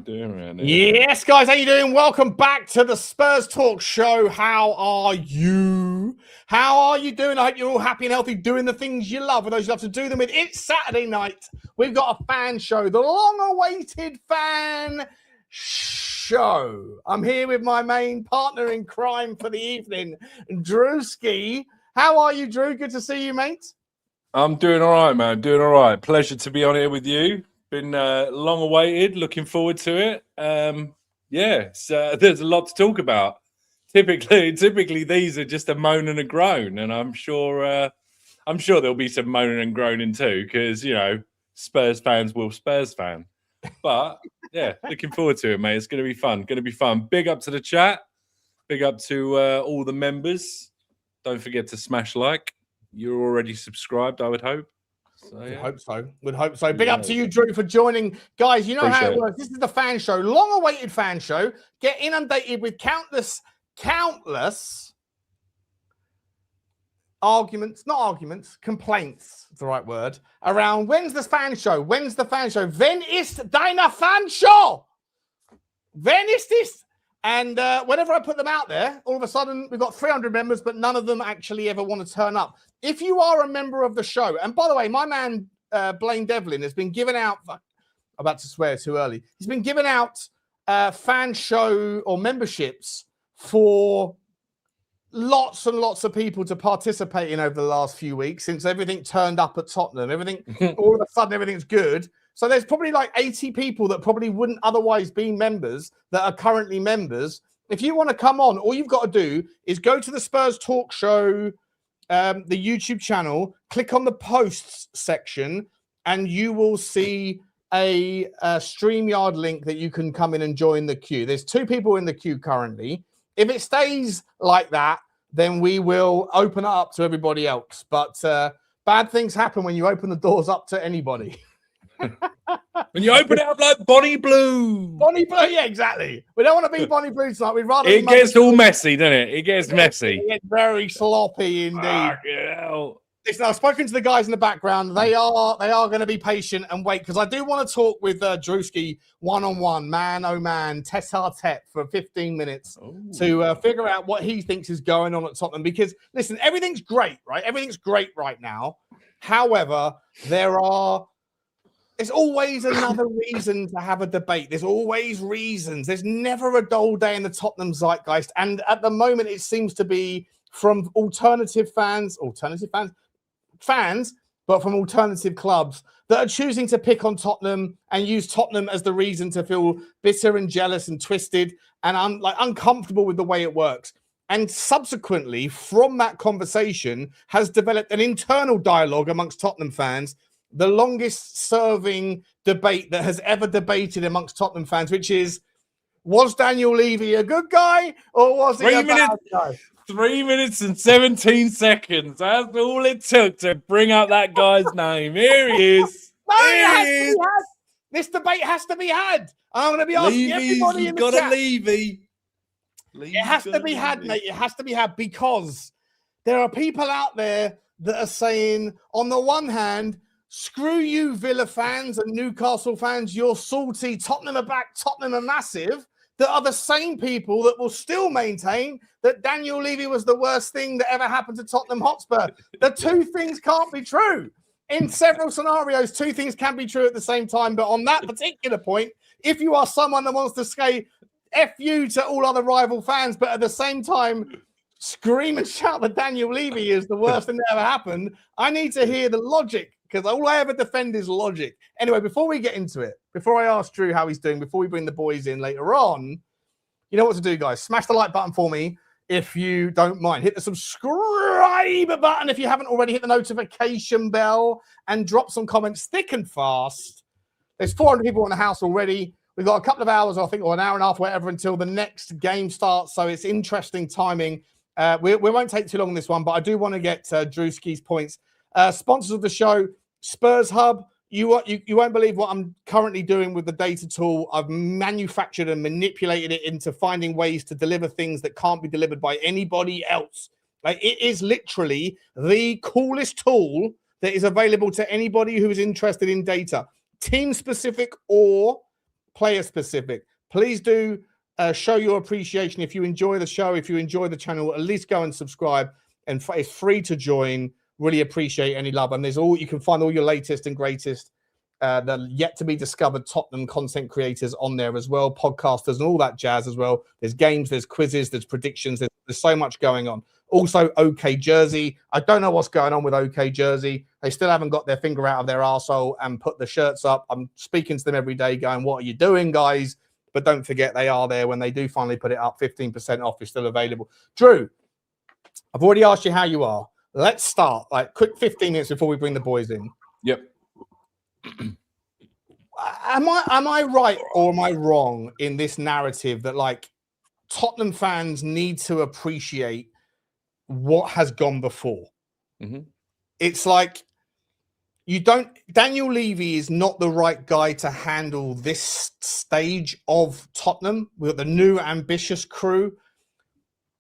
doing around here? Yes, guys, how you doing? Welcome back to the Spurs Talk Show. How are you? How are you doing? I hope you're all happy and healthy, doing the things you love, and those you love to do them with. It's Saturday night. We've got a fan show, the long-awaited fan show. I'm here with my main partner in crime for the evening, Drewski. How are you, Drew? Good to see you, mate. I'm doing all right, man. Doing all right. Pleasure to be on here with you. Been long awaited. Looking forward to it. There's a lot to talk about. Typically, these are just a moan and a groan, and I'm sure there'll be some moaning and groaning too, because Spurs fans will Spurs fan. But yeah, looking forward to it, mate. It's going to be fun. Big up to the chat. Big up to all the members. Don't forget to smash like. You're already subscribed, I would hope. So, yeah. Would hope so. Big up to you, Drew, for joining. Guys, you know Appreciate how it works. This is the fan show, long-awaited fan show. Get inundated with countless complaints, is the right word, around when's the fan show? When ist deine Fan show? When ist this? And whenever I put them out there, all of a sudden we've got 300 members, but none of them actually ever want to turn up. If you are a member of the show, and by the way, my man Blaine Devlin has been giving out, I'm about to swear too early, he's been giving out fan show or memberships for lots and lots of people to participate in over the last few weeks since everything turned up at Tottenham. All of a sudden, everything's good. So there's probably like 80 people that probably wouldn't otherwise be members that are currently members. If you want to come on, all you've got to do is go to the Spurs Talk Show, the YouTube channel, click on the posts section, and you will see a StreamYard link that you can come in and join the queue. There's 2 people in the queue currently. If it stays like that, then we will open it up to everybody else. But bad things happen when you open the doors up to anybody. When you open it up like Bonnie Blue. Yeah, exactly. We don't want to be Bonnie Blue tonight. We'd rather. It gets all messy, doesn't it? It gets messy. It gets very sloppy indeed. Listen, I've spoken to the guys in the background. They are going to be patient and wait, because I do want to talk with Drewski one-on-one, man, oh man, tete-a-tete for 15 minutes to figure out what he thinks is going on at Tottenham. Because, listen, everything's great, right? Everything's great right now. However, there's always another reason to have a debate. There's always reasons. There's never a dull day in the Tottenham zeitgeist. And at the moment, it seems to be from alternative fans, but from alternative clubs that are choosing to pick on Tottenham and use Tottenham as the reason to feel bitter and jealous and twisted and uncomfortable with the way it works. And subsequently, from that conversation, has developed an internal dialogue amongst Tottenham fans, the longest serving debate that has ever debated amongst Tottenham fans, which is, was Daniel Levy a good guy or was he a bad guy? 3 minutes and 17 seconds. That's all it took to bring up that guy's name. Here he is. This debate has to be had. I'm going to be asking everybody in the chat. Levy. It has to be had, mate. It has to be had, because there are people out there that are saying, on the one hand, screw you, Villa fans and Newcastle fans, you're salty, Tottenham are back, Tottenham are massive, that are the same people that will still maintain that Daniel Levy was the worst thing that ever happened to Tottenham Hotspur. The 2 things can't be true. In several scenarios, 2 things can be true at the same time, but on that particular point, if you are someone that wants to say F you to all other rival fans, but at the same time scream and shout that Daniel Levy is the worst thing that ever happened, I need to hear the logic, because all I ever defend is logic. Anyway, before we get into it, before I ask Drew how he's doing, before we bring the boys in later on, you know what to do, guys. Smash the like button for me if you don't mind. Hit the subscribe button if you haven't already. Hit the notification bell and drop some comments thick and fast. There's 400 people in the house already. We've got a couple of hours, I think, or an hour and a half, whatever, until the next game starts. So it's interesting timing. We won't take too long on this one, but I do want to get Drewski's points. Sponsors of the show, Spurs Hub. You won't believe what I'm currently doing with the data tool. I've manufactured and manipulated it into finding ways to deliver things that can't be delivered by anybody else. Like, it is literally the coolest tool that is available to anybody who is interested in data, team specific or player specific. Please do show your appreciation. If you enjoy the show, if you enjoy the channel, at least go and subscribe. And it's free to join. Really appreciate any love. And you can find all your latest and greatest, the yet to be discovered Tottenham content creators on there as well, podcasters and all that jazz as well. There's games, there's quizzes, there's predictions. There's so much going on. Also, OK Jersey. I don't know what's going on with OK Jersey. They still haven't got their finger out of their arsehole and put the shirts up. I'm speaking to them every day going, what are you doing, guys? But don't forget, they are there when they do finally put it up. 15% off is still available. Drew, I've already asked you how you are. Let's start. Like, quick 15 minutes before we bring the boys in. Yep. Am I right or am I wrong in this narrative that, like, Tottenham fans need to appreciate what has gone before? Mm-hmm. It's like Daniel Levy is not the right guy to handle this stage of Tottenham with the new ambitious crew,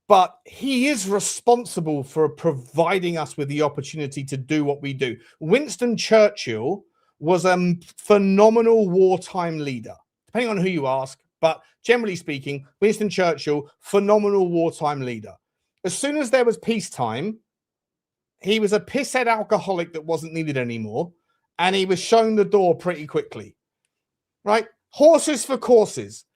but he is responsible for providing us with the opportunity to do what we do. Winston Churchill was a phenomenal wartime leader, depending on who you ask, but generally speaking, Winston Churchill, phenomenal wartime leader. As soon as there was peacetime, he was a pisshead alcoholic that wasn't needed anymore, and he was shown the door pretty quickly, right? Horses for courses.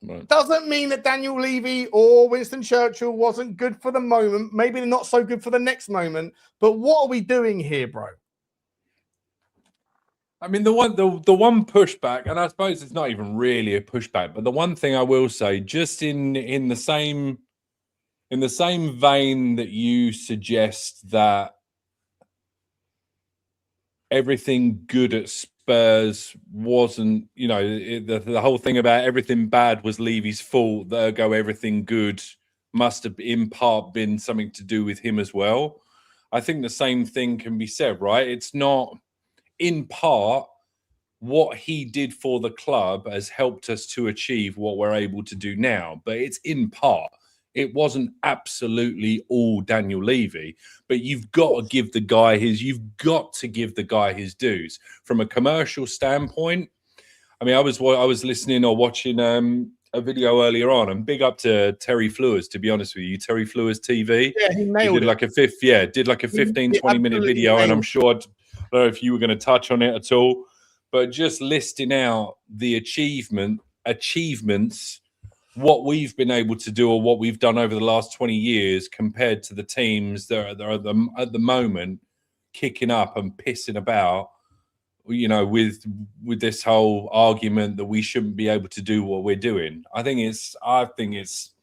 Right. Doesn't mean that Daniel Levy or Winston Churchill wasn't good for the moment. Maybe they're not so good for the next moment, but what are we doing here, bro? I mean, the one pushback, and I suppose it's not even really a pushback, but the one thing I will say, just in the same vein that you suggest that everything good at Spurs wasn't, you know, the whole thing about everything bad was Levy's fault, ergo everything good must have in part been something to do with him as well. I think the same thing can be said, right? It's not, in part, what he did for the club has helped us to achieve what we're able to do now, but it's in part. It wasn't absolutely all Daniel Levy, but you've got to give the guy his dues. From a commercial standpoint, I mean, I was listening or watching a video earlier on, and big up to Terry Flewers, to be honest with you. Terry Flewers TV. Yeah, he nailed it. Did like a 15-20 minute video, and I'm sure, I don't know if you were going to touch on it at all, but just listing out the achievements, what we've been able to do or what we've done over the last 20 years compared to the teams that are at the moment kicking up and pissing about, you know, with this whole argument that we shouldn't be able to do what we're doing. I just think it's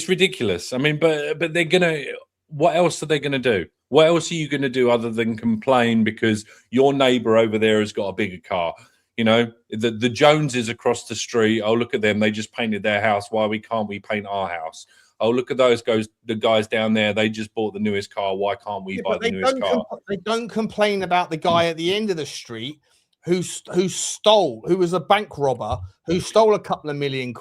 ridiculous. I mean, but they're gonna, what else are they gonna do? What else are you gonna do other than complain because your neighbor over there has got a bigger car? You know, the Joneses across the street, oh, look at them, they just painted their house. Why can't we paint our house? Oh, look at those guys, the guys down there, they just bought the newest car. Why can't we buy the newest car? They don't complain about the guy at the end of the street who was a bank robber, who stole a couple of $1 million,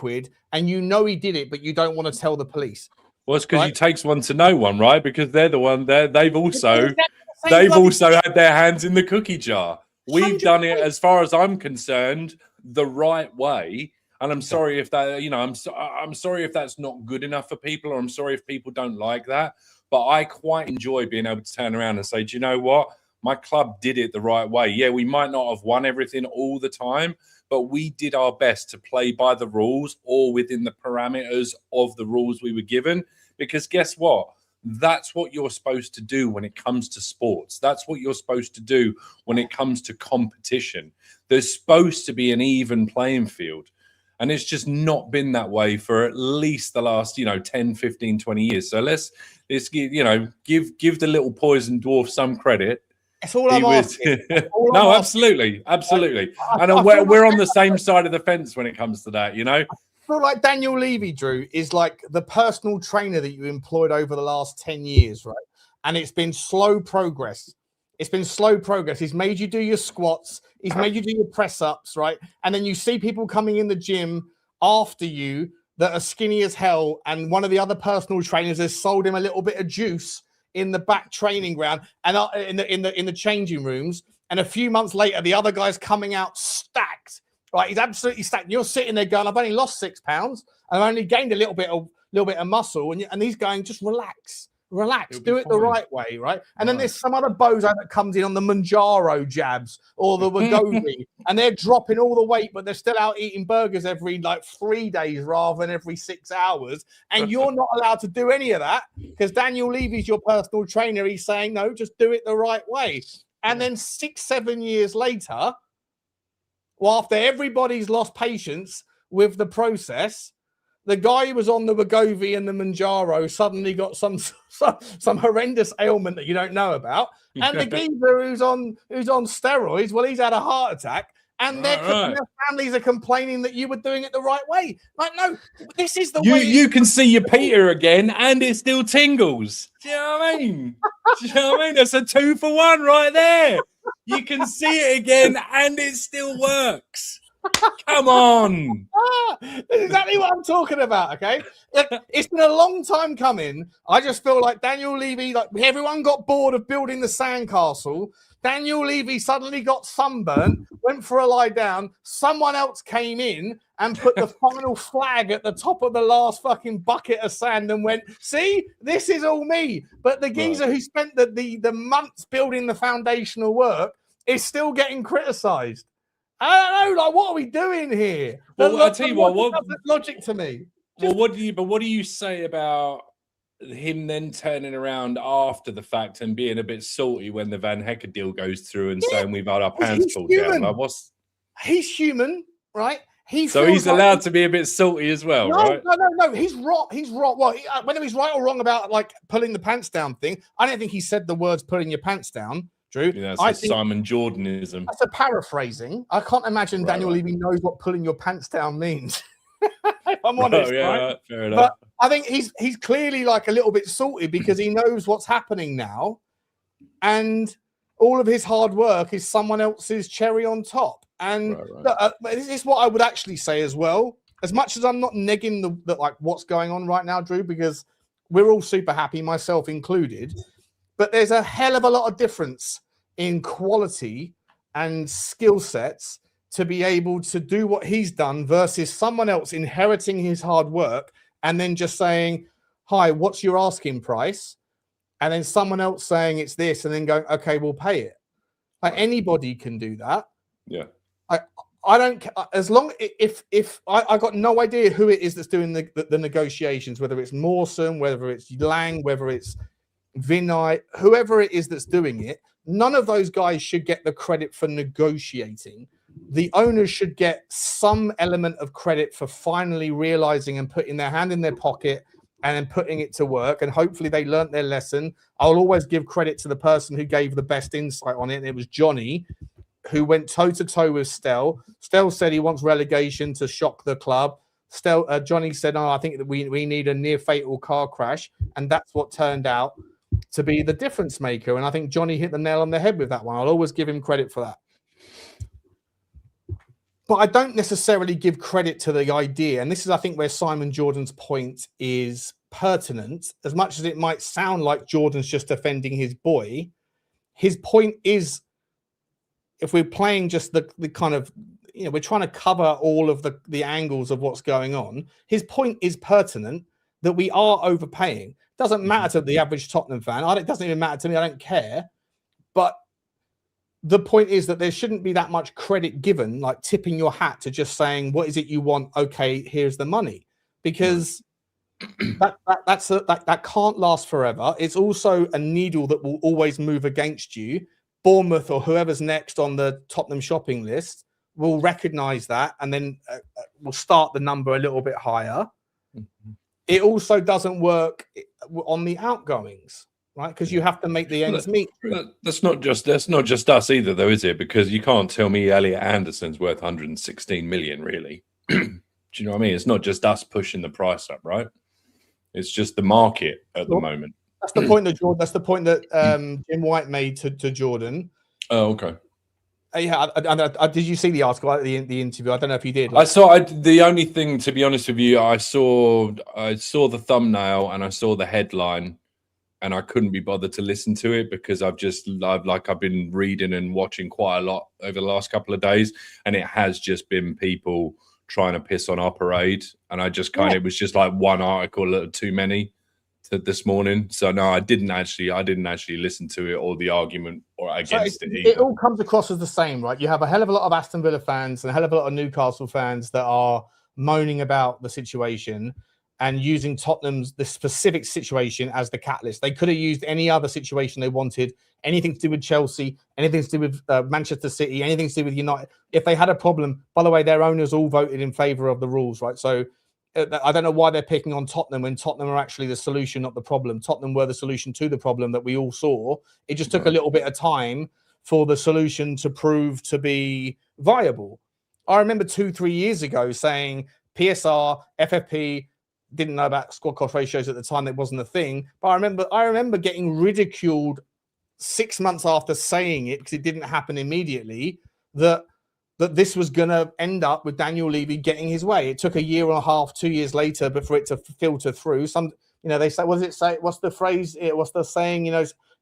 and you know he did it, but you don't want to tell the police. Well, it's because he takes one to know one, right? Because they're the one they've also had their hands in the cookie jar. We've done it, as far as I'm concerned, the right way. And I'm sorry if that, you know, I'm sorry if that's not good enough for people, or I'm sorry if people don't like that. But I quite enjoy being able to turn around and say, do you know what? My club did it the right way. Yeah, we might not have won everything all the time, but we did our best to play by the rules or within the parameters of the rules we were given. Because guess what? That's what you're supposed to do when it comes to sports. That's what you're supposed to do when it comes to competition. There's supposed to be an even playing field. And it's just not been that way for at least the last, 10, 15, 20 years. So let's give the little poison dwarf some credit. That's all I'm asking. No, absolutely. And we're on the same side of the fence when it comes to that, I feel like Daniel Levy, Drew, is like the personal trainer that you employed over the last 10 years, right? And it's been slow progress. He's made you do your squats. He's made you do your press ups, right? And then you see people coming in the gym after you that are skinny as hell. And one of the other personal trainers has sold him a little bit of juice in the back training ground and in the changing rooms. and a few months later, the other guy's coming out stacked. Right, he's absolutely stacked. You're sitting there going, "I've only lost 6 pounds, and I've only gained a little bit of muscle," and he's going, "Just relax, do it the right way, right?" And then there's some other bozo that comes in on the Manjaro jabs or the Wegovy, and they're dropping all the weight, but they're still out eating burgers every 3 days rather than every 6 hours. And you're not allowed to do any of that because Daniel Levy's your personal trainer. He's saying, "No, just do it the right way." And then 6-7 years later, well, after everybody's lost patience with the process, the guy who was on the Wegovy and the Manjaro suddenly got some horrendous ailment that you don't know about, and the geezer who's on steroids, well, he's had a heart attack, and their families are complaining that you were doing it the right way. Like, no, this is the way. You can see your Peter again, and it still tingles. Do you know what I mean? Do you know what I mean? That's a 2-for-1 right there. You can see it again, and it still works. Come on. That's exactly what I'm talking about, okay? It's been a long time coming. I just feel like Daniel Levy, everyone got bored of building the sandcastle. Daniel Levy suddenly got sunburnt, went for a lie down. Someone else came in and put the final flag at the top of the last fucking bucket of sand and went, "See, this is all me." But the geezer who spent the months building the foundational work is still getting criticised. I don't know, what are we doing here? Well, I'll tell you what logic to me. Well, what do you say about him then turning around after the fact and being a bit salty when the Van Hecker deal goes through and saying we've had our pants pulled down? He's human, right? He's allowed to be a bit salty as well, right? No. He's wrong. Well, whether he's right or wrong about pulling the pants down thing, I don't think he said the words "pulling your pants down." Drew, that's Simon Jordanism. That's a paraphrasing. I can't imagine Daniel Levy knows what pulling your pants down means. If I'm honest, right? Fair enough. But I think he's clearly a little bit salty because he knows what's happening now, and all of his hard work is someone else's cherry on top. And this is what I would actually say as well. As much as I'm not negging the what's going on right now, Drew, because we're all super happy, myself included. But there's a hell of a lot of difference in quality and skill sets to be able to do what he's done versus someone else inheriting his hard work and then just saying, "Hi, what's your asking price?" And then someone else saying it's this and then going, "Okay, we'll pay it." Anybody can do that. Yeah. I don't, as long if I got no idea who it is that's doing the negotiations, whether it's Mawson, whether it's Lang, whether it's Vinay, whoever it is that's doing it, none of those guys should get the credit for negotiating. The owners should get some element of credit for finally realizing and putting their hand in their pocket and then putting it to work. And hopefully they learnt their lesson. I'll always give credit to the person who gave the best insight on it. And it was Johnny, who went toe-to-toe with Stel. Stel said he wants relegation to shock the club. Johnny said, "Oh, I think that we need a near-fatal car crash." And that's what turned out to be the difference maker. And I think Johnny hit the nail on the head with that one. I'll always give him credit for that. But I don't necessarily give credit to the idea. And this is, I think, where Simon Jordan's point is pertinent. As much as it might sound like Jordan's just defending his boy, his point is, if we're playing just the kind of, we're trying to cover all of the angles of what's going on. His point is pertinent that we are overpaying. Doesn't matter to the average Tottenham fan. It doesn't even matter to me. I don't care. But the point is that there shouldn't be that much credit given, like tipping your hat to just saying, "What is it you want? Okay, here's the money," because that can't last forever. It's also a needle that will always move against you. Bournemouth or whoever's next on the Tottenham shopping list will recognise that and then will start the number a little bit higher. Mm-hmm. It also doesn't work on the outgoings, right? Because you have to make the ends meet. That's not just us either, though, is it? Because you can't tell me Elliot Anderson's worth 116 million, really. Do you know what I mean? It's not just us pushing the price up, right? It's just the market at the moment. That's the point that Jordan. That's the point that Jim White made to Jordan. Oh, okay. Yeah, did you see the article, the interview? I don't know if you did. I saw. The only thing, to be honest with you, I saw the thumbnail and I saw the headline, and I couldn't be bothered to listen to it because I've been reading and watching quite a lot over the last couple of days, and it has just been people trying to piss on our parade, and I just it was just like one article too many this morning. So no, I didn't actually listen to it or the argument or against it either. It all comes across as the same, right? You have a hell of a lot of Aston Villa fans and a hell of a lot of Newcastle fans that are moaning about the situation and using the specific situation as the catalyst. They could have used any other situation they wanted, anything to do with Chelsea, anything to do with Manchester City, anything to do with United. If they had a problem, by the way, their owners all voted in favour of the rules, right? So I don't know why they're picking on Tottenham when Tottenham are actually the solution, not the problem. Tottenham were the solution to the problem that we all saw. It just took a little bit of time for the solution to prove to be viable. I remember 2-3 years ago saying PSR, FFP, didn't know about squad cost ratios at the time. That wasn't a thing. But I remember getting ridiculed 6 months after saying it because it didn't happen immediately, that this was going to end up with Daniel Levy getting his way. It took a year and a half, 2 years later, for it to filter through. They say, what's the phrase? What's the saying?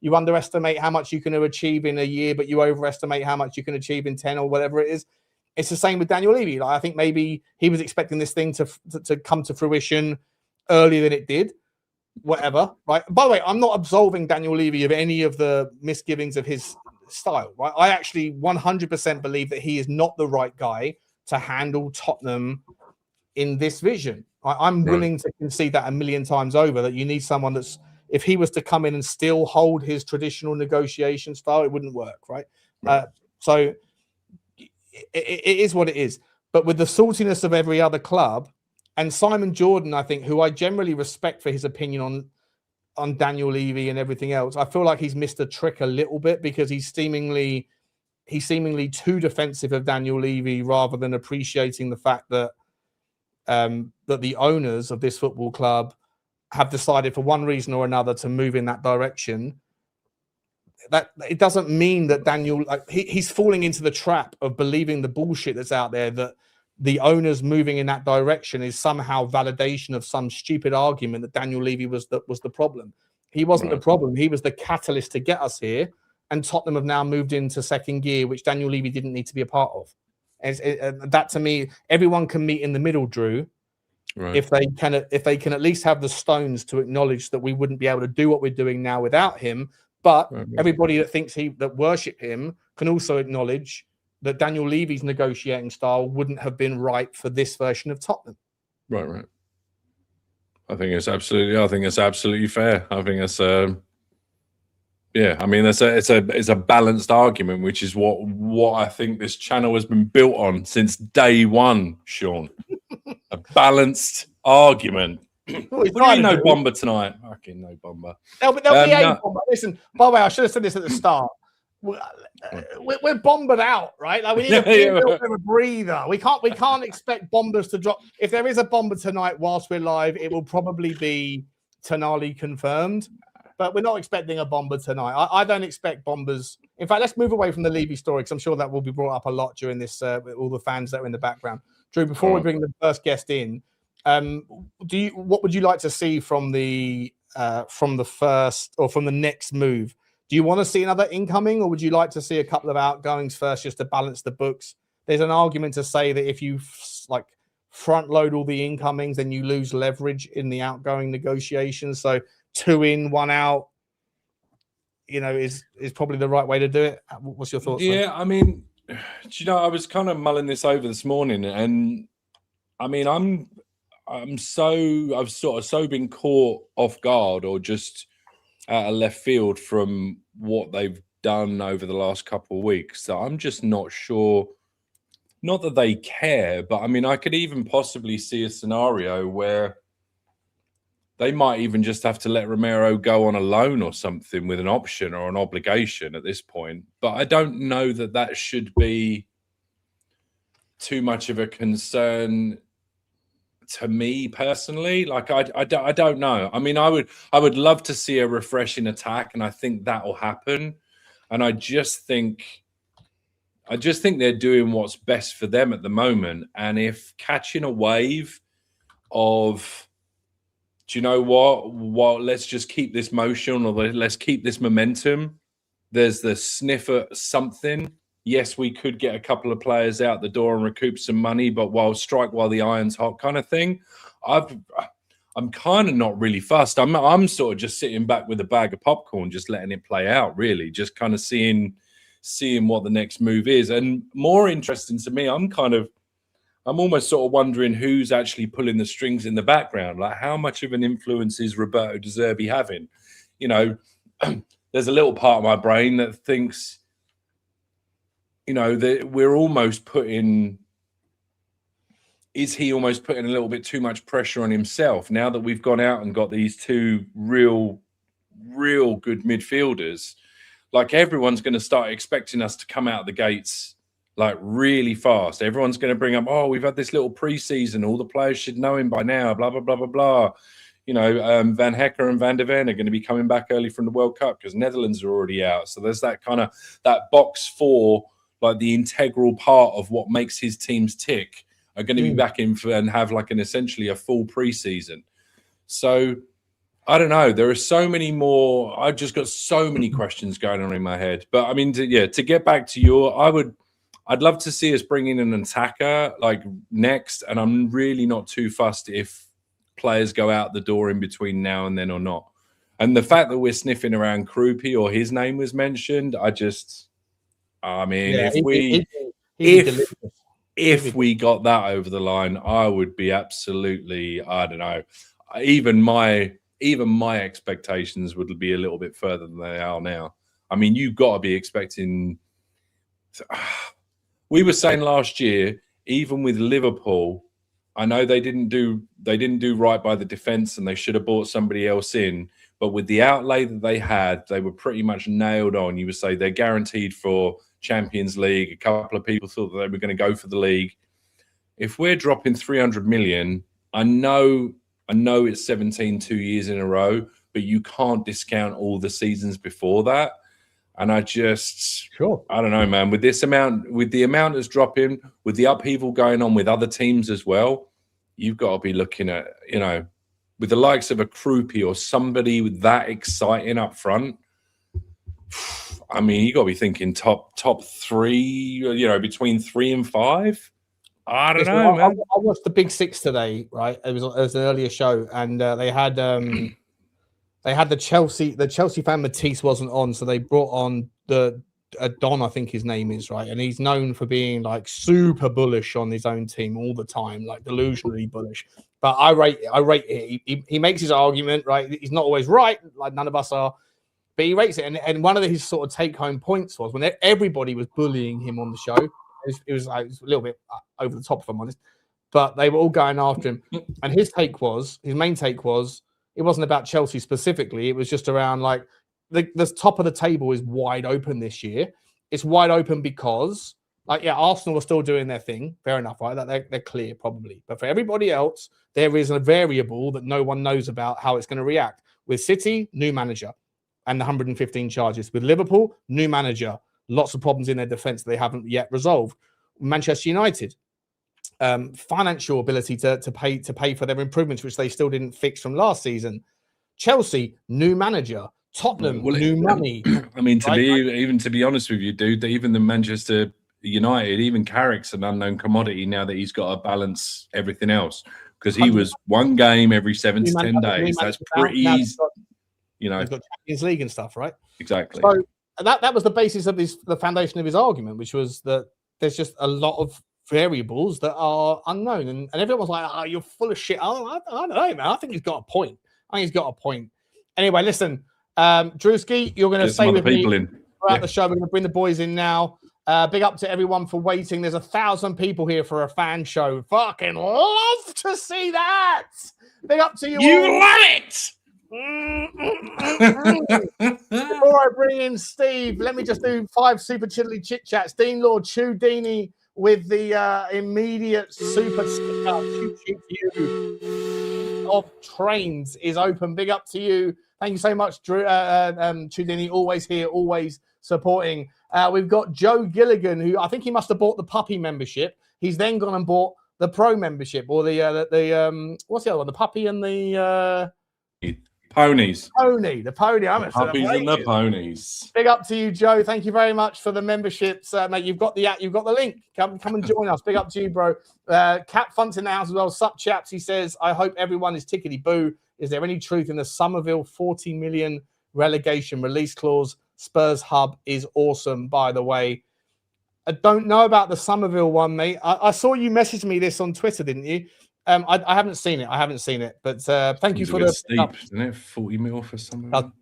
You underestimate how much you can achieve in a year, but you overestimate how much you can achieve in 10 or whatever it is. It's the same with Daniel Levy. I think maybe he was expecting this thing to come to fruition earlier than it did. Whatever, right? By the way, I'm not absolving Daniel Levy of any of the misgivings of his style, right? I actually 100% believe that he is not the right guy to handle Tottenham in this vision. I'm willing to concede that a million times over, that you need someone that's, if he was to come in and still hold his traditional negotiation style, it wouldn't work, right? So it is what it is. But with the saltiness of every other club, and Simon Jordan, I think, who I generally respect for his opinion on Daniel Levy and everything else, I feel like he's missed a trick a little bit because he's seemingly too defensive of Daniel Levy rather than appreciating the fact that that the owners of this football club have decided for one reason or another to move in that direction. That it doesn't mean that Daniel, he's falling into the trap of believing the bullshit that's out there, that the owners moving in that direction is somehow validation of some stupid argument that Daniel Levy was the problem. He wasn't the problem. He was the catalyst to get us here. And Tottenham have now moved into second gear, which Daniel Levy didn't need to be a part of. That to me, everyone can meet in the middle, Drew. If they can at least have the stones to acknowledge that we wouldn't be able to do what we're doing now without him. But everybody that thinks that worship him can also acknowledge that Daniel Levy's negotiating style wouldn't have been right for this version of Tottenham. Right. I think it's absolutely fair. I think it's I mean, it's a balanced argument, which is what I think this channel has been built on since day one, Sean. A balanced argument. What do you mean no bomber tonight? Fucking no bomber. There'll be a bomber. Listen, by the way, I should have said this at the start. We're bombered out, right? Like we need a bit of a breather. We can't expect bombers to drop. If there is a bomber tonight whilst we're live, it will probably be Tonali confirmed. But we're not expecting a bomber tonight. I don't expect bombers. In fact, let's move away from the Levy story because I'm sure that will be brought up a lot during this with all the fans that are in the background. Drew, before we bring the first guest in, what would you like to see from the first or from the next move? Do you want to see another incoming, or would you like to see a couple of outgoings first just to balance the books? There's an argument to say that if you front load all the incomings, then you lose leverage in the outgoing negotiations. So 2 in, 1 out, is probably the right way to do it. What's your thoughts? Yeah, I mean, I was kind of mulling this over this morning, and I mean, I've sort of been caught off guard or just out of left field from what they've done over the last couple of weeks. So I'm just not sure. Not that they care, but I mean, I could even possibly see a scenario where they might even just have to let Romero go on a loan or something with an option or an obligation at this point. But I don't know that should be too much of a concern to me personally. Like I don't know. I mean, I would love to see a refreshing attack, and I think that will happen. And I just think they're doing what's best for them at the moment. And if catching a wave of do you know what? Well, let's just keep this motion, or let's keep this momentum. There's the sniff at something. Yes, we could get a couple of players out the door and recoup some money, but strike while the iron's hot kind of thing. I'm kind of not really fussed. I'm sort of just sitting back with a bag of popcorn, just letting it play out, really, just kind of seeing what the next move is. And more interesting to me, I'm almost sort of wondering who's actually pulling the strings in the background. Like, how much of an influence is Roberto De Zerbi having? You know, there's a little part of my brain that thinks, you know, that we're almost putting... Is he almost putting a little bit too much pressure on himself now that we've gone out and got these two real good midfielders? Like, everyone's going to start expecting us to come out of the gates like really fast. Everyone's going to bring up, oh, we've had this little preseason. All the players should know him by now, blah, blah, blah, blah, blah. You know, Van Hecker and Van der Ven are going to be coming back early from the World Cup because Netherlands are already out. So there's that kind of, that box four, like the integral part of what makes his teams tick, are going to be back in and have like essentially a full preseason. So I don't know. There are so many more. I've just got so many questions going on in my head. But I mean, to get back to I'd love to see us bring in an attacker like next. And I'm really not too fussed if players go out the door in between now and then or not. And the fact that we're sniffing around Krupi, or his name was mentioned, if we got that over the line, I would be absolutely, I don't know, even my expectations would be a little bit further than they are now. I mean, you've got to be expecting. We were saying last year, even with Liverpool, I know they didn't do right by the defense and they should have brought somebody else in. But with the outlay that they had, they were pretty much nailed on. You would say they're guaranteed for Champions League. A couple of people thought that they were going to go for the league. If we're dropping 300 million, I know it's 17 2 years in a row, but you can't discount all the seasons before that. And I don't know, man, with the amount that's dropping, with the upheaval going on with other teams as well, you've got to be looking at, you know, with the likes of a Krupi or somebody with that exciting up front. I mean, you got to be thinking top three, you know, between 3 and 5. I don't know, man. I watched the Big Six today, right? It was an earlier show, and they had the Chelsea fan Mathys wasn't on, so they brought on the Don, I think his name is, right? And he's known for being like super bullish on his own team all the time, like delusionally bullish. But I rate it. He makes his argument, right? He's not always right, like none of us are. But he rates it, and one of his sort of take-home points was when everybody was bullying him on the show. It was a little bit over the top, if I'm honest. But they were all going after him. And his main take was, it wasn't about Chelsea specifically. It was just around like the top of the table is wide open this year. It's wide open because, like, yeah, Arsenal are still doing their thing. Fair enough, right? They're clear, probably. But for everybody else, there is a variable that no one knows about how it's going to react. With City, new manager and the 115 charges. With Liverpool, new manager. Lots of problems in their defence they haven't yet resolved. Manchester United, financial ability to pay for their improvements, which they still didn't fix from last season. Chelsea, new manager. Tottenham, new money. I mean, to be honest with you, dude, even the Manchester United, even Carrick's an unknown commodity now that he's got to balance everything else, because he was one game every 7 to 10 days. That's pretty easy. You know, he's got Champions League and stuff, right? Exactly. So that was the basis of the foundation of his argument, which was that there's just a lot of variables that are unknown, and everyone was like, "Oh, you're full of shit." I don't know, man. I think he's got a point. Anyway, listen, Drewski, you're going to stay with me throughout the show. We're going to bring the boys in now. Big up to everyone for waiting. There's 1,000 people here for a fan show. Fucking love to see that. Big up to you. You love it. Before I bring in Steve, let me just do 5 super chiddly chit chats. Dean Lord Chudini with the immediate super you of trains is open. Big up to you. Thank you so much, Drew. Chudini, always here, always supporting. We've got Joe Gilligan, who I think he must have bought the puppy membership. He's then gone and bought the pro membership or the what's the other one? The puppy and the ponies. The pony. I'm Puppies and the ponies. Big up to you, Joe. Thank you very much for the memberships, mate. You've got the app, you've got the link. Come and join us. Big up to you, bro. Cap Funt's in the house as well. Sup, chaps. He says, I hope everyone is tickety boo. Is there any truth in the Somerville 40 million relegation release clause? Spurs hub is awesome, by the way. I don't know about the Somerville one, mate. I saw you message me this on Twitter, didn't you? I haven't seen it. But thank you for the steep, isn't it? 40 mil for Somerville.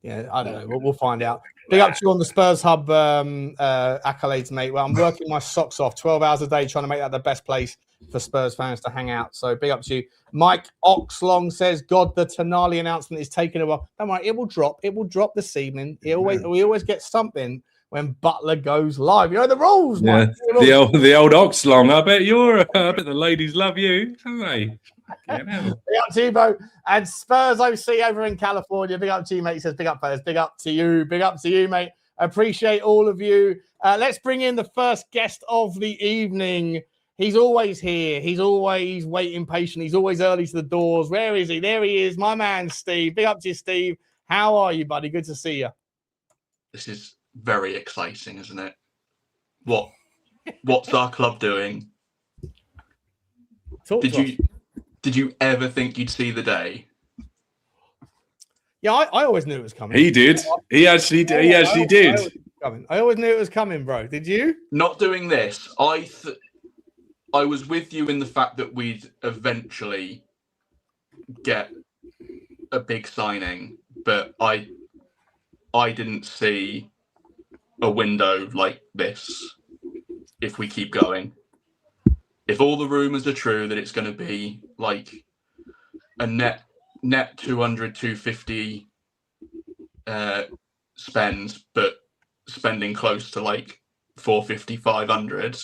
Yeah, I don't know. We'll find out. Big up to you on the Spurs hub accolades, mate. Well, I'm working my socks off 12 hours a day trying to make that the best place for Spurs fans to hang out. So big up to you. Mike Oxlong says, God, the Tonali announcement is taking a while. Don't worry, it will drop. It will drop this evening. We always get something when Butler goes live. You know the rules, Mike. Yeah, the old Oxlong. I bet the ladies love you, don't they? Big up to you, Bo. And Spurs OC over in California. Big up to you, mate. He says, big up, fellas. Big up to you. Big up to you, mate. Appreciate all of you. Let's bring in the first guest of the evening. He's always here. He's always waiting patiently. He's always early to the doors. Where is he? There he is, my man, Steve. Big up to you, Steve. How are you, buddy? Good to see you. This is very exciting, isn't it? What's our club doing? Did you ever think you'd see the day? Yeah, I always knew it was coming. He did. He actually did. I always knew it was coming, bro. Did you? Not doing this. I was with you in the fact that we'd eventually get a big signing, but I didn't see a window like this if we keep going. If all the rumours are true that it's going to be like a net 200, 250 spend, but spending close to like 450, 500,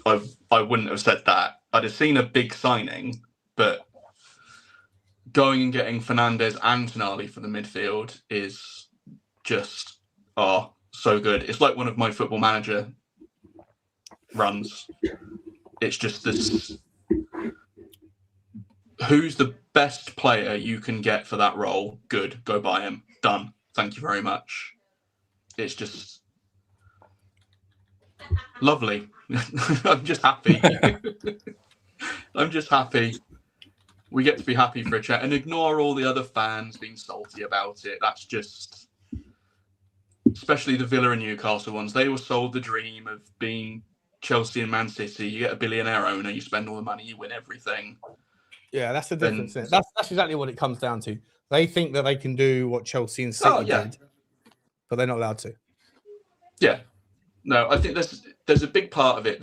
I wouldn't have said that. I'd have seen a big signing, but going and getting Fernandes and Tonali for the midfield is just so good. It's like one of my Football Manager runs. It's just this. Who's the best player you can get for that role? Good. Go buy him. Done. Thank you very much. It's just lovely. I'm just happy. I'm just happy. We get to be happy for a chat and ignore all the other fans being salty about it. That's just, especially the Villa and Newcastle ones. They were sold the dream of being Chelsea and Man City. You get a billionaire owner, you spend all the money, you win everything. Yeah, that's the difference. That's exactly what it comes down to. They think that they can do what Chelsea and City did, but they're not allowed to. Yeah. No, I think there's a big part of it.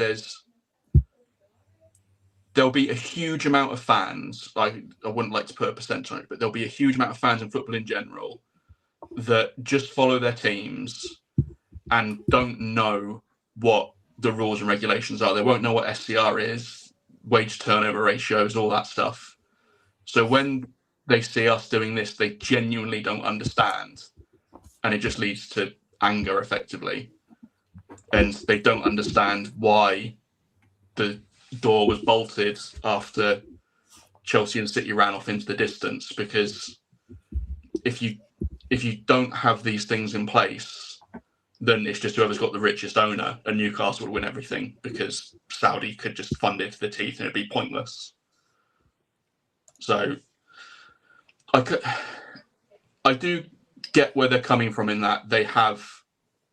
There'll be a huge amount of fans. I wouldn't like to put a percentage on it, but there'll be a huge amount of fans in football in general that just follow their teams and don't know what the rules and regulations are. They won't know what SCR is, wage turnover ratios, all that stuff. So when they see us doing this, they genuinely don't understand. And it just leads to anger, effectively. And they don't understand why the door was bolted after Chelsea and City ran off into the distance. Because if you don't have these things in place, then it's just whoever's got the richest owner, and Newcastle would win everything because Saudi could just fund it to the teeth and it'd be pointless. So I do get where they're coming from in that they have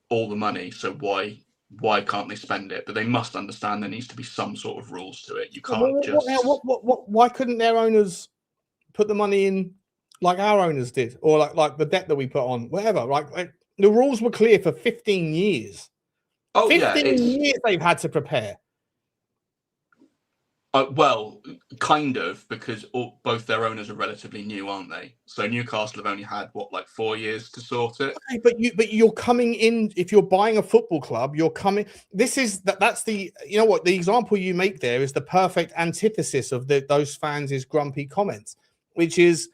all the money, so why can't they spend it? But they must understand there needs to be some sort of rules to it. You can't why couldn't their owners put the money in like our owners did, or like the debt that we put on, whatever? Like the rules were clear for 15 years. 15 years they've had to prepare. Well, kind of, because both their owners are relatively new, aren't they? So Newcastle have only had 4 years to sort it. Okay, but you're coming in. If you're buying a football club, you're coming. That's the the example you make there is the perfect antithesis of those fans' grumpy comments, which is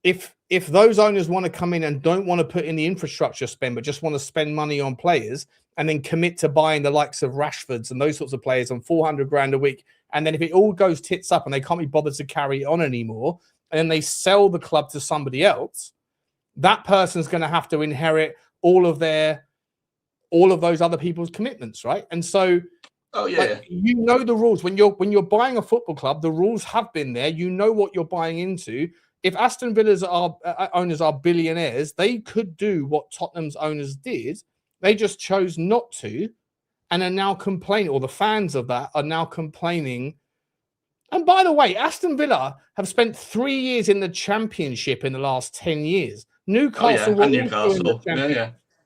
if those owners want to come in and don't want to put in the infrastructure spend, but just want to spend money on players, and then commit to buying the likes of Rashfords and those sorts of players on 400 grand a week. And then if it all goes tits up and they can't be bothered to carry it on anymore, and then they sell the club to somebody else, that person's going to have to inherit all of those other people's commitments, right? And so, you know the rules when you're buying a football club. The rules have been there. You know what you're buying into. If Aston Villa's owners are billionaires, they could do what Tottenham's owners did. They just chose not to, and are now complaining, or the fans of that are now complaining. And by the way, Aston Villa have spent 3 years in the Championship in the last 10 years. Newcastle, and Newcastle.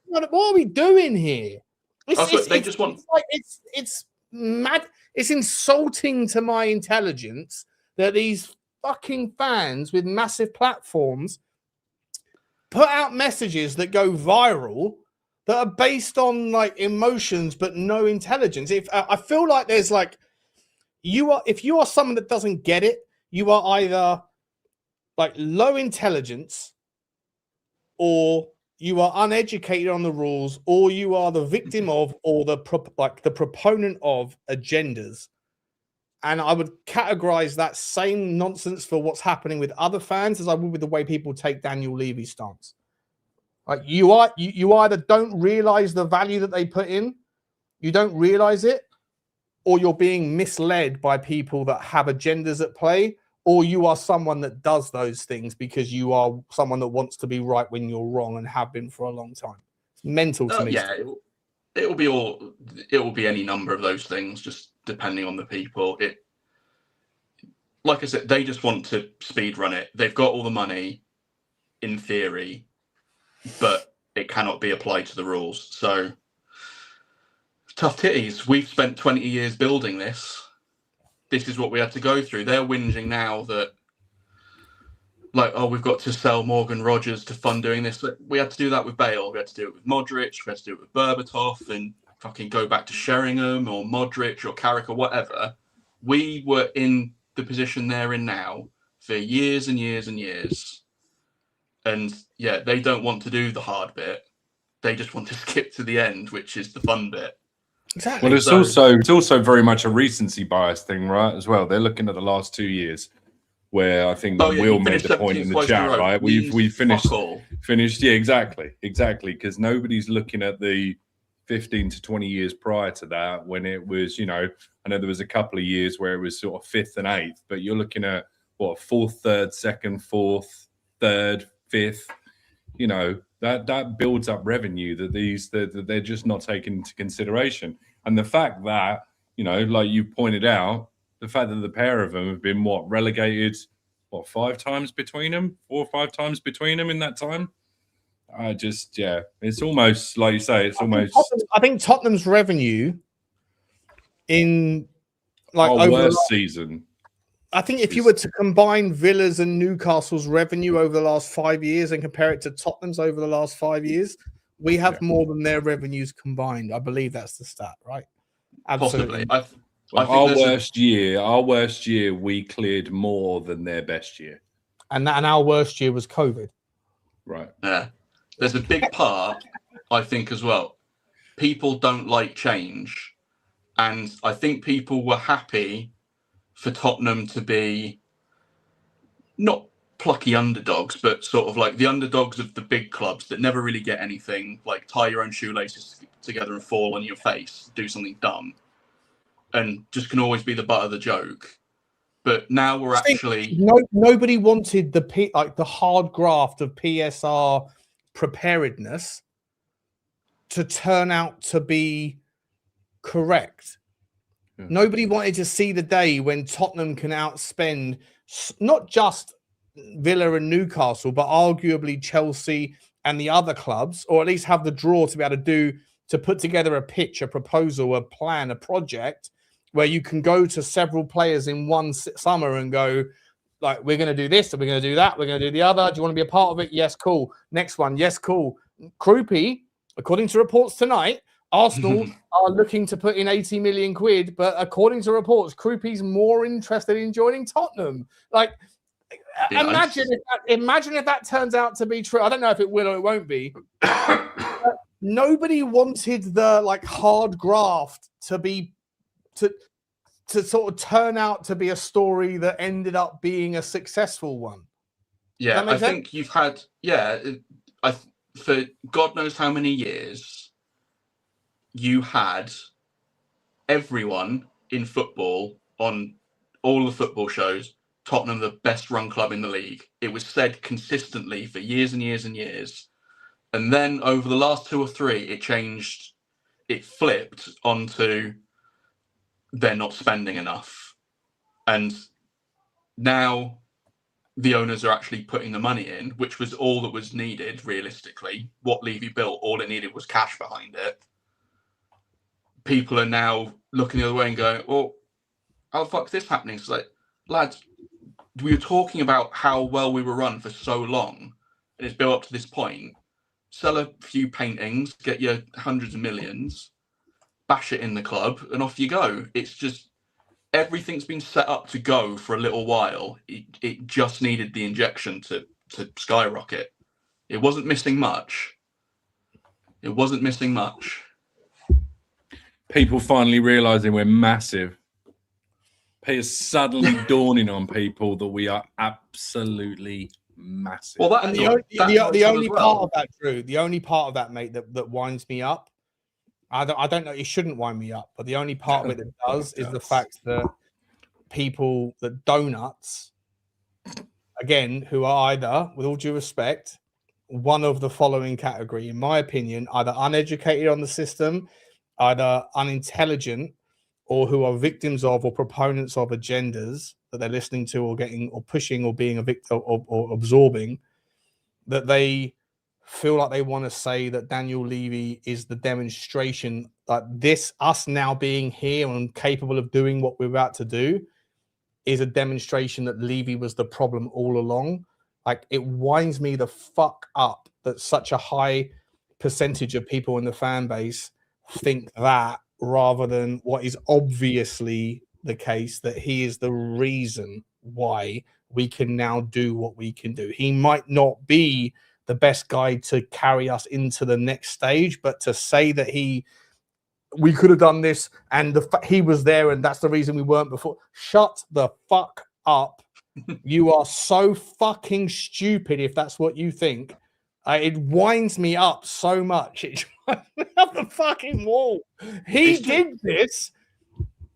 What are we doing here? It's mad. It's insulting to my intelligence that these fucking fans with massive platforms put out messages that go viral that are based on like emotions but no intelligence. If I feel like there's like if you are someone that doesn't get it, you are either like low intelligence, or you are uneducated on the rules, or you are the victim of, or the proponent of agendas. And I would categorize that same nonsense for what's happening with other fans as I would with the way people take Daniel Levy's stance. Like you either don't realize the value that they put in, you don't realize it, or you're being misled by people that have agendas at play, or you are someone that does those things because you are someone that wants to be right when you're wrong and have been for a long time. It's mental to me. Yeah, it will be any number of those things, just depending on the people. Like I said, they just want to speed run it. They've got all the money, in theory, but it cannot be applied to the rules. So tough titties. We've spent 20 years building this. This is what we had to go through. They're whinging now that, like, oh, we've got to sell Morgan Rogers to fund doing this. We had to do that with Bale. We had to do it with Modric. We had to do it with Berbatov, and fucking go back to Sheringham or Modric or Carrick or whatever. We were in the position they're in now for years and years and years. And yeah, they don't want to do the hard bit. They just want to skip to the end, which is the fun bit. Exactly. Well, it's also very much a recency bias thing, right? As well, they're looking at the last 2 years, where I think Will made the point in the chat, right? We finished. Yeah, exactly, because nobody's looking at the 15 to 20 years prior to that, when it was, I know there was a couple of years where it was sort of 5th and 8th, but you're looking at what, 4th, 3rd, 2nd, 4th, 3rd, 5th. That builds up revenue that they're just not taking into consideration. And the fact that, like you pointed out, the fact that the pair of them have been relegated 5 times between them, 4 or 5 times between them in that time. It's almost like you say, I think Tottenham's revenue in our worst season. I think if you were to combine Villa's and Newcastle's revenue over the last 5 years and compare it to Tottenham's over the last 5 years, we have more than their revenues combined. I believe that's the stat, right? Absolutely. Possibly. Our worst year, we cleared more than their best year. And our worst year was COVID. Right. Yeah. There's a big part, I think, as well. People don't like change. And I think people were happy for Tottenham to be not plucky underdogs, but sort of like the underdogs of the big clubs that never really get anything, like tie your own shoelaces together and fall on your face, do something dumb, and just can always be the butt of the joke. But now we're actually... Nobody wanted the hard graft of PSR preparedness to turn out to be correct. Nobody wanted to see the day when Tottenham can outspend not just Villa and Newcastle, but arguably Chelsea and the other clubs, or at least have the draw to be able to put together a pitch, a proposal, a plan, a project where you can go to several players in one summer and go, like, we're going to do this, and we're going to do that, we're going to do the other. Do you want to be a part of it? Yes, cool. Next one, yes, cool. Kroupy, according to reports tonight, Arsenal are looking to put in 80 million quid, but according to reports, Kroupy's more interested in joining Tottenham. Like, imagine if that turns out to be true. I don't know if it will or it won't be. nobody wanted the like hard graft to sort of turn out to be a story that ended up being a successful one. Yeah, I think you've had, for God knows how many years, you had everyone in football on all the football shows, Tottenham the best run club in the league. It was said consistently for years and years and years. And then over the last 2 or 3, it changed, it flipped onto they're not spending enough. And now the owners are actually putting the money in, which was all that was needed, realistically. What Levy built, all it needed was cash behind it. People are now looking the other way and going, well, how the fuck's this happening? It's like, lads, we were talking about how well we were run for so long, and it's built up to this point. Sell a few paintings, get your hundreds of millions, bash it in the club, and off you go. It's just, everything's been set up to go for a little while. It just needed the injection to skyrocket. It wasn't missing much. It wasn't missing much. People finally realizing we're massive. It's suddenly dawning on people that we are absolutely massive. Well, the only part of that, Drew, the only part of that, mate, that winds me up. I don't know. It shouldn't wind me up, but the only part of it that does is the fact that people, that donuts, again, who are either, with all due respect, one of the following category, in my opinion, either uneducated on the system, either unintelligent, or who are victims of or proponents of agendas that they're listening to or getting or pushing or being a victim or absorbing, that they feel like they want to say that Daniel Levy is the demonstration, like this, us now being here and capable of doing what we're about to do, is a demonstration that Levy was the problem all along. Like, it winds me the fuck up that such a high percentage of people in the fan base think that, rather than what is obviously the case, that he is the reason why we can now do what we can do. He might not be the best guy to carry us into the next stage, but to say that we could have done this and he was there and that's the reason we weren't before. Shut the fuck up. You are so fucking stupid if that's what you think. It winds me up so much. It drives me up the fucking wall. He did this.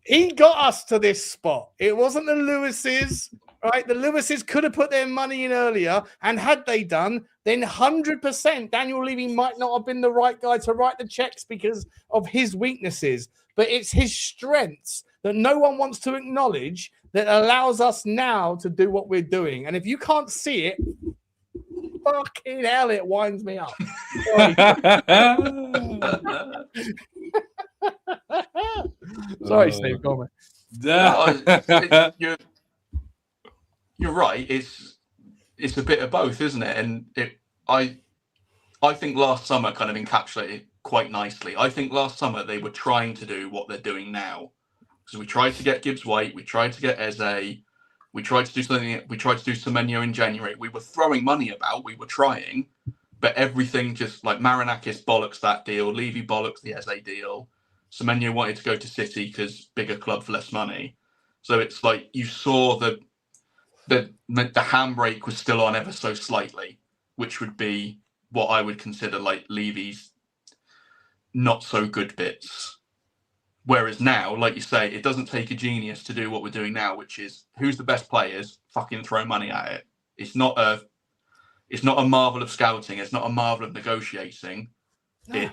He got us to this spot. It wasn't the Lewises, right? The Lewises could have put their money in earlier, and had they done, then 100% Daniel Levy might not have been the right guy to write the checks because of his weaknesses. But it's his strengths that no one wants to acknowledge that allows us now to do what we're doing. And if you can't see it, fucking hell, it winds me up. Sorry, Steve. Go on. You're right. It's a bit of both, isn't it? And I think last summer kind of encapsulated quite nicely. I think last summer they were trying to do what they're doing now. So we tried to get Gibbs White, we tried to get Eze, we tried to do something. We tried to do Semenyo in January. We were throwing money about. We were trying, but everything just like Marinakis bollocks that deal. Levy bollocks the Eze deal. Semenyo wanted to go to City because bigger club for less money. So it's like you saw the handbrake was still on ever so slightly, which would be what I would consider like Levy's not so good bits. Whereas now, like you say, it doesn't take a genius to do what we're doing now, which is who's the best players, fucking throw money at it. It's not a marvel of scouting. It's not a marvel of negotiating. No.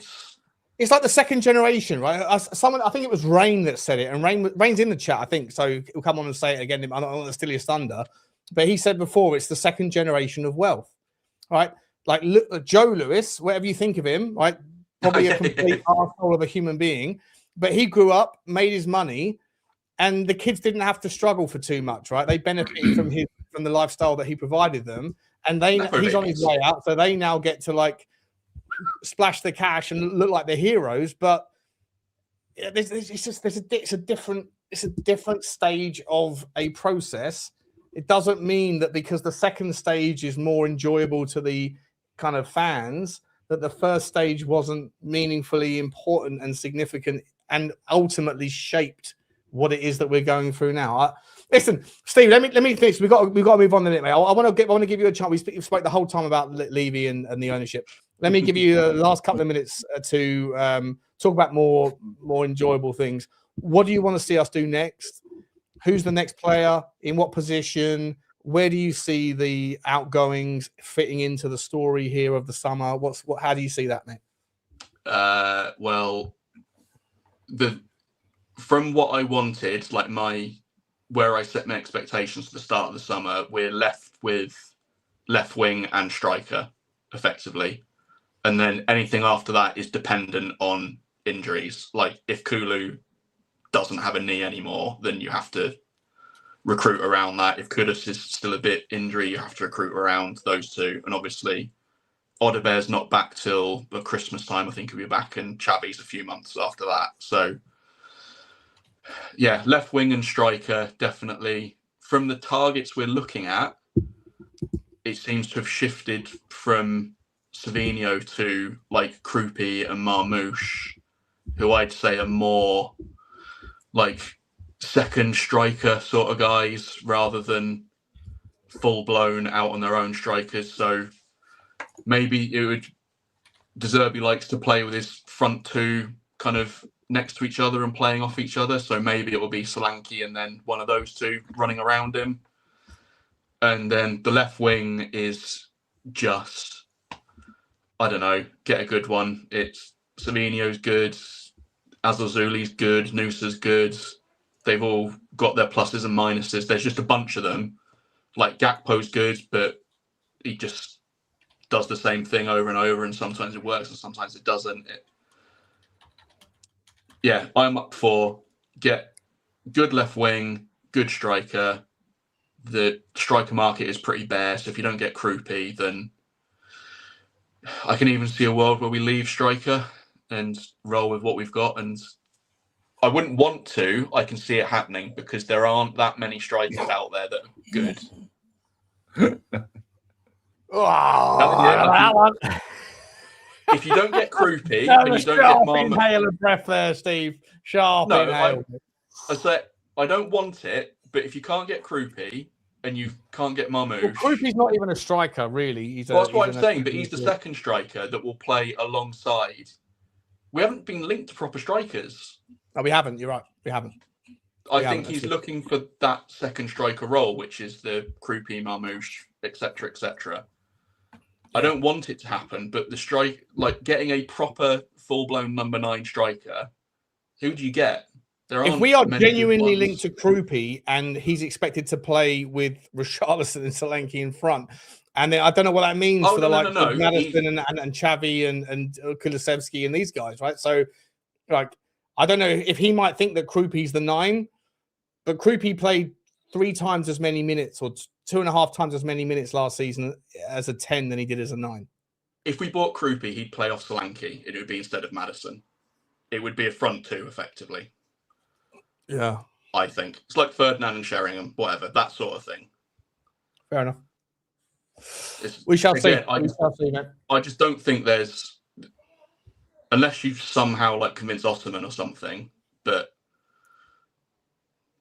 It's like the second generation, right? Someone, I think it was Rain that said it, and Rain's in the chat, I think, so he'll come on and say it again. I don't want to steal his thunder, but he said before it's the second generation of wealth, right? Like Joe Lewis, whatever you think of him, right? Probably a complete arsehole of a human being. But he grew up, made his money, and the kids didn't have to struggle for too much, right? They benefited from the lifestyle that he provided them, and he's on his way out, so they now get to like splash the cash and look like they're heroes. But it's a different stage of a process. It doesn't mean that because the second stage is more enjoyable to the kind of fans, that the first stage wasn't meaningfully important and significant and ultimately shaped what it is that we're going through now. Listen, Steve, let me finish. We've got to move on to it, mate. I want to give you a chance. We spoke the whole time about Levy and the ownership. Let me give you the last couple of minutes to talk about more enjoyable things. What do you want to see us do next? Who's the next player? In what position? Where do you see the outgoings fitting into the story here of the summer? How do you see that, mate? Well, from what I wanted, like where I set my expectations for the start of the summer, we're left with left wing and striker, effectively. And then anything after that is dependent on injuries. Like if Kulu doesn't have a knee anymore, then you have to recruit around that. If Kudus is still a bit injury, you have to recruit around those two. And obviously, Odebear's not back till the Christmas time. I think he'll be back, and Chavi's a few months after that. So, yeah, left wing and striker, definitely. From the targets we're looking at, it seems to have shifted from Savinho to like Krupi and Marmouche, who I'd say are more like second striker sort of guys rather than full blown out on their own strikers. So maybe it would De Zerbi likes to play with his front two kind of next to each other and playing off each other. So maybe it will be Solanke and then one of those two running around him. And then the left wing is just, I don't know, get a good one. It's Savinho's good, Azorzuli's good, Nusa's good. They've all got their pluses and minuses. There's just a bunch of them. Like Gakpo's good, but he just does the same thing over and over, and sometimes it works and sometimes it doesn't. Yeah, I'm up for get good left wing, good striker. The striker market is pretty bare, so if you don't get Krupi, then I can even see a world where we leave striker and roll with what we've got. And I wouldn't want to. I can see it happening because there aren't that many strikers out there that are good. If you don't get Krupi and you don't get Marmouche, inhale of breath there, Steve. Sharp inhale. I say I don't want it, but if you can't get Krupi and you can't get Marmouche, well, Krupi's not even a striker, really. That's what I'm saying. But he's the second striker that will play alongside. We haven't been linked to proper strikers. No, we haven't. You're right. We haven't. I think he's looking for that second striker role, which is the Krupi, Marmouche, etc., etc. I don't want it to happen, but the strike, like getting a proper full-blown number 9 striker, who do you get? If we are genuinely linked to Krupi and he's expected to play with Richalison and Solanke in front, and then I don't know what that means for the likes of Maddison and Xavi and Kulusevski and these guys, right? So, like, I don't know if he might think that Krupi's the 9, but Krupi played 3 times as many minutes or 2.5 times as many minutes last season as a 10 than he did as a 9. If we bought Krupi, he'd play off Solanke. It would be instead of Maddison. It would be a front two, effectively. Yeah. I think. It's like Ferdinand and Sheringham, whatever, that sort of thing. Fair enough. We shall see. I just don't think there's, unless you somehow like convince Ottoman or something, but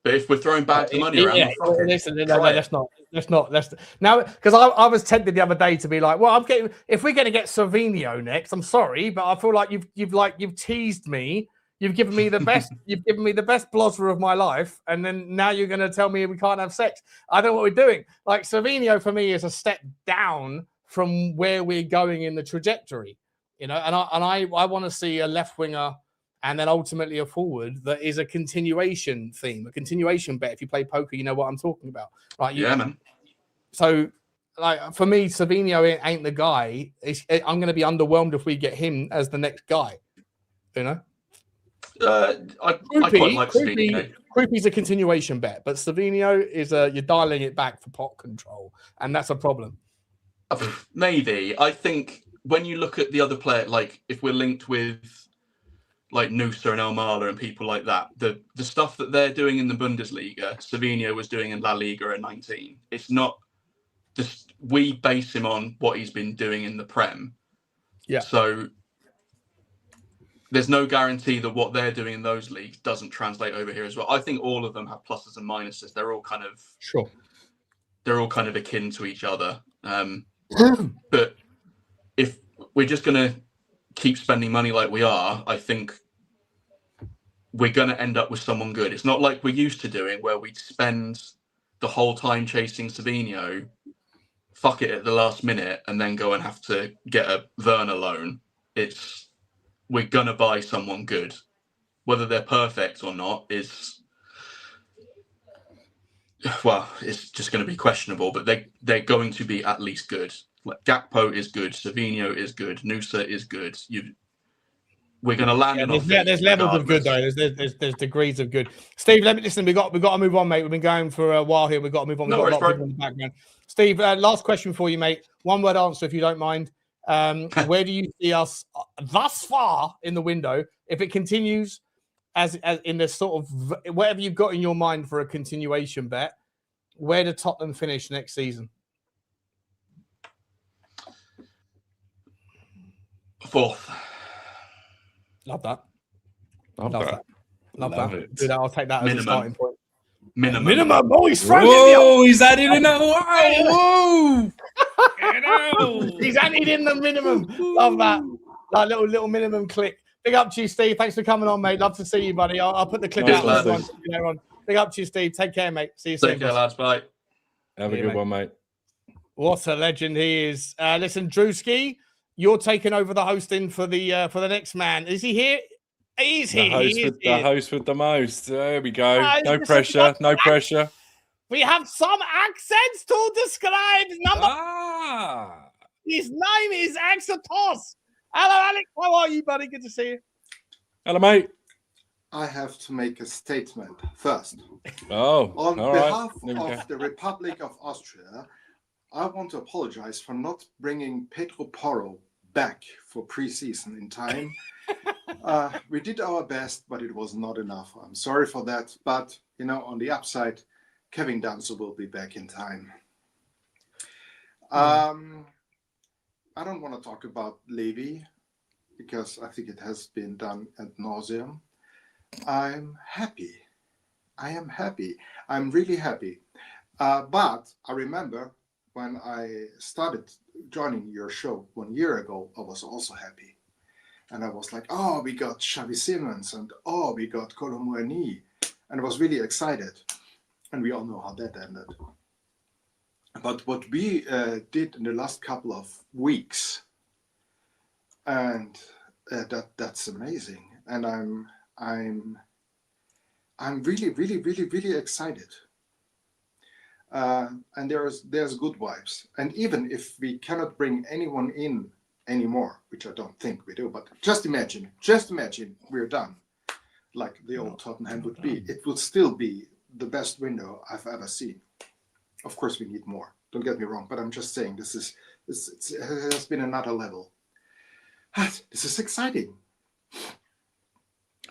if we're throwing bags of money around, let's not. Now, because I was tempted the other day to be like, well, if we're going to get Savinho next, I'm sorry, but I feel like you've teased me. You've given me the best. You've given me the best blosser of my life, and then now you're going to tell me we can't have sex. I don't know what we're doing. Like Savinho for me is a step down from where we're going in the trajectory, you know. And I want to see a left winger and then ultimately a forward that is a continuation theme, a continuation bet. If you play poker, you know what I'm talking about, right? Yeah, man. So, like for me, Savinho ain't the guy. I'm going to be underwhelmed if we get him as the next guy, you know. I quite like Savinho. Krupi's a continuation bet, but Savinho is you're dialing it back for pot control, and that's a problem. Maybe. I think when you look at the other player, like if we're linked with like Nusa and Elmala and people like that, the stuff that they're doing in the Bundesliga, Savinho was doing in La Liga at 19. It's not just, we base him on what he's been doing in the Prem. Yeah. So there's no guarantee that what they're doing in those leagues doesn't translate over here as well. I think all of them have pluses and minuses. They're all kind of akin to each other. But if we're just going to keep spending money like we are, I think we're going to end up with someone good. It's not like we're used to doing, where we spend the whole time chasing Savinho, fuck it at the last minute, and then go and have to get a Werner loan. We're going to buy someone good. Whether they're perfect or not is, well, it's just going to be questionable, but they're going to be at least good. Like Gakpo is good, Savinho is good, Nusa is good. We're going to land in our feet. There's levels of good though. There's degrees of good. Steve, listen. We got to move on, mate. We've been going for a while here. We've got to move on. We've got a lot of people in the background. Steve, last question for you, mate. One word answer, if you don't mind. Where do you see us thus far in the window? If it continues as in the sort of whatever you've got in your mind for a continuation bet, where do Tottenham finish next season? 4th. Love that. Love that. it. Dude, I'll take that as a starting point. Minimum. Oh, he's throwing Whoa, he's adding in that. Whoa. He's added in the minimum. Love that. That little minimum click. Big up to you, Steve. Thanks for coming on, mate. Love to see you, buddy. I'll put the clip out later on. Big up to you, Steve. Take care, mate. See you soon. Take care, lads. Bye. Have a good one, mate. What a legend he is. Listen, Drewski, you're taking over the hosting for the next man. Is he here? He's here. The host with the most. There we go. No pressure. No pressure. We have some accents to describe. His name is Axatos. Hello, Alex. How are you, buddy? Good to see you. Hello, mate. I have to make a statement first. On behalf of the Republic of Austria, I want to apologize for not bringing Pedro Porro back for pre-season in time. We did our best, but it was not enough. I'm sorry for that. But, on the upside, Kevin Danso will be back in time. I don't want to talk about Levy because I think it has been done ad nauseum. I'm happy. I am happy. I'm really happy. But I remember when I started joining your show 1 year ago, I was also happy. And I was like, oh, we got Xavi Simons and oh, we got Colomboigny. And I was really excited. And we all know how that ended. But what we did in the last couple of weeks, and that's amazing. And I'm really, really, really, really excited. And there's good vibes. And even if we cannot bring anyone in anymore, which I don't think we do, but just imagine we're done, like the old Tottenham would be. It would still be the best window I've ever seen. Of course, we need more. Don't get me wrong, but I'm just saying it has been another level. This is exciting.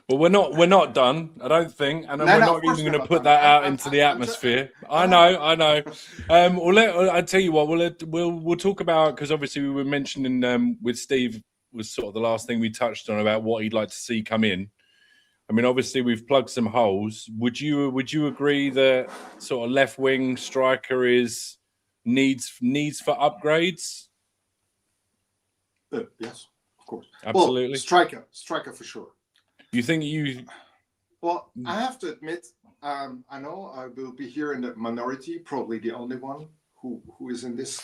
Well, we're not done, I don't think, and we're not even going to put that out into the atmosphere. I know. I tell you what, we'll talk about, because obviously we were mentioning with Steve was sort of the last thing we touched on about what he'd like to see come in. I mean, obviously we've plugged some holes. Would you agree that sort of left wing striker needs for upgrades? Yes, of course. Absolutely. Well, striker for sure. You think you? Well, I have to admit, I know I will be here in the minority, probably the only one who is in this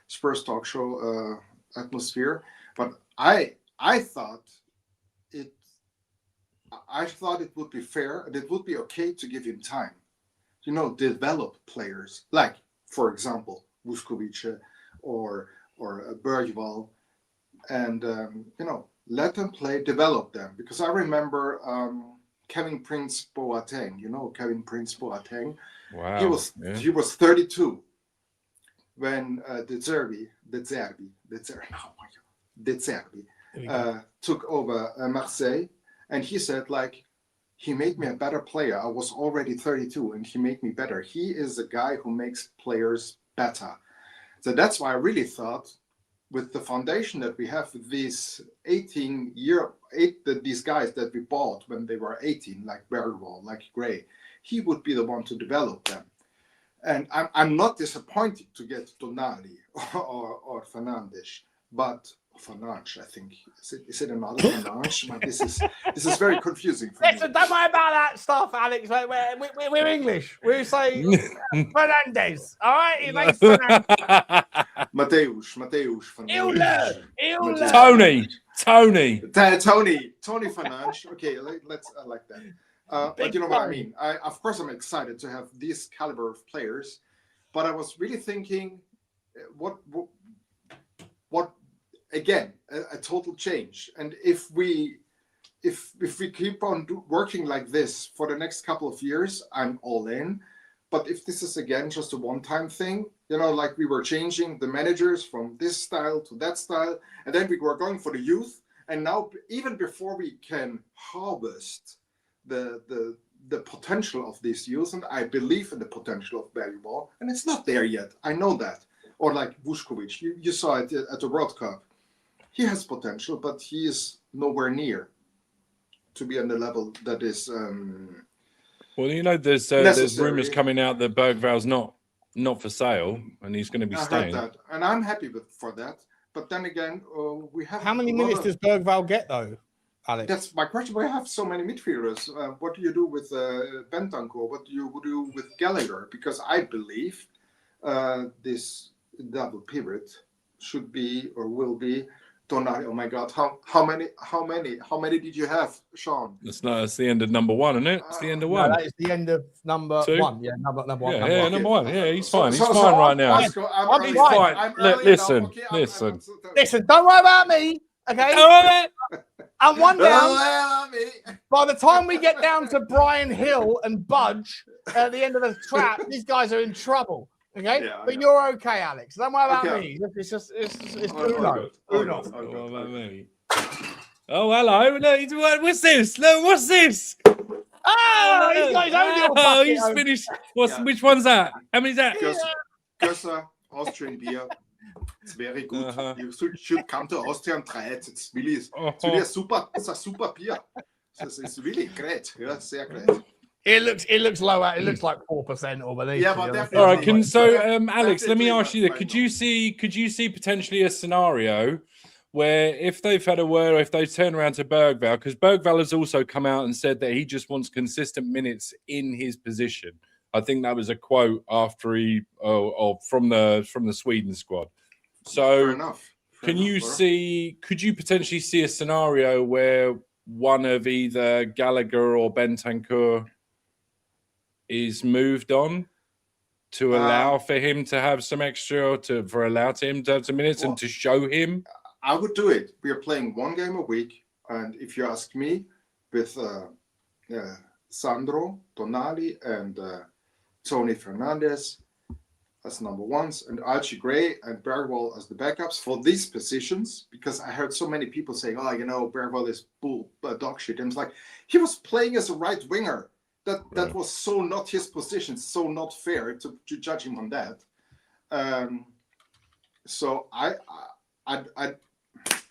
Spurs Talk Show atmosphere. But I thought it would be fair and it would be okay to give him time. Develop players like, for example, Vuskovic or Berghvall, and let them play, develop them. Because I remember Kevin Prince Boateng. Kevin Prince Boateng. Wow. He was 32 when De Zerbi took over Marseille, and he said, he made me a better player. I was already 32 and he made me better. He is a guy who makes players better. So that's why I really thought with the foundation that we have, with these these guys that we bought when they were 18, like Berghvall, like Gray, he would be the one to develop them. And I'm not disappointed to get Tonali or Fernandes, but Fernandes, I think. Is it another Fernandes? This is very confusing for Listen, me. don't worry about that stuff, Alex. We're English. We say Fernandes. All right, he makes Fernandes. Mateus Fernandes. Tony Fernandes. Okay, I like that. But you know what I mean. Of course, I'm excited to have this caliber of players, but I was really thinking, what again, a total change. And if we keep on working like this for the next couple of years, I'm all in. But if this is again just a one-time thing, like we were changing the managers from this style to that style, and then we were going for the youth, and now even before we can harvest the potential of these youth, and I believe in the potential of Berghvall, and it's not there yet. I know that. Or like Vuskovic, you saw it at the World Cup. He has potential, but he is nowhere near to be on the level that is. Well, there's rumours coming out that Berghvall's not for sale, and he's going to be staying. I heard that, and I'm happy for that. But then again, we have. How many minutes does Berghvall get, though, Alex? That's my question. We have so many midfielders. What do you do with Bentancur? What do you do with Gallagher? Because I believe this double pivot should be or will be. Tonali. Oh my God! How many did you have, Sean? It's the end of number one, isn't it? It's the end of one. No, that is the end of number Two? one. Yeah, number one. Number one. Yeah, he's fine. He's fine right now. He's fine. Listen. Listen, don't worry about me. Okay. I'm one down. By the time we get down to Brian Hill and Budge at the end of the trap, these guys are in trouble. Okay, yeah, but you're okay, Alex. Don't worry about me. It's Uno. Oh, hello. No, what's this? No, what's this? Oh, he's got his own little bucket. He's finished. Which one's that? How many's that? Gösser, Austrian beer. It's very good. You should come to Austria and try it. It's really a super beer. It's really great. Yeah, sehr great. It looks lower. It looks like 4% or beneath. Yeah, but definitely. All right. Alex, let me ask you that. Could you see potentially a scenario where if they've had a word, if they turn around to Berghvall, because Berghvall has also come out and said that he just wants consistent minutes in his position. I think that was a quote after from the Sweden squad. So Fair enough. Could you potentially see a scenario where one of either Gallagher or Bentancur is moved on to allow for him to have some extra, allow him to have some minutes and to show him? I would do it. We are playing one game a week, and if you ask me, with Sandro, Tonali, and Tony Fernandes as number ones, and Archie Gray and Berghvall as the backups for these positions, because I heard so many people saying, Berghvall is dog shit. And it's like, he was playing as a right winger. That was so not his position, so not fair to judge him on that. So I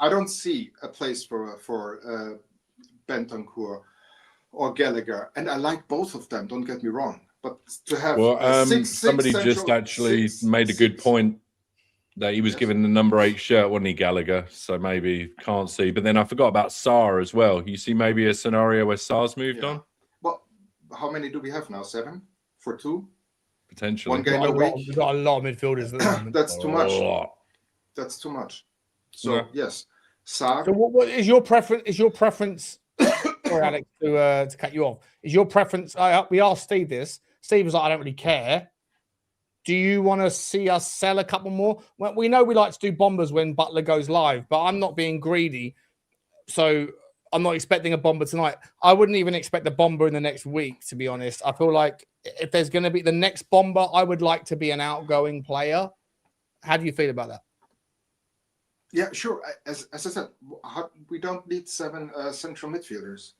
don't see a place for Bentancur or Gallagher, and I like both of them. Don't get me wrong, but to have somebody just actually made a good point that he was given the number 8 shirt, wasn't he, Gallagher? So maybe can't see. But then I forgot about Sarr as well. You see maybe a scenario where Sarr's moved on? Well, how many do we have now? 7 for 2? Potentially. One game a week. We've got a lot of midfielders at the moment. That's too much. That's too much. So yes, Sarr. So what is your preference? Is your preference? Sorry, Alex, to cut you off. Is your preference? We asked Steve this. Steve was like, I don't really care. Do you want to see us sell a couple more? Well, we know we like to do bombers when Butler goes live, but I'm not being greedy, so I'm not expecting a bomber tonight. I wouldn't even expect a bomber in the next week, to be honest. I feel like if there's going to be the next bomber, I would like to be an outgoing player. How do you feel about that? Yeah, sure. As I said, we don't need 7 central midfielders.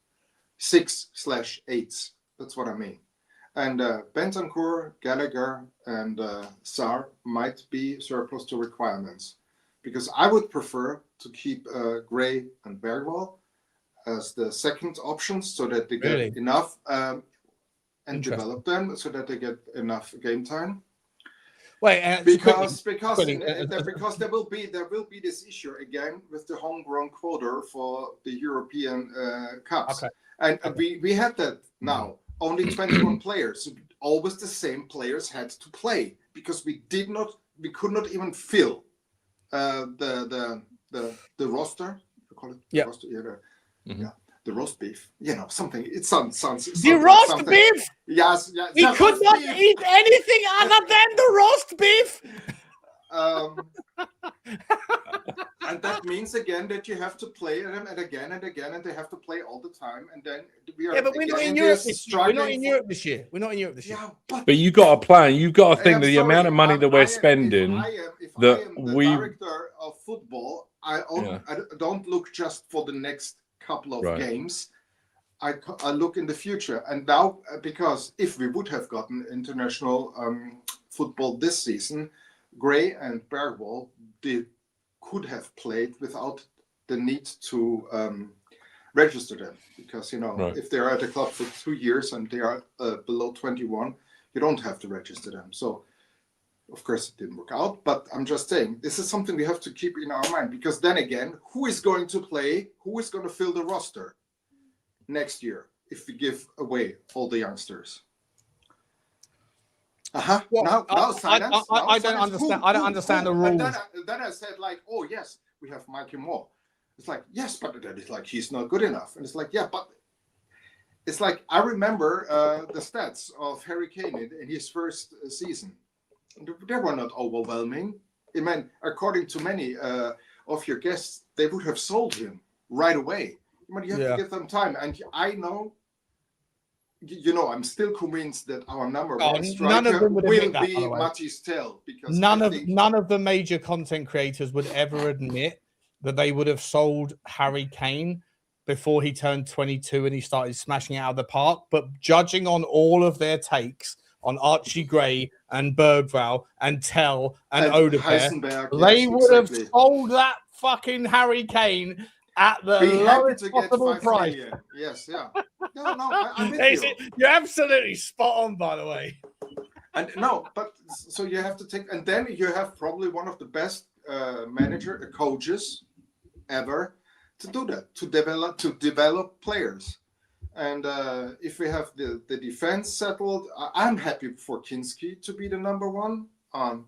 6/8s. That's what I mean. And Bentancur, Gallagher, and Sarr might be surplus to requirements because I would prefer to keep Gray and Berghvall as the second options so that they get enough and develop them so that they get enough game time. Wait, because there will be this issue again with the homegrown quota for the European Cups, and we had that now. Only 21 players, so always the same players had to play because we could not even fill the roster. You call it the roster, yeah. The roast beef, something. It sounds. The roast beef. Yes. We could not eat anything other than the roast beef. And that means again that you have to play them and again, and they have to play all the time. And then we are. Yeah, but we're not in Europe this year. We're not in Europe this year. Yeah, but you got a plan. You've got to think that the amount of money that we're spending. If I am the director of football, I don't look just for the next couple of games. I look in the future, and now because if we would have gotten international football this season, Gray and Berghvall they could have played without the need to register them because if they are at the club for 2 years and they are below 21, you don't have to register them. So of course it didn't work out, but I'm just saying this is something we have to keep in our mind because then again, who is going to play? Who is going to fill the roster next year if we give away all the youngsters? Well, I don't understand. I don't understand the rules. And then I said oh yes, we have Micky Moore. It's like yes, but then it's like he's not good enough, and it's like yeah, but it's like I remember the stats of Harry Kane in his first season. They were not overwhelming. I mean, according to many of your guests, they would have sold him right away. I mean, you have to give them time. And I know, I'm still convinced that our number one striker will be Mathys Tel. Because none of the major content creators would ever admit that they would have sold Harry Kane before he turned 22 and he started smashing it out of the park. But judging on all of their takes on Archie Gray and Berghvall and Tel and Udogie, they would have sold that fucking Harry Kane at the lowest possible price. Yes, yeah. I'm with you. You're absolutely spot on, by the way. And but so you have to take, and then you have probably one of the best coaches ever to do that, to develop players. And if we have the defense settled, I'm happy for Kinsky to be the number one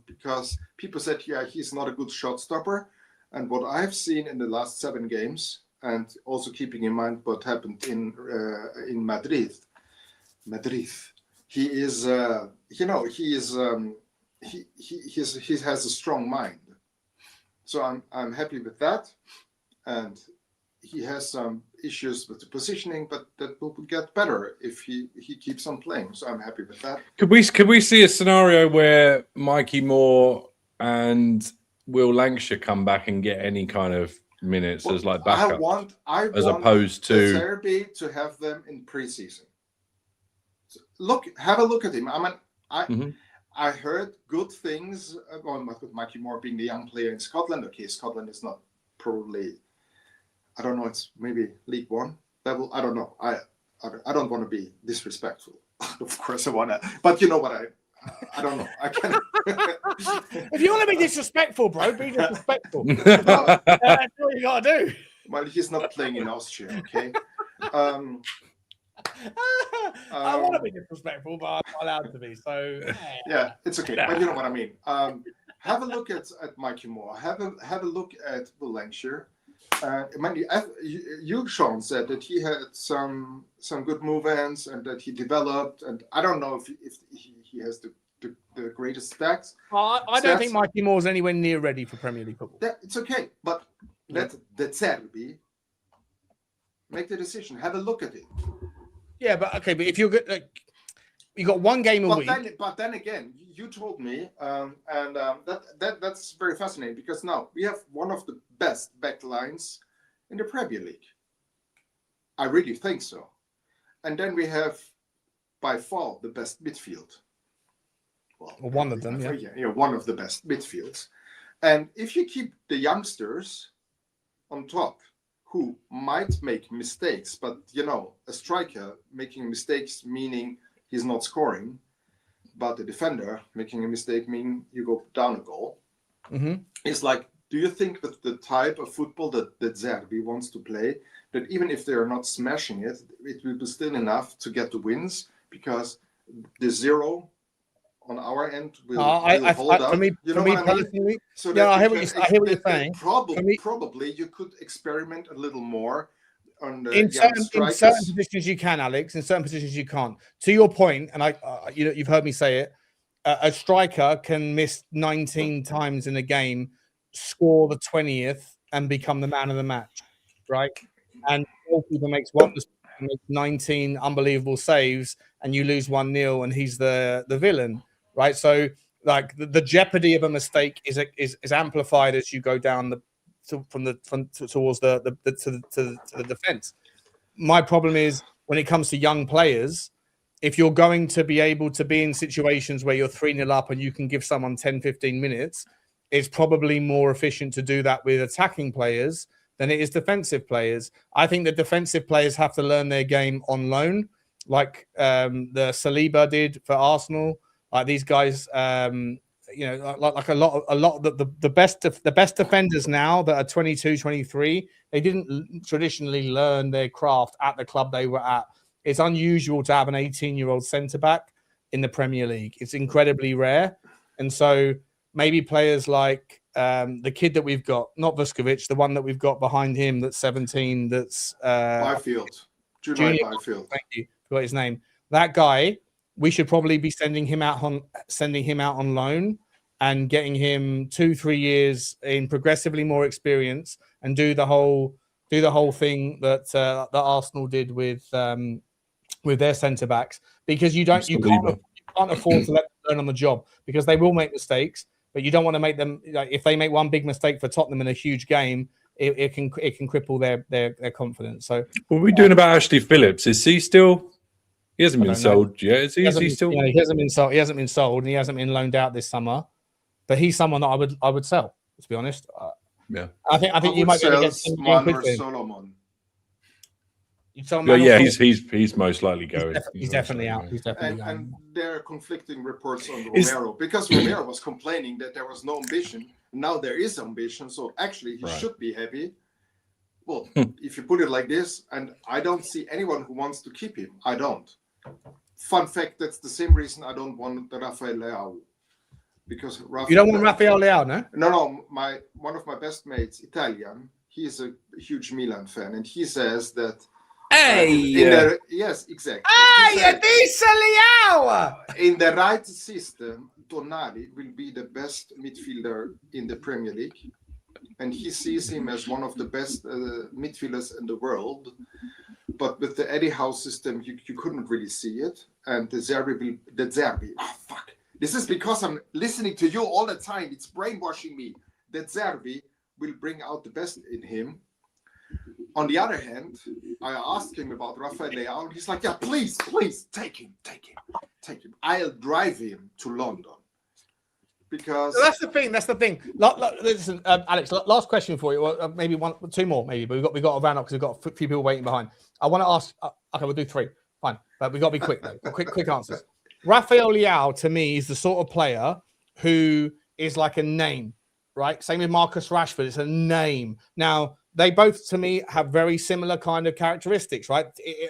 because people said, he's not a good shot stopper. And what I've seen in the last 7 games, and also keeping in mind what happened in Madrid, he is, he has a strong mind. So I'm happy with that, and he has some issues with the positioning, but that will get better if he keeps on playing. So I'm happy with that. Could we see a scenario where Micky Moore and Will Lancashire come back and get any kind of minutes as like backup? I want opposed to Serbi to have them in preseason. So have a look at him. I mean, I heard good things with Micky Moore being the young player in Scotland. Okay, Scotland is not probably, I don't know, it's maybe League One level. I don't know. I don't want to be disrespectful. Of course I want to, but you know what I don't know. I can't. If you want to be disrespectful, bro, be disrespectful. That's what you got to do. Well, he's not playing in Austria, okay? I want to be disrespectful, but I'm not allowed to be. So yeah, it's okay. But you know what I mean. Have a look at Micky Moore. Have a look at Will Lancashire. You, Sean, said that he had some good movements and that he developed. And I don't know if he has the greatest stats. I don't think Micky Moore's anywhere near ready for Premier League football. It's okay, but let Serbi make the decision. Have a look at it. Yeah, but if you're good, you got one game a week. But then again, you told me, that's very fascinating because now we have one of the best back lines in the Premier League. I really think so. And then we have by far the best midfield. Well, one of them, yeah, one of the best midfields. And if you keep the youngsters on top, who might make mistakes, but a striker making mistakes meaning he's not scoring, but a defender making a mistake meaning you go down a goal. It's like, do you think that the type of football that Zerbi wants to play, that even if they are not smashing it, it will be still enough to get the wins, because the zero on our end will hold up. For me personally, so that I hear what you're saying. Probably you could experiment a little more on the in certain positions you can, Alex. In certain positions you can't. To your point, and you've heard me say it. A striker can miss 19 times in a game, score the 20th, and become the man of the match, right? And the goalkeeper makes 19 unbelievable saves, and you lose 1-0, and he's the villain, right? So, like the jeopardy of a mistake is amplified as you go down towards the defense. My problem is when it comes to young players, if you're going to be able to be in situations where you're 3-0 up and you can give someone 10, 15 minutes, it's probably more efficient to do that with attacking players than it is defensive players. I think that defensive players have to learn their game on loan, like the Saliba did for Arsenal. Like these guys, like a lot of the best defenders now that are 22, 23, they didn't traditionally learn their craft at the club they were at. It's unusual to have an 18-year-old centre-back in the Premier League. It's incredibly rare. And so maybe players like the kid that we've got, not Vuskovic, the one that we've got behind him that's 17, that's... Byfield. Junior Byfield. Thank you. Forgot his name. That guy, we should probably be sending him out on loan and getting him 2-3 years in progressively more experience and do the whole thing that Arsenal did with their centre backs, because you can't afford to let them learn on the job, because they will make mistakes, but you don't want to make them, if they make one big mistake for Tottenham in a huge game, it can cripple their confidence. So what are we doing about Ashley Phillips? Is he still? He hasn't been sold yet. Is he? He still? He hasn't been sold. He hasn't been sold, and he hasn't been loaned out this summer. But he's someone that I would sell. To be honest, yeah. I think you might be able to get Manor Solomon. He's most likely going. He's definitely out. He's definitely going. And there are conflicting reports on Romero, because Romero was complaining that there was no ambition. Now there is ambition, so actually he should be happy. Well, if you put it like this, and I don't see anyone who wants to keep him. I don't. Fun fact: that's the same reason I don't want Rafael Leao. Because you don't want Rafael Leao, no? No. One of my best mates, Italian, he's a huge Milan fan, and he says that. Yes, exactly. Leao! In the right system, Tonali will be the best midfielder in the Premier League, and he sees him as one of the best midfielders in the world. But with the Eddie Howe system, you couldn't really see it, and the Zerbi. Oh fuck! This is because I'm listening to you all the time. It's brainwashing me. That Zerbi will bring out the best in him. On the other hand, I asked him about Rafael Leao, and he's like, yeah, please, take him. I'll drive him to London. Because so that's the thing. Listen, Alex, last question for you. Well, maybe two more, maybe, but we've got to round up because we've got a few people waiting behind. I want to ask, okay, we'll do 3. Fine. But we've got to be quick, though. Quick answers. Rafael Leao, to me, is the sort of player who is like a name, right? Same with Marcus Rashford. It's a name. Now, they both, to me, have very similar kind of characteristics, right?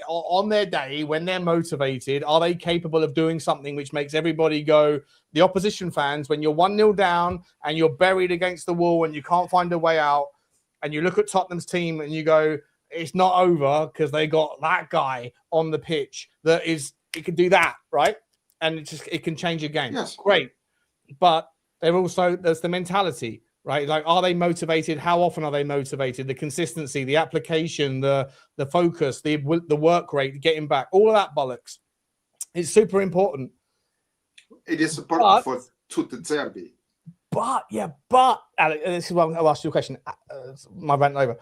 On their day, when they're motivated, are they capable of doing something which makes everybody go, the opposition fans, when you're 1-0 down and you're buried against the wall and you can't find a way out, and you look at Tottenham's team and you go, it's not over because they got that guy on the pitch that is, it can do that, right? And it can change a game. Yes. Great. But there's the mentality, right? Like, are they motivated? How often are they motivated? The consistency, the application, the focus, the work rate, getting back, all of that bollocks. It's super important. It is important for Zerbi. But Alex, this is why I'll ask you a question. My rant over.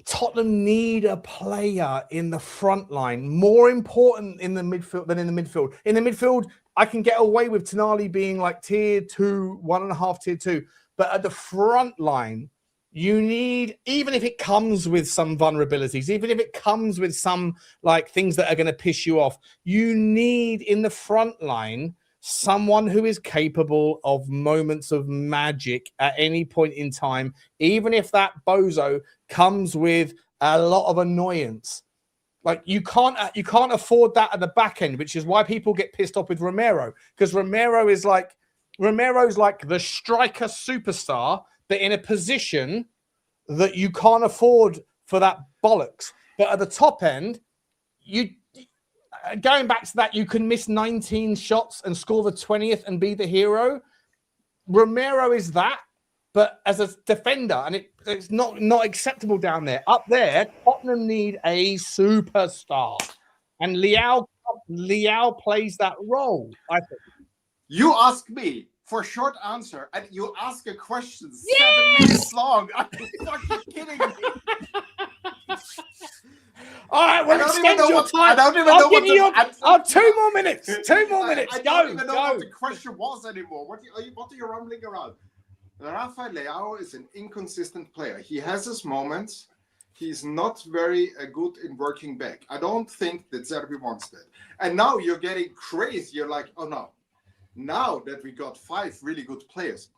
Tottenham need a player in the front line, more important in the midfield than in the midfield. In the midfield, I can get away with Tonali being like tier 2, 1.5 tier 2. But at the front line, you need, even if it comes with some vulnerabilities, even if it comes with some like things that are going to piss you off, you need in the front line someone who is capable of moments of magic at any point in time, even if that bozo comes with a lot of annoyance. Like you can't afford that at the back end, which is why people get pissed off with Romero, because Romero's like the striker superstar, but in a position that you can't afford for that bollocks. But at the top end, going back to that, you can miss 19 shots and score the 20th and be the hero. Romero is that, but as a defender, and it's not acceptable down there. Up there, Tottenham need a superstar, and Leao plays that role, I think. You ask me for a short answer, and you ask a question 7 minutes long. Are you fucking kidding me? All right, well, extend your time. I don't even know what the 2 more minutes. 2 more minutes. I don't even know what the question was anymore. What are you rambling around? Rafael Leao is an inconsistent player. He has his moments. He's not very good in working back. I don't think that Zerbi wants that. And now you're getting crazy. You're like, oh no. Now that we got 5 really good players,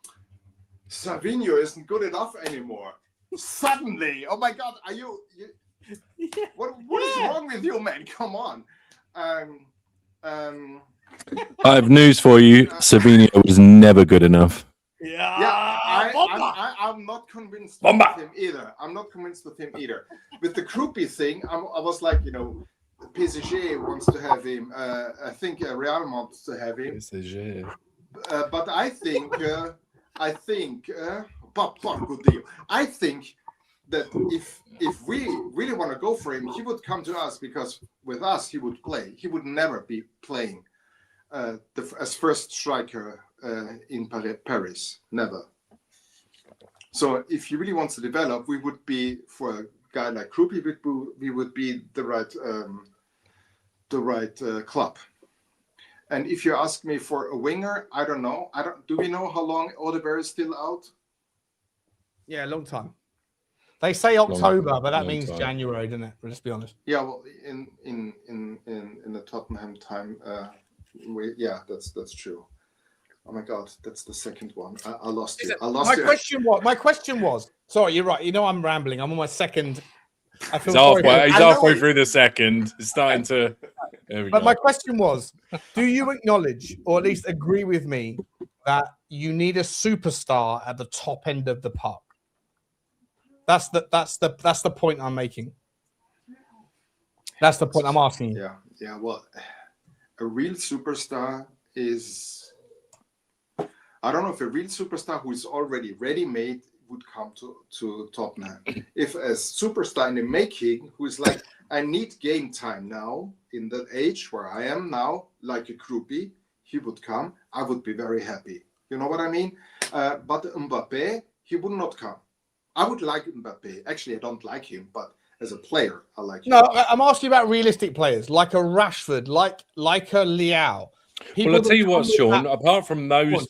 Savinho isn't good enough anymore. Suddenly, oh my God, are you what is wrong with you, man? Come on. I have news for you. Savinho was never good enough. I'm not convinced with him either. With the Krupi thing, I was like, PSG wants to have him. I think Real wants to have him. PSG. But I think good deal. I think that if we really want to go for him, he would come to us, because with us he would play. He would never be playing as first striker in Paris. Never. So if he really wants to develop, we would be, for a guy like Krupi, we would be the right club. And if you ask me for a winger, I don't know. Do we know how long Odegaard is still out? Yeah, a long time. They say October, but that means January, doesn't it? Let's be honest. Yeah, well, in the Tottenham time, that's true. Oh my God, that's the second one. I lost you. My question was. Sorry, you're right. I'm rambling. I'm on my second. He's halfway through the second. It's starting to. But my question was: do you acknowledge, or at least agree with me, that you need a superstar at the top end of the park? That's the point I'm making. That's the point I'm asking you. Yeah. Well, a real superstar is. I don't know if a real superstar who is already ready-made would come to Tottenham. If a superstar in the making who is like, I need game time now, in that age where I am now, like a Krupi, he would come. I would be very happy. You know what I mean? But Mbappe, he would not come. I would like Mbappe. Actually, I don't like him, but as a player, I like him. No, I'm asking about realistic players, like a Rashford, like a Leao. Well, I'll tell you what, Sean, apart from those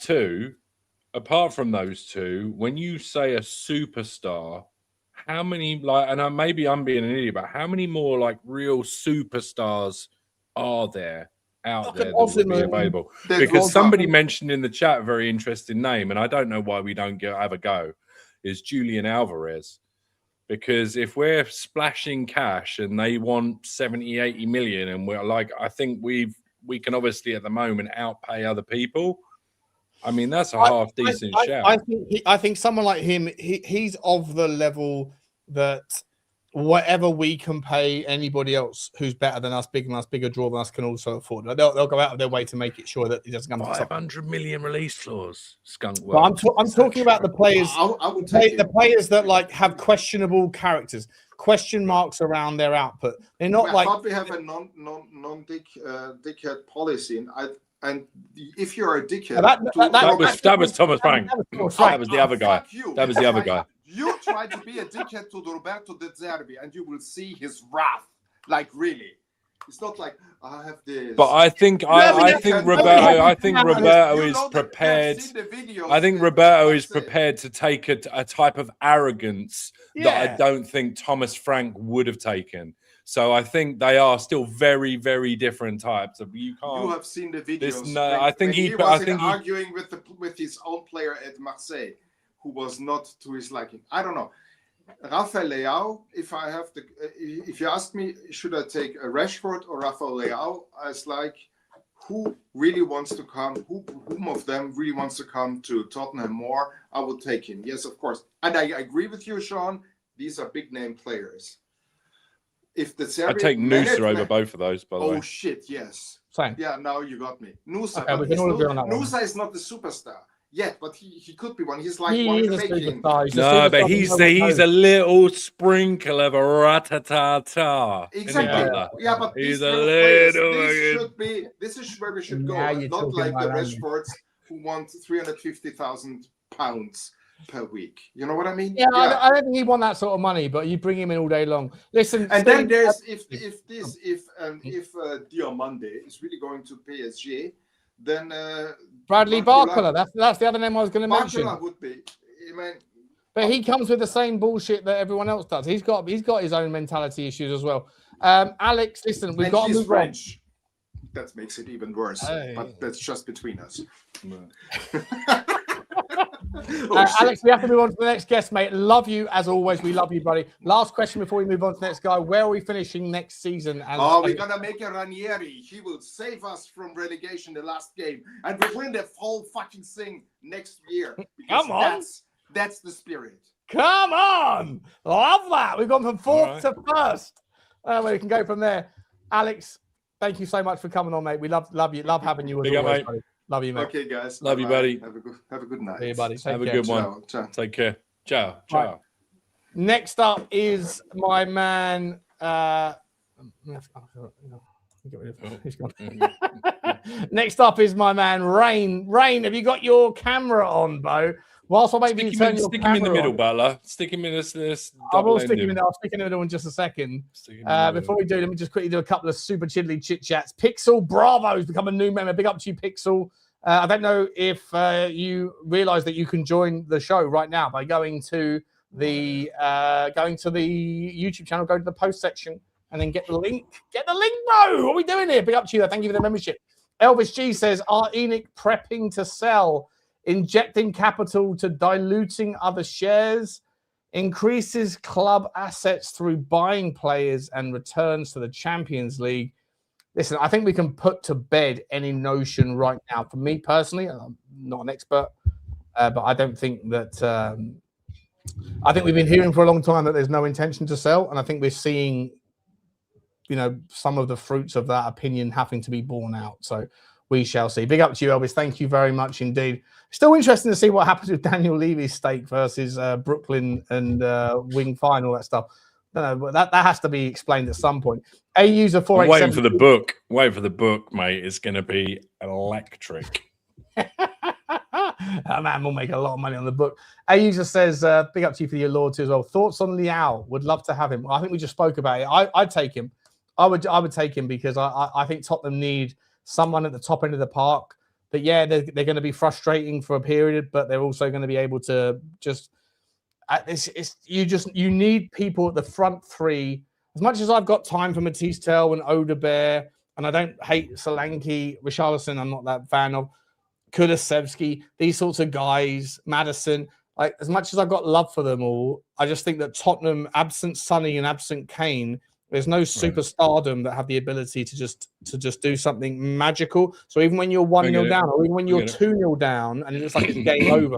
two, when you say a superstar, how many, and maybe I'm being an idiot, but how many more real superstars are there out there that would be available? Because somebody mentioned in the chat a very interesting name, and I don't know why we don't have a go, is Julian Alvarez. Because if we're splashing cash and they want 70, 80 million, and we're I think we can obviously at the moment outpay other people. I mean, that's a half decent shout. I think someone like him, he's of the level that whatever we can pay anybody else who's better than us, bigger draw than us, can also afford. They'll go out of their way to make it sure that he doesn't come to 500 million release clause. Skunk. Well, I'm talking about the players. The players that have questionable characters, question marks around their output. They're not But we have a non-dickhead policy, and if you're a dickhead, that was Thomas Frank. That was the other guy. That was the other guy. You try to be a dickhead to Roberto De Zerbi, and you will see his wrath. Like, really. It's not like, I have this. But I think Roberto is prepared. I think Roberto is prepared to take a type of arrogance that I don't think Thomas Frank would have taken. So I think they are still very, very different types. You have seen the videos. I think he was arguing with his own player at Marseille, who was not to his liking. I don't know. Rafael Leao, if you ask me, should I take a Rashford or Rafael Leao? It's like, who really wants to come? Whom of them really wants to come to Tottenham more? I would take him. Yes, of course. And I agree with you, Sean. These are big name players. If the I take Noosa over both of those, by the way. Oh shit, yes. Same. Yeah, now you got me. Noosa. Okay, Noosa is not the superstar. Yeah, but he could be one. He's like one of the making. No, but he's a little sprinkle of a ratatata. Exactly. Yeah, but he's a little. This is where we should go. Not like the Rashfords who want £350,000 per week. You know what I mean? Yeah, I don't think he won that sort of money, but you bring him in all day long. Listen, and then there's if Diomande is really going to PSG, then Bradley Barcola. That's the other name I was going to mention. Barcola would be. But he comes with the same bullshit that everyone else does. He's got his own mentality issues as well. Alex, listen, we've got to move on. That makes it even worse. Hey. But that's just between us. Alex, we have to move on to the next guest, mate. Love you as always. We love you, buddy. Last question before we move on to the next guy. Where are we finishing next season? We're gonna make a Ranieri. He will save us from relegation the last game, and we win the whole fucking thing next year. Come on, that's the spirit. Come on, love that. We've gone from fourth to first. We can go from there. Alex, thank you so much for coming on, mate. We love you. Love having you as always, buddy. Love you, mate. Okay, guys. Love you, buddy. Have a good night. See you, buddy. Have a good one. Ciao. Take care. Ciao. Right. Next up is my man. He's gone. Next up is my man, Rain. Rain, have you got your camera on, Bo? Whilst I maybe turn your stick him in the middle, Butler. Stick him in this. I will stick him in there. I'll stick him in the middle in just a second. Before we do, let me just quickly do a couple of super chiddly chit chats. Pixel Bravo's become a new member. Big up to you, Pixel. I don't know if you realise that you can join the show right now by going to the YouTube channel, go to the post section, and then get the link. Get the link, bro. What are we doing here? Big up to you. Thank you for the membership. Elvis G says, are Enoch prepping to sell? Injecting capital to diluting other shares, increases club assets through buying players and returns to the Champions League. Listen, I think we can put to bed any notion right now. For me personally, I'm not an expert, but I don't think that. I think we've been hearing for a long time that there's no intention to sell, and I think we're seeing, some of the fruits of that opinion having to be borne out. So we shall see. Big up to you, Elvis. Thank you very much indeed. Still interesting to see what happens with Daniel Levy's stake versus Brooklyn and Wing Fine, all that stuff. No, but that has to be explained at some point. A user 487. Waiting for the book. Wait for the book, mate. It's going to be electric. That man will make a lot of money on the book. A user says, big up to you for your loyalty as well. Thoughts on Leao? Would love to have him. I think we just spoke about it. I'd take him. I would take him because I think Tottenham need someone at the top end of the park. But yeah, they're going to be frustrating for a period, but they're also going to be able to just. You need people at the front three. As much as I've got time for Mathys Tel and Odegaard, and I don't hate Solanke, Richalison, I'm not that fan of. Kulusevski, these sorts of guys, Maddison. Like, as much as I've got love for them all, I just think that Tottenham, absent Sonny and absent Kane, there's no superstardom that have the ability to just do something magical. So even when you're 1-0 down, or even when you're 2-0 down, and it looks like it's game over,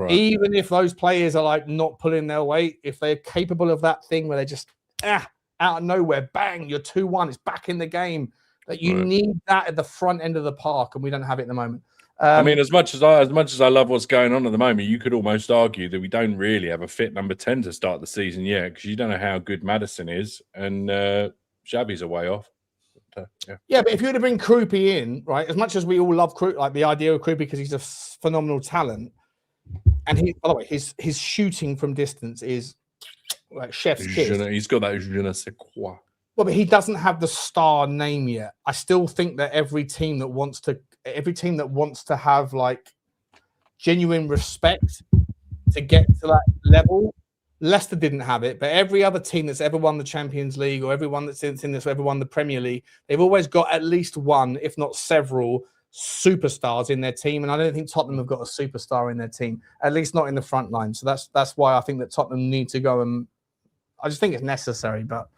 even if those players are like not pulling their weight, if they're capable of that thing where they just out of nowhere, bang, you're 2-1, it's back in the game. That you need that at the front end of the park, and we don't have it at the moment. I mean, as much as I love what's going on at the moment, you could almost argue that we don't really have a fit number 10 to start the season yet, because you don't know how good Maddison is, and Xavi's a way off. But if you were to bring Krupi in, right? As much as we all love Krupi, like the idea of Krupi because he's a phenomenal talent, And by the way, his shooting from distance is like chef's kiss. He's got that je ne sais quoi. Well, but he doesn't have the star name yet. I still think that every team that wants to have like genuine respect to get to that level, Leicester didn't have it, but every other team that's ever won the Champions League or everyone that's in this ever won the Premier League, they've always got at least one, if not several, superstars in their team. And I don't think Tottenham have got a superstar in their team, at least not in the front line. So that's why I think that Tottenham need to go, and I just think it's necessary, but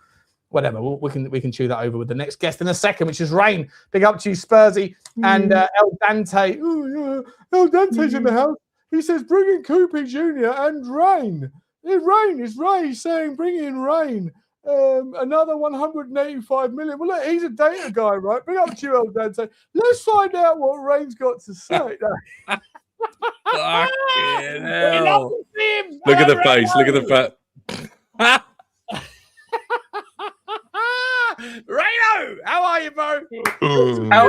whatever. We can chew that over with the next guest in a second, which is Rain. Big up to you, Spursy. And El Dante. Oh, yeah. El Dante's in the house. He says, bring in Coopy Jr. and Rain. Rain is Ray saying, bring in Rain. Another 185 million. Well, look, he's a data guy, right? Bring up to you, El Dante. Let's find out what Rain's got to say. Fucking hell. Look at the face. Look at the fat. Reno, how are you, bro? How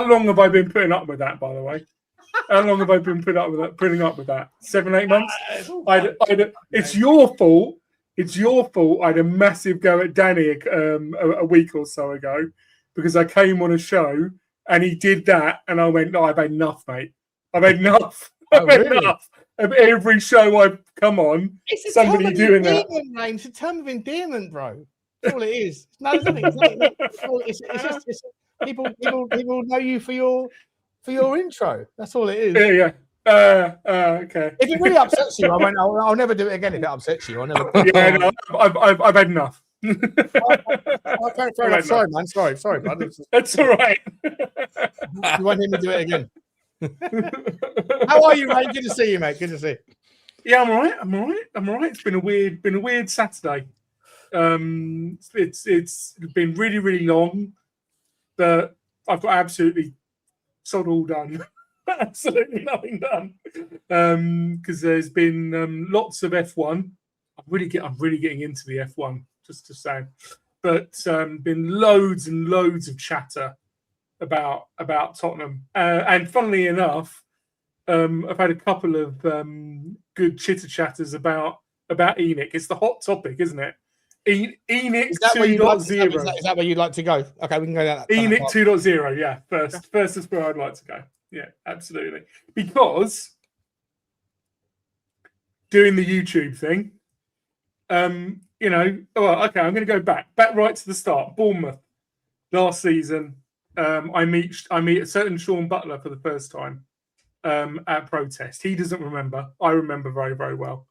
long have I been putting up with that, by the way? How long have I been putting up with that? 7-8 months? It's your fault. It's your fault. I had a massive go at Danny a week or so ago because I came on a show and he did that, and I went, "No, I've had enough, mate. I've had enough. I've had enough of every show I've come on. Somebody doing that." Rain. It's a term of endearment, bro. That's all it is. No, it's nothing. It's just people know you for your intro. That's all it is. Yeah. Okay. If it really upsets you, I'll never do it again. If it upsets you, I'll never. Yeah, no, I've had enough. Fair enough. Sorry, man. Sorry, bud. That's all right. You want him to do it again? How are you, mate? Good to see you, mate. Good to see you. Yeah, I'm all right. It's been a weird Saturday. It's been really, really long, but I've got absolutely sod all done. Absolutely nothing done. Because there's been lots of F1. I'm really getting into the F1, just to say. But been loads and loads of chatter about Tottenham. And funnily enough, I've had a couple of good chitter chatters about ENIC. It's the hot topic, isn't it? ENIC 2.0. Is that where you'd like to go? Okay, we can go down that. ENIC 2.0, yeah. First is where I'd like to go. Yeah, absolutely. Because doing the YouTube thing, I'm going to go back right to the start. Bournemouth last season. I meet a certain Sean Butler for the first time at protest. He doesn't remember. I remember very, very well.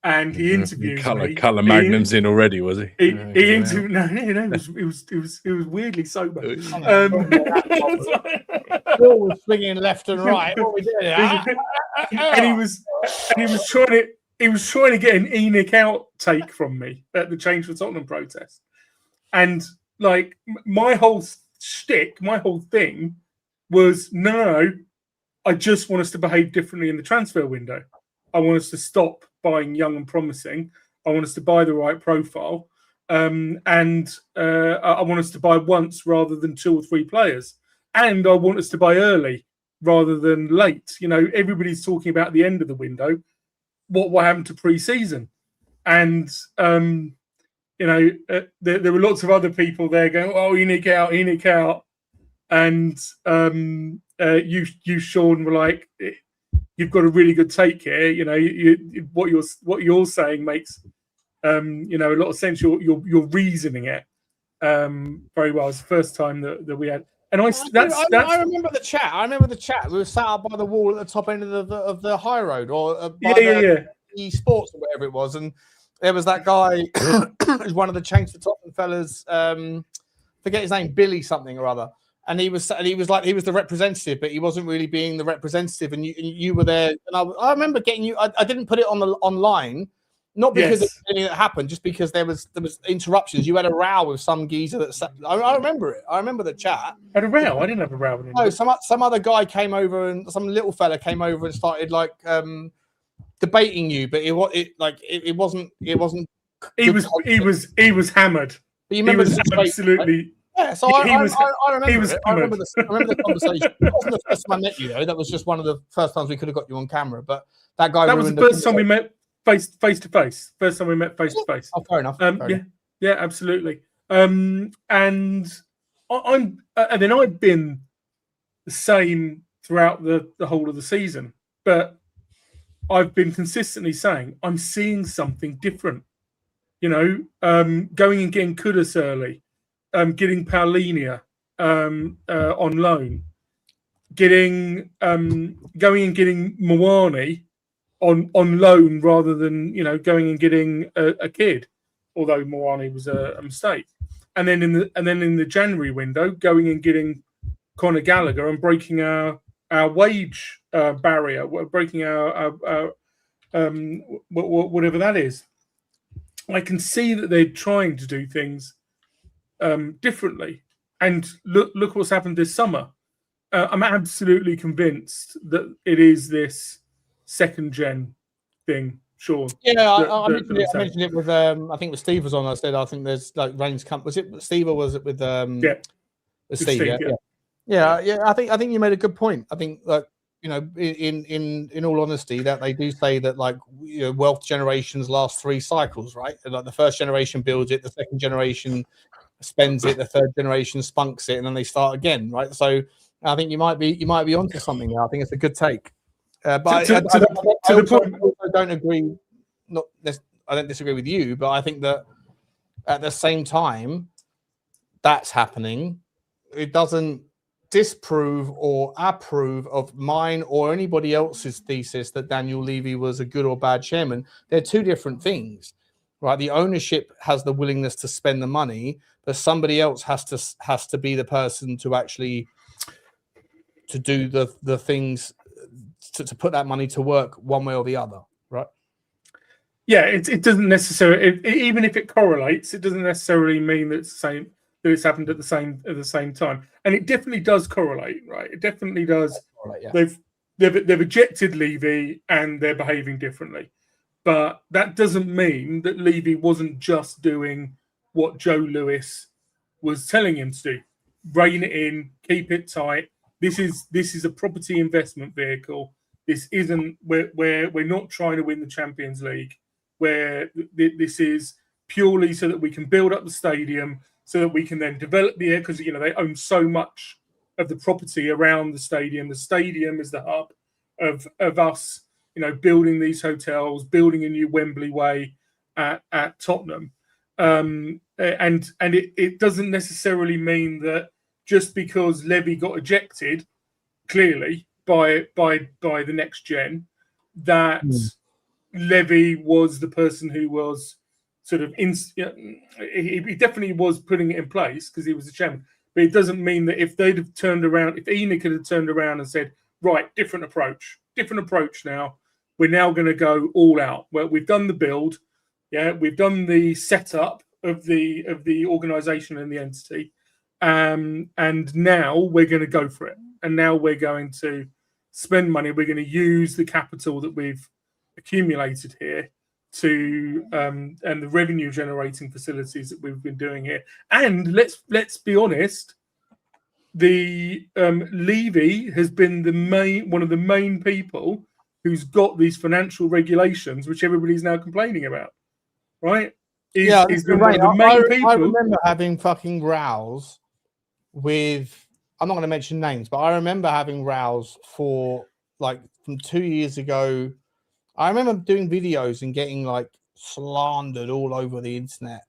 And he interviewed me. Colour Magnum's in already, was he? He interviewed. No, it was weirdly sober. Bill was swinging left and right. What were we doing? And he was trying to get an ENIC outtake from me at the Change for Tottenham protest. And like my whole shtick, my whole thing was no, I just want us to behave differently in the transfer window. I want us to stop buying young and promising. I want us to buy the right profile. And I want us to buy once rather than 2 or 3 players. And I want us to buy early rather than late. You know, everybody's talking about the end of the window. What happened to pre-season? And, there were lots of other people there going, "Oh, ENIC out. And you, Sean, were like, you've got a really good take here. You know, what you're saying makes a lot of sense. You're reasoning it very well. It's the first time that we had, and I remember the chat. We were sat up by the wall at the top end of the high road, or the sports or whatever it was, and there was that guy who's one of the Change for Tottenham fellas. Forget his name, Billy something or other. And he was the representative, but he wasn't really being the representative. And you were there, and I remember getting you. I didn't put it online, not because of anything that happened, just because there was interruptions. You had a row with some geezer that sat. I remember it. I remember the chat. Had a row? I didn't have a row with him. No, some other guy came over, and some little fella came over and started debating you, but it wasn't. He was hammered. But you remember he was absolutely. Yeah, so I remember it. I remember the conversation. It wasn't the first time I met you, though. That was just one of the first times we could have got you on camera. But that guy. That was the first time we met face to face. First time we met face to face. Oh, fair enough. Yeah, absolutely. And then I've been the same throughout the whole of the season, but I've been consistently saying I'm seeing something different. You know, going and getting Kudus early. Getting Paulinia on loan, going and getting Mwani on loan rather than going and getting a kid, although Mwani was a mistake. And then in the January window, going and getting Conor Gallagher and breaking our wage barrier, breaking our whatever that is. I can see that they're trying to do things differently, and look what's happened this summer. I'm absolutely convinced that it is this second gen thing. Sean, I mentioned it with I think Steve was on. I said I think there's like Reigns come. Was it Steve or was it with with Steve? Yeah. I think you made a good point. I think that in all honesty, that they do say that wealth generations last 3 cycles, right? And, like the first generation builds it, the second generation spends it, the third generation spunks it, and then they start again, right? So I think you might be onto something there. I think it's a good take. But I don't agree. I don't disagree with you, but I think that at the same time that's happening, it doesn't disprove or approve of mine or anybody else's thesis that Daniel Levy was a good or bad chairman. They're 2 different things. Right, the ownership has the willingness to spend the money, but somebody else has to be the person to actually to do the things to put that money to work one way or the other, right? Yeah, it doesn't necessarily, even if it correlates, it doesn't necessarily mean that it's the same, that it's happened at the same time, and it definitely does correlate, right? It definitely does. Yeah. They've ejected Levy and they're behaving differently. But that doesn't mean that Levy wasn't just doing what Joe Lewis was telling him to do. Rein it in, keep it tight. This is a property investment vehicle. This isn't we're not trying to win the Champions League. Where this is purely so that we can build up the stadium, so that we can then develop the air, because they own so much of the property around the stadium. The stadium is the hub of us. Building these hotels, building a new Wembley Way at Tottenham, and it doesn't necessarily mean that just because Levy got ejected, clearly by the next gen, that Levy was the person who was sort of he definitely was putting it in place because he was the chairman. But it doesn't mean that if they'd have turned around, if ENIC had turned around and said, right, different approach now. We're now going to go all out. Well, we've done the build, we've done the setup of the organisation and the entity, and now we're going to go for it. And now we're going to spend money. We're going to use the capital that we've accumulated here to and the revenue generating facilities that we've been doing here. And let's be honest, the Levy has been one of the main people who's got these financial regulations, which everybody's now complaining about, right? He's been one of the main people. I remember having fucking rows with, I'm not going to mention names, but I remember having rows from 2 years ago. I remember doing videos and getting slandered all over the internet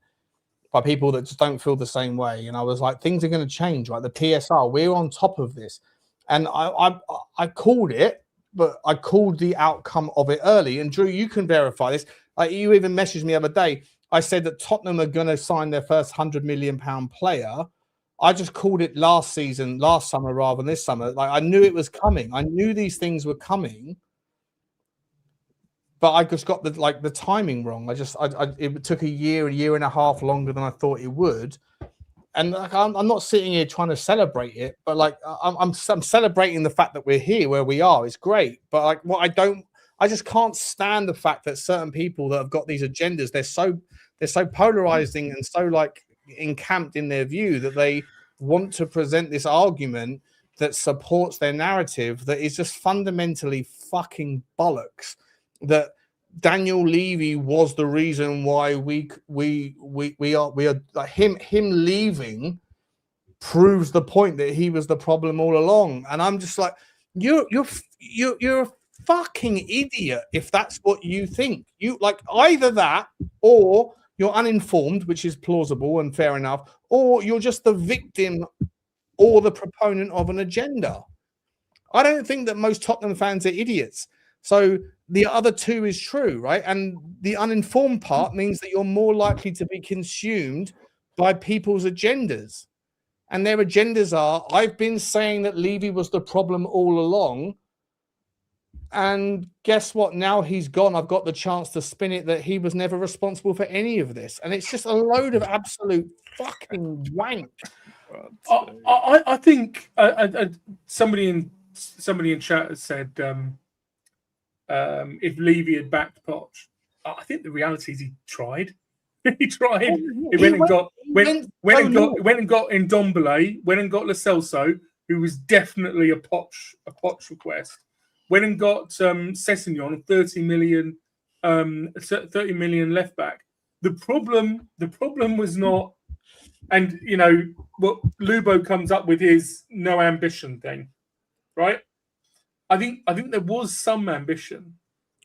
by people that just don't feel the same way. And I was like, things are going to change, right? The PSR, we're on top of this. And I called it, but I called the outcome of it early. And Drew, you can verify this. You even messaged me the other day. I said that Tottenham are going to sign their first £100 million player. I just called it last summer rather than this summer. I knew it was coming. I knew these things were coming, but I just got the timing wrong. It took a year and a half longer than I thought it would. And I'm not sitting here trying to celebrate it, but I'm celebrating the fact that we're here where we are. It's great, but I just can't stand the fact that certain people that have got these agendas, they're so polarizing and so encamped in their view that want to present this argument that supports their narrative that is just fundamentally fucking bollocks. That Daniel Levy was the reason why we are like him leaving proves the point that he was the problem all along. And I'm just like, you're a fucking idiot if that's what you think. You like either that or you're uninformed, which is plausible and fair enough, or you're just the victim or the proponent of an agenda. I don't think that most Tottenham fans are idiots. So the other two is true, right? And the uninformed part means that you're more likely to be consumed by people's agendas. And their agendas are, I've been saying that Levy was the problem all along. And guess what? Now he's gone. I've got the chance to spin it that he was never responsible for any of this. And it's just a load of absolute fucking wank. I think somebody in chat has said if Levy had backed Poch, I think the reality is he tried. He tried. He went and got Ndombele, went and got Lo Celso, who was definitely a Poch request. Went and got Sessegnon, 30 million left back. The problem was not, and you know what Lubo comes up with his no ambition thing, right? I think there was some ambition,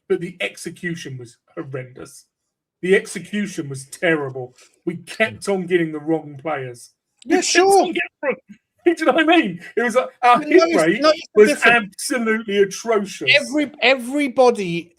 but the execution was horrendous. The execution was terrible. We kept on getting the wrong players. Yeah, sure. Do you know what I mean? It was like our hit rate was absolutely atrocious. Everybody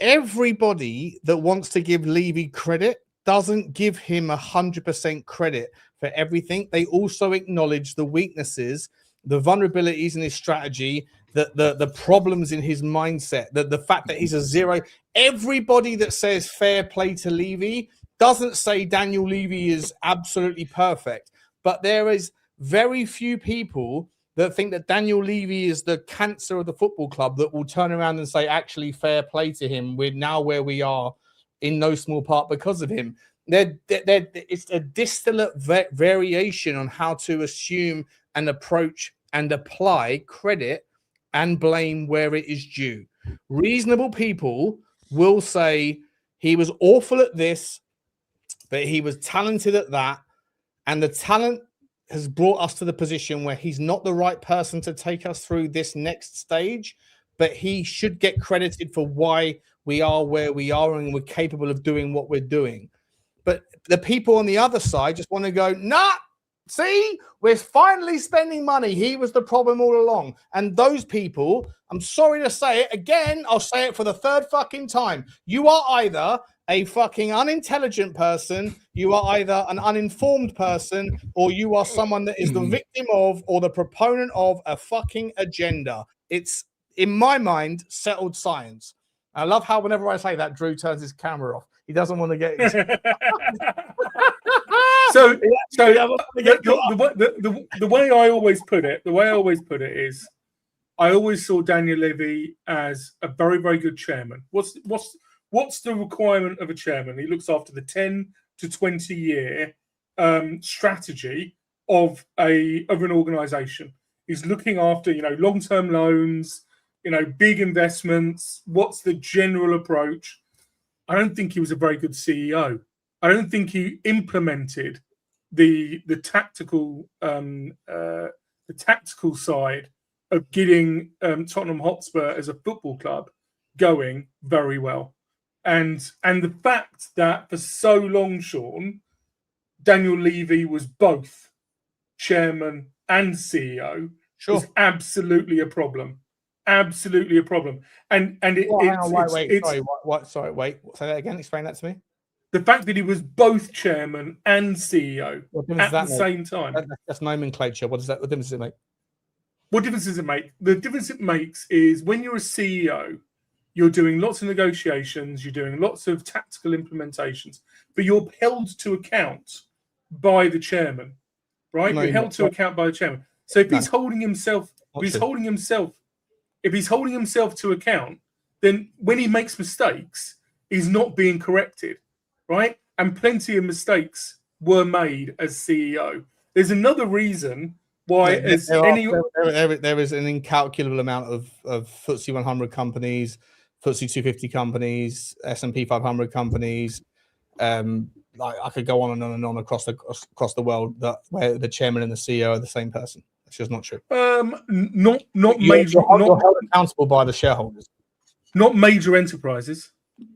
that wants to give Levy credit doesn't give him 100% credit for everything. They also acknowledge the weaknesses, the vulnerabilities in his strategy, the problems in his mindset, the fact that he's a zero. Everybody that says fair play to Levy doesn't say Daniel Levy is absolutely perfect, but there is very few people that think that Daniel Levy is the cancer of the football club that will turn around and say, actually, fair play to him. We're now where we are in no small part because of him. It's a distillate variation on how to assume and approach and apply credit and blame where it is due. Reasonable people will say he was awful at this, but he was talented at that. And the talent has brought us to the position where he's not the right person to take us through this next stage, but he should get credited for why we are where we are and we're capable of doing what we're doing. But the people on the other side just want to go, nah, see, we're finally spending money. He was the problem all along. And those people, I'm sorry to say it again, I'll say it for the third fucking time. You are either a fucking unintelligent person, you are either an uninformed person, or you are someone that is the victim of or the proponent of a fucking agenda. It's, in my mind, settled science. I love how whenever I say that, Drew turns his camera off. He doesn't want to get the way I always put it is I always saw Daniel Levy as a very, very good chairman. What's the requirement of a chairman? He looks after the 10 to 20 year strategy of an organization. He's looking after, long-term loans, big investments. What's the general approach? I don't think he was a very good CEO. I don't think he implemented the tactical side of getting Tottenham Hotspur as a football club going very well. And the fact that for so long, Sean, Daniel Levy was both chairman and CEO was absolutely a problem. Absolutely a problem. And say that again. Explain that to me. The fact that he was both chairman and CEO at the same time. That's nomenclature. What difference does it make? What difference does it make? The difference it makes is when you're a CEO, you're doing lots of negotiations, you're doing lots of tactical implementations, but you're held to account by the chairman, right? You're held to account by the chairman. So if he's holding himself, if he's holding himself to account, then when he makes mistakes, he's not being corrected, right? And plenty of mistakes were made as CEO. There's another reason Why there is is an incalculable amount of FTSE 100 companies, FTSE 250 companies, S&P 500 companies. Like I could go on and on and on across the world where the chairman and the CEO are the same person. It's just not true. Not You're major. held accountable by the shareholders. Not major enterprises.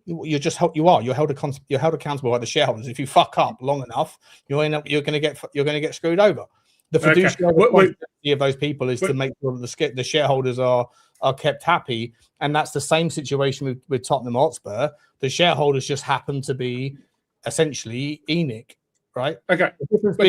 You're held accountable by the shareholders. If you fuck up long enough, you're going to get screwed over. The fiduciary responsibility of those people is to make sure that the shareholders are kept happy, and that's the same situation with Tottenham Hotspur. The shareholders just happen to be essentially ENIC, right? Okay. We could have put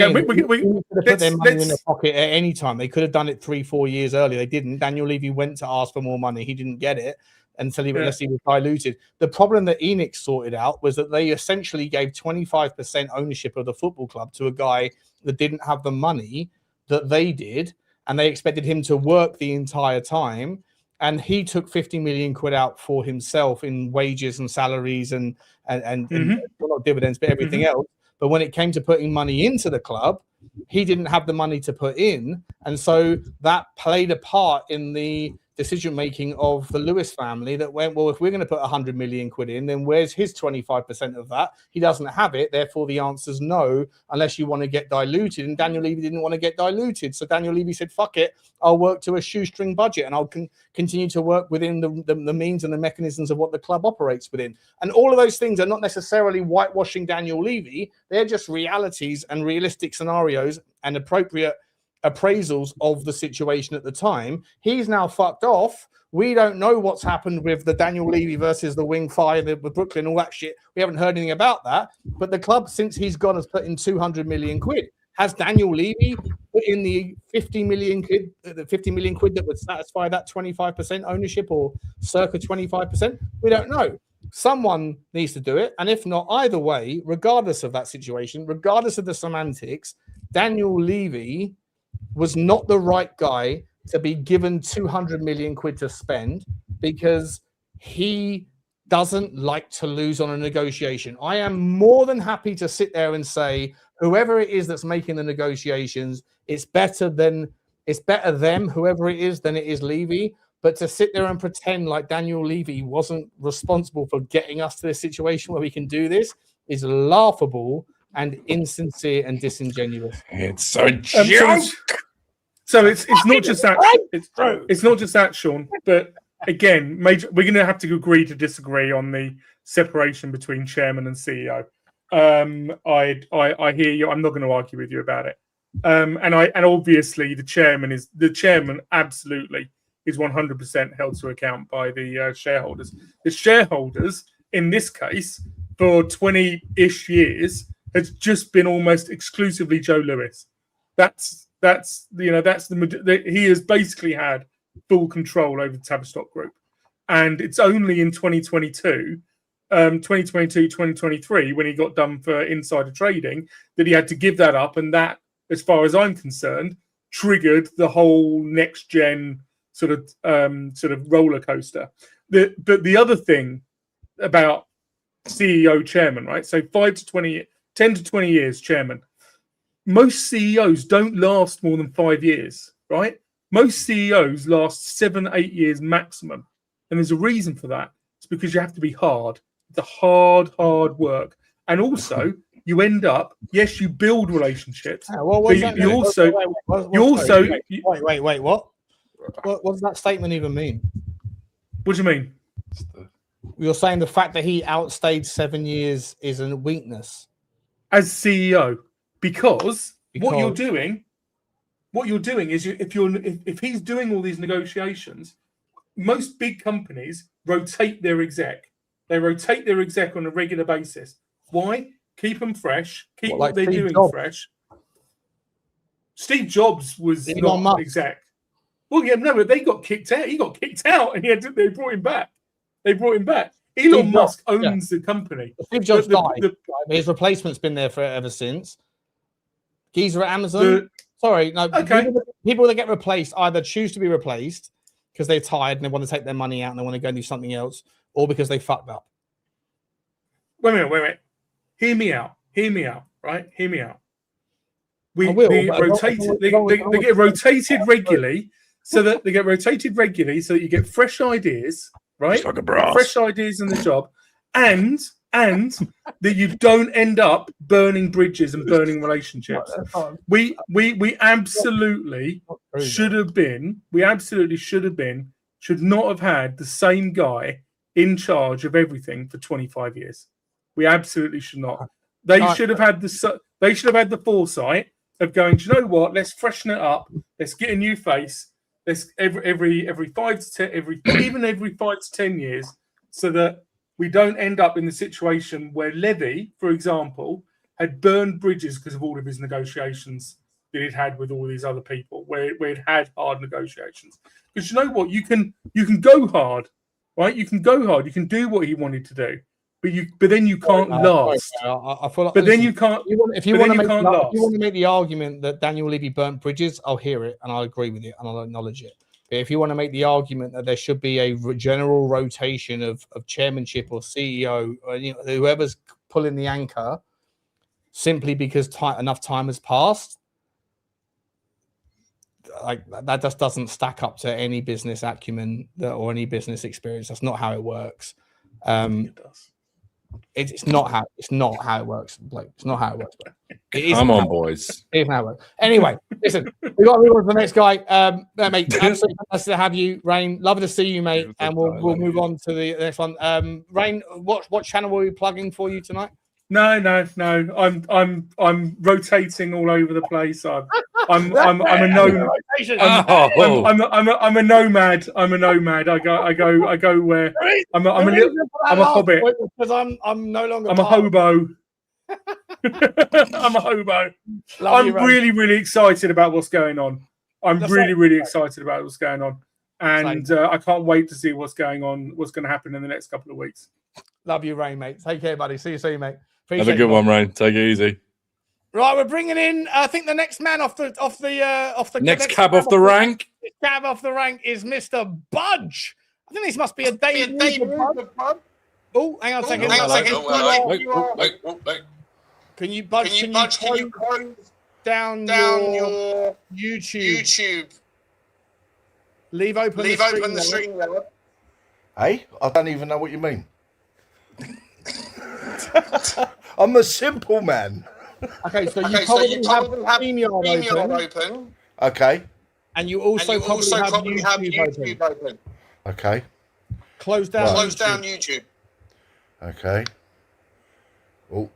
their money in their pocket at any time. They could have done it 3-4 years earlier. They didn't. Daniel Levy went to ask for more money. He didn't get it until unless he was diluted. The problem that ENIC sorted out was that they essentially gave 25% ownership of the football club to a guy that didn't have the money that they did, and they expected him to work the entire time. And he took 50 million quid out for himself in wages and salaries and well, not dividends, but everything else. But when it came to putting money into the club, he didn't have the money to put in. And so that played a part in the decision-making of the Lewis family that went, well, if we're going to put 100 million quid in, then where's his 25% of that? He doesn't have it. Therefore, the answer's no, unless you want to get diluted. And Daniel Levy didn't want to get diluted. So Daniel Levy said, fuck it, I'll work to a shoestring budget and I'll continue to work within the means and the mechanisms of what the club operates within. And all of those things are not necessarily whitewashing Daniel Levy. They're just realities and realistic scenarios and appropriate appraisals of the situation at the time. He's now fucked off. We don't know what's happened with the Daniel Levy versus the Wing Fi, the Brooklyn, all that shit. We haven't heard anything about that. But the club, since he's gone, has put in 200 million quid. Has Daniel Levy put in the 50 million quid that would satisfy that 25% ownership or circa 25%? We don't know. Someone needs to do it. And if not, either way, regardless of that situation, regardless of the semantics, Daniel Levy was not the right guy to be given 200 million quid to spend, because he doesn't like to lose on a negotiation. I am more than happy to sit there and say, whoever it is that's making the negotiations, it's better them, whoever it is, than it is Levy. But to sit there and pretend like Daniel Levy wasn't responsible for getting us to this situation where we can do this is laughable and insincere and disingenuous. It's a joke. So it's not just that. It's not just that, Sean. But again, we're going to have to agree to disagree on the separation between chairman and CEO. I hear you. I'm not going to argue with you about it. And obviously the chairman absolutely is 100% held to account by the shareholders. The shareholders in this case for 20-ish years has just been almost exclusively Joe Lewis. He has basically had full control over the Tavistock Group, and it's only in 2022, 2023, when he got done for insider trading, that he had to give that up, and that, as far as I'm concerned, triggered the whole next gen sort of roller coaster. But the other thing about CEO chairman, right? So 10 to 20 years chairman. Most CEOs don't last more than 5 years, right? Most CEOs last 7-8 years maximum. And there's a reason for that. It's because you have to be hard. It's a hard work. And also, you end up, yes, you build relationships. What does that statement even mean? What do you mean? You're saying the fact that he outstayed 7 years is a weakness as CEO, because what you're doing is if he's doing all these negotiations, most big companies rotate their exec. They rotate their exec on a regular basis. Why? Keep them fresh. Keep what they're doing fresh. Steve Jobs was not exec. Well, yeah, no, but they got kicked out. He got kicked out, and they brought him back. Elon Musk owns the company. Steve Jobs died. His replacement's been there ever since. Geezer at Amazon. People that get replaced either choose to be replaced because they're tired and they want to take their money out and they want to go and do something else, or because they fucked up. Wait a minute. Hear me out. Right? Hear me out. they get rotated regularly, so that you get fresh ideas, right? Like a brass. Fresh ideas in the job, and that you don't end up burning bridges and burning relationships. We absolutely should not have had the same guy in charge of everything for 25 years. We absolutely should not. They should have had the foresight of going, do you know what? Let's freshen it up. Let's get a new face. Let's every 5 to 10 every 5 to 10 years, so that we don't end up in the situation where Levy, for example, had burned bridges because of all of his negotiations that he'd had with all these other people, where he'd had hard negotiations. Because you know what? You can go hard, right? You can go hard. You can do what he wanted to do. But then you can't last. I feel like, but then you can't. If you want to make the argument that Daniel Levy burnt bridges, I'll hear it and I'll agree with it and I'll acknowledge it. But if you want to make the argument that there should be a general rotation of chairmanship or CEO, or whoever's pulling the anchor, simply because enough time has passed, like that just doesn't stack up to any business acumen or any business experience. That's not how it works. It does. It's not how it works, Blake. It's not how it works. Come on, boys. It isn't how it works. Anyway, listen, we got to move on to the next guy. Mate, absolutely fantastic to have you, Rain. Lovely to see you, mate. And we'll move on to the next one. Rain, what channel were we plugging for you tonight? No. I'm rotating all over the place. I'm a nomad. I'm a nomad. I'm a nomad. I go where I'm a hobbit. Because I'm no longer. I'm a hobo. I'm a hobo. I'm really excited about what's going on. I'm really excited about what's going on, and I can't wait to see what's going to happen in the next couple of weeks. Love you, Rain, mate. Take care, buddy. See you soon, mate. Have a good one, Rain. Take it easy. Right, we're bringing in. I think the next man off the next cab off the rank. Cab off the rank is Mr. Budge. I think this must be a debut. Oh, hang on a second. Wait. Can you close down your YouTube? Leave open the stream. Hey, I don't even know what you mean. I'm a simple man. Okay, so you probably have StreamYard open. Okay. And you also probably have YouTube open. Okay. Close down YouTube. Okay. Oh,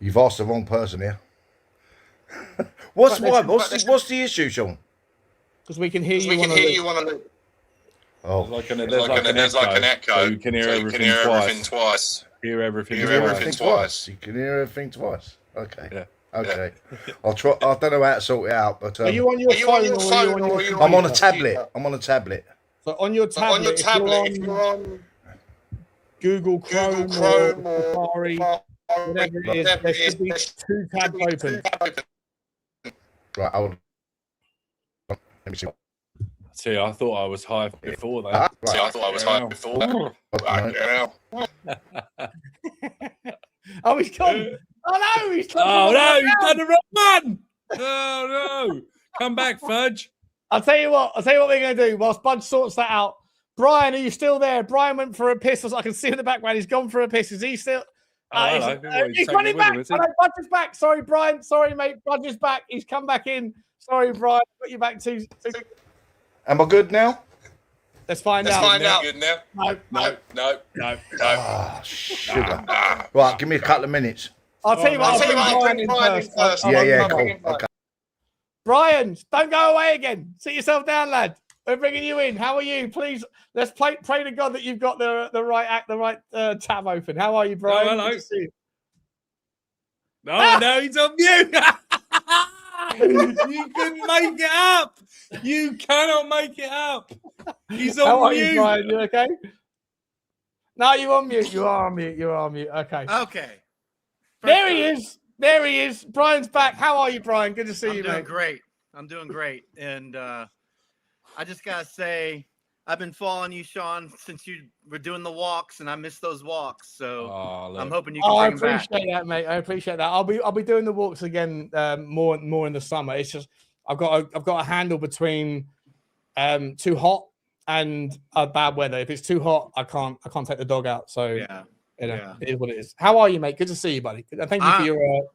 you've asked the wrong person here. What's the issue, Sean? Because we can hear you on a loop. Oh, there's like an echo. So you can hear everything twice. Hear everything twice. You can hear everything twice. Okay. Yeah. Okay. I'll try. I don't know how to sort it out, but are you on your phone or I'm on a tablet. I'm on a tablet. So on your tablet, if you're on Google Chrome or Safari, whatever it is, there should be 2 tabs open. Right. Let me see. See, I thought I was high before that. Oh, he's gone. Oh, no, he's gone. Oh, no, he's done the wrong man. Oh, no. Come back, Fudge. I'll tell you what we're going to do whilst Budge sorts that out. Brian, are you still there? Brian went for a piss. I can see in the background. He's gone for a piss. Is he still? He's running back. Budge is back. Sorry, Brian. Sorry, mate. Budge is back. He's come back in. Sorry, Brian. Put you back to... Am I good now? Let's find out. Good now. No. Ah, sugar. Right, give me a couple of minutes. I'll tell you what. I'll bring Brian in first. Yeah, cool. Okay. Brian, don't go away again. Sit yourself down, lad. We're bringing you in. How are you? Please, let's pray to God that you've got the right tab open. How are you, Brian? Oh, hello. No, he's on mute. You couldn't make it up. You cannot make it up. He's on How mute. Are you, Brian? You okay? No, you're on mute. You are on mute. Okay. Okay. There he is. Brian's back. How are you, Brian? Good to see you, mate. I'm doing great. And I just got to say, I've been following you, Sean, since you were doing the walks, and I missed those walks. So I'm hoping you can I bring them back. appreciate that, mate. I appreciate that. I'll be doing the walks again more in the summer. It's just I've got a handle between too hot and bad weather. If it's too hot, I can't take the dog out. So Yeah. It is what it is. How are you, mate? Good to see you, buddy. Thank you for your.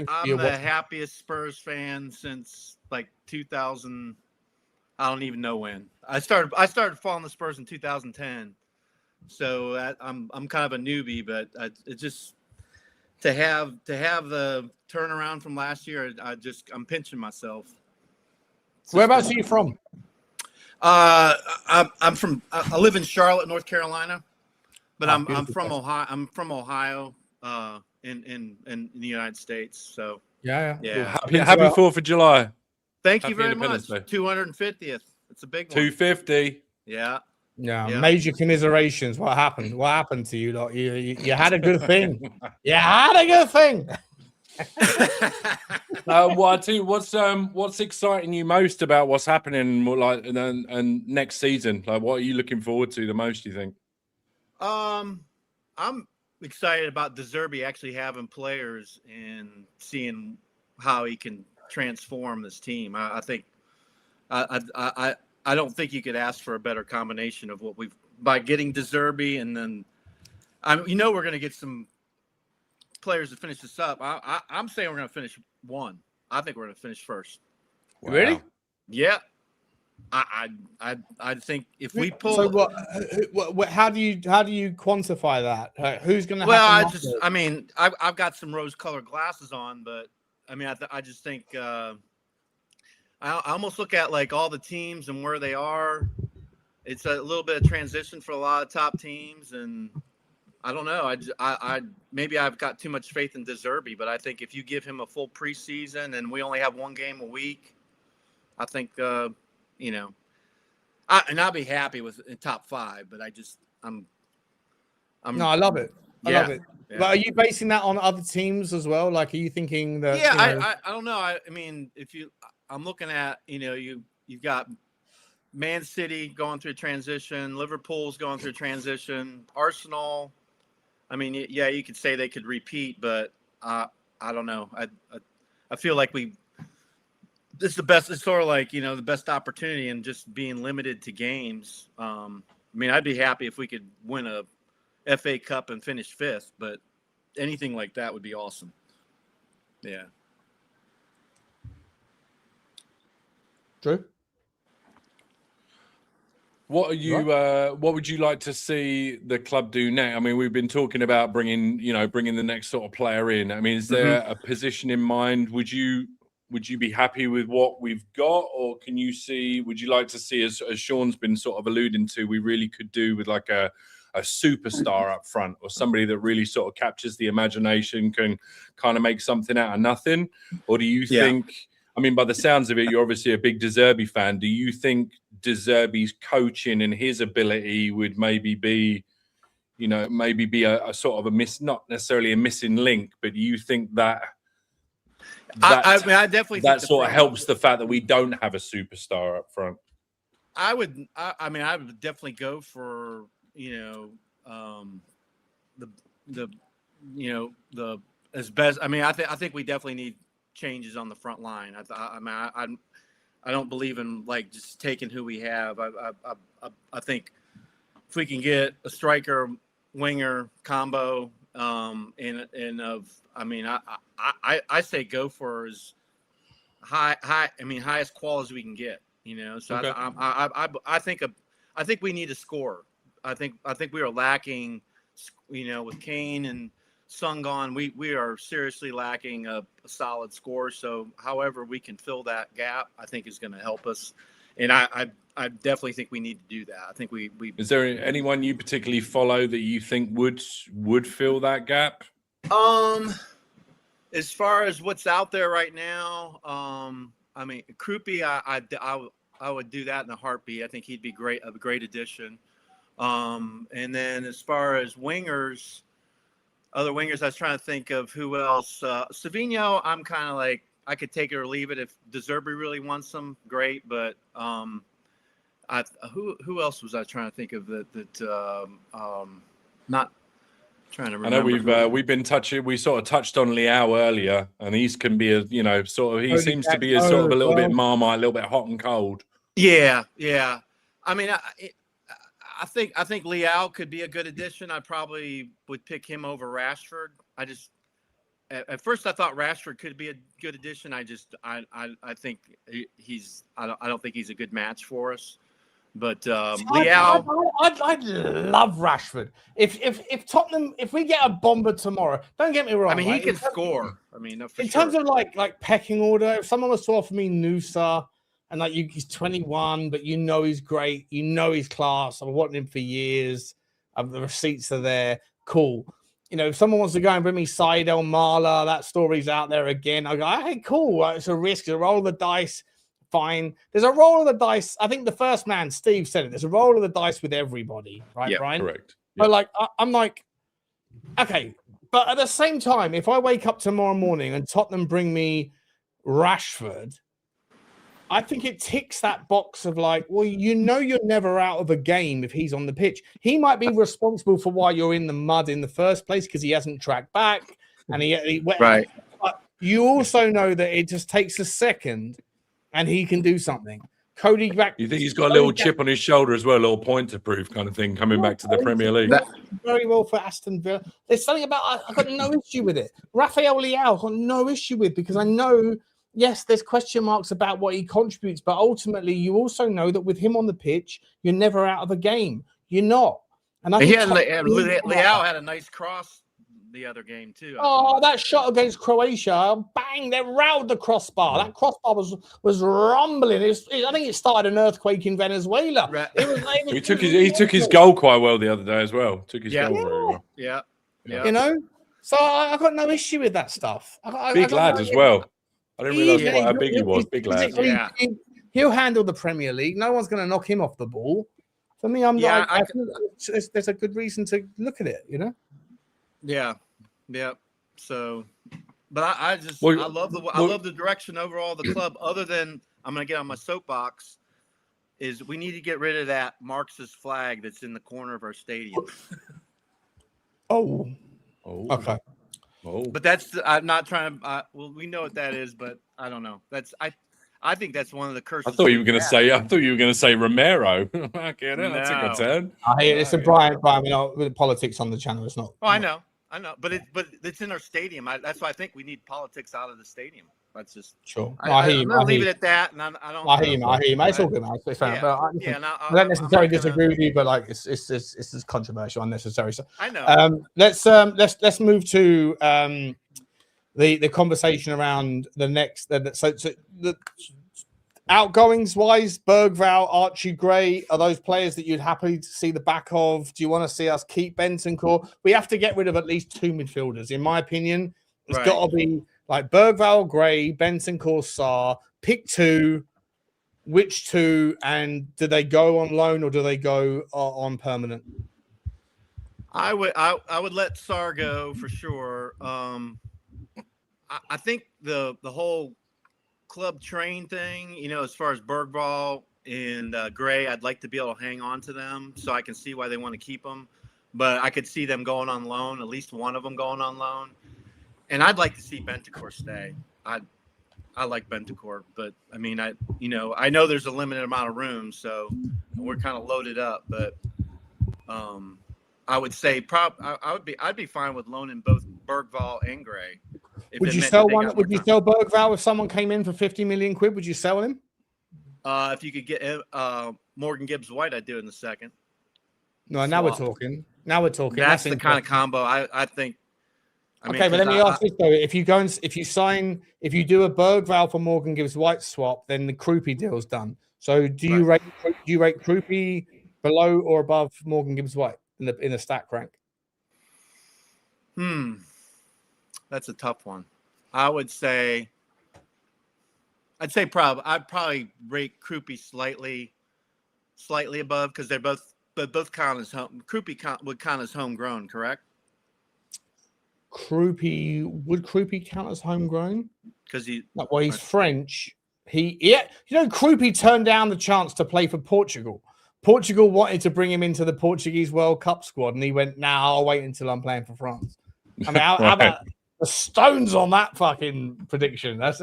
I'm the happiest Spurs fan since like 2000. I don't even know when. I started following the Spurs in 2010. So I'm kind of a newbie, but it just to have the turnaround from last year. I'm pinching myself. Whereabouts are you from? I live in Charlotte, North Carolina, but I'm from Ohio. I'm from Ohio, in the United States. So yeah. Well, happy 4th of July. Thank you very much. 250th. It's a big one. 250. Yeah. Major commiserations. What happened? What happened to you? Lot? You had a good thing. You had a good thing. What's exciting you most about what's happening like and next season? Like, what are you looking forward to the most, do you think? I'm excited about De Zerbi actually having players and seeing how he can transform this team. I think I don't think you could ask for a better combination of what we've by getting De Zerbi, and then we're going to get some players to finish this up. I'm saying we're going to finish one. I think we're going to finish first. Wow. Really? Yeah. I think if we pull. So what? How do you quantify that? Who's going to? Well, I've got some rose-colored glasses on, but I just think I almost look at like all the teams and where they are. It's a little bit of transition for a lot of top teams, and I don't know. I maybe I've got too much faith in De Zerbi, but I think if you give him a full preseason and we only have one game a week, I think and I'll be happy with in top 5. But no, I love it. I love it. Yeah. But are you basing that on other teams as well? Like, are you thinking that? Yeah, I don't know. I'm looking at you've got Man City going through transition, Liverpool's going through transition, Arsenal. You could say they could repeat, but I don't know. I feel like this is the best. It's sort of like the best opportunity, and just being limited to games. I'd be happy if we could win a FA Cup and finish 5th, but anything like that would be awesome. Yeah. Drew? What are you? What would you like to see the club do next? We've been talking about bringing the next sort of player in. Is there a position in mind? Would you be happy with what we've got, or can you see? Would you like to see, as Sean's been sort of alluding to, we really could do with like a superstar up front, or somebody that really sort of captures the imagination, can kind of make something out of nothing? Or do you think? By the sounds of it, you're obviously a big De Zerbi fan. Do you think De Zerbi's coaching and his ability would maybe be a sort of not necessarily a missing link, but do you think that I definitely think that sort of helps the fact that we don't have a superstar up front? I would definitely go for the as best. I think we definitely need changes on the front line. I don't believe in like just taking who we have. I think if we can get a striker winger combo, I say go for as highest quality we can get. So okay. I think we need a scorer. I think we are lacking. With Kane and Sung gone, we are seriously lacking a solid score. So however we can fill that gap, I think is going to help us. And I definitely think we need to do that. I think we Is there anyone you particularly follow that you think would fill that gap? As far as what's out there right now, Krupi, I would do that in a heartbeat. I think he'd be a great addition. And then as far as other wingers, I was trying to think of who else. Savino, I'm kind of like, I could take it or leave it. If De Zerbi really wants him, great. But who else was I trying to think of not trying to remember. I know we've been touching. We sort of touched on Leao earlier, and he can be he seems to be a sort of a little bit Marmite, a little bit hot and cold. Yeah. I mean, I think Leao could be a good addition. I probably would pick him over Rashford. At first I thought Rashford could be a good addition. I think I don't think he's a good match for us. But Leao, I'd love Rashford. If Tottenham, if we get a bomber tomorrow, don't get me wrong. I mean, he can score. I mean, in terms of like pecking order, if someone was to offer me Nusa and he's 21, but he's great, he's class. I've wanted him for years. The receipts are there. Cool. If someone wants to go and bring me Seidel, Marla, that story's out there again. I go, hey, cool. It's a risk. It's a roll of the dice. Fine. There's a roll of the dice. I think the first man, Steve, said it. There's a roll of the dice with everybody, right, Brian? Correct. But I'm like, okay. But at the same time, if I wake up tomorrow morning and Tottenham bring me Rashford, I think it ticks that box of you're never out of a game if he's on the pitch. He might be responsible for why you're in the mud in the first place because he hasn't tracked back and he right. But you also know that it just takes a second and he can do something. Cody back. You think he's got a little chip on his shoulder as well, a little pointer proof kind of thing coming back to the Premier League? Very well for Aston Villa. There's something about I've got no issue with it. Rafael Leao, I've got no issue with because I know, yes, there's question marks about what he contributes, but ultimately you also know that with him on the pitch, you're never out of a game. You're not. And Leao had a nice cross the other game too. Oh, that shot against Croatia, bang! They roused the crossbar. That crossbar was rumbling. I think it started an earthquake in Venezuela. Right. He took his goal quite well the other day as well. Took his goal very well. Yeah. So I got no issue with that stuff. Big lad as well. I didn't realise how big he was. Big lad. He'll handle the Premier League. No one's going to knock him off the ball. For me, there's a good reason to look at it. Yeah. So, but I love the direction overall of the club. Other than I'm going to get on my soapbox, is we need to get rid of that Marxist flag that's in the corner of our stadium. Okay. But that's I'm not trying to. We know what that is, but I don't know. I think that's one of the curses. I thought you were going to say Romero. Okay, that's a good turn. It's a Brian. With politics on the channel, it's not. Oh, I know, but it's in our stadium. That's why I think we need politics out of the stadium. That's just sure. I'm gonna leave it at that, and I don't. I hear you, mate. It's all good, man. It's fair. I don't necessarily disagree with you, but it's just controversial, unnecessary. So I know. Let's move to the conversation around the next. The outgoings wise, Berghvall, Archie Gray, are those players that you'd happily to see the back of? Do you want to see us keep Bentancur? We have to get rid of at least two midfielders, in my opinion. It's got to be like Berghvall, Gray, Bentancur, Sarr. Pick two. Which two? And do they go on loan or do they go on permanent? I would let Sarr go for sure. I think the whole club train thing, as far as Berghvall and Gray, I'd like to be able to hang on to them so I can see why they want to keep them. But I could see them going on loan, at least one of them going on loan. And I'd like to see Bentancur stay. I like Bentancur, but I mean, I know there's a limited amount of room, so we're kind of loaded up. But I would say I'd be fine with loaning both Berghvall and Gray. Would you sell one? Would you sell Berghvall if someone came in for 50 million quid? Would you sell him? If you could get Morgan Gibbs White, I'd do it in the second. No, now we're talking. That's the kind of combo I think. But let me ask this though: if you do a Berghvall for Morgan Gibbs White swap, then the Krupi deal's done. So do you rate Krupi below or above Morgan Gibbs White in the stack rank? That's a tough one. I'd probably rate Krupi slightly above because they're both count as home. Krupi would count as homegrown, correct? Would Krupi count as homegrown? Because he's French. Krupi turned down the chance to play for Portugal. Portugal wanted to bring him into the Portuguese World Cup squad, and he went, "Nah, I'll wait until I'm playing for France." I mean, how about the stones on that fucking prediction? That's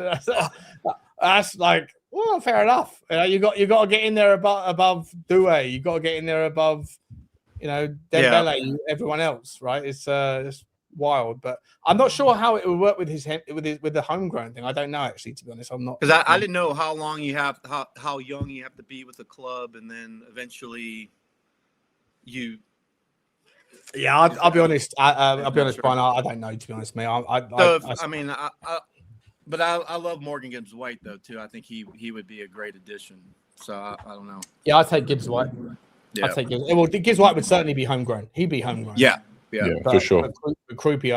like, well, fair enough. You got to get in there above Doué. You got to get in there above, Dembele, everyone else, right? It's wild, but I'm not sure how it would work with the homegrown thing. I don't know, actually, to be honest. I'm not, because I didn't know how long how young you have to be with the club, and then eventually you. Yeah, I'll be honest. I'll be honest, Brian. I don't know, to be honest, mate. But I love Morgan Gibbs White though too. I think he would be a great addition. So I don't know. Yeah, I take Gibbs White. Yeah. I take Gibbs. Well, Gibbs White would certainly be homegrown. He'd be homegrown. Yeah, for sure. Krupi,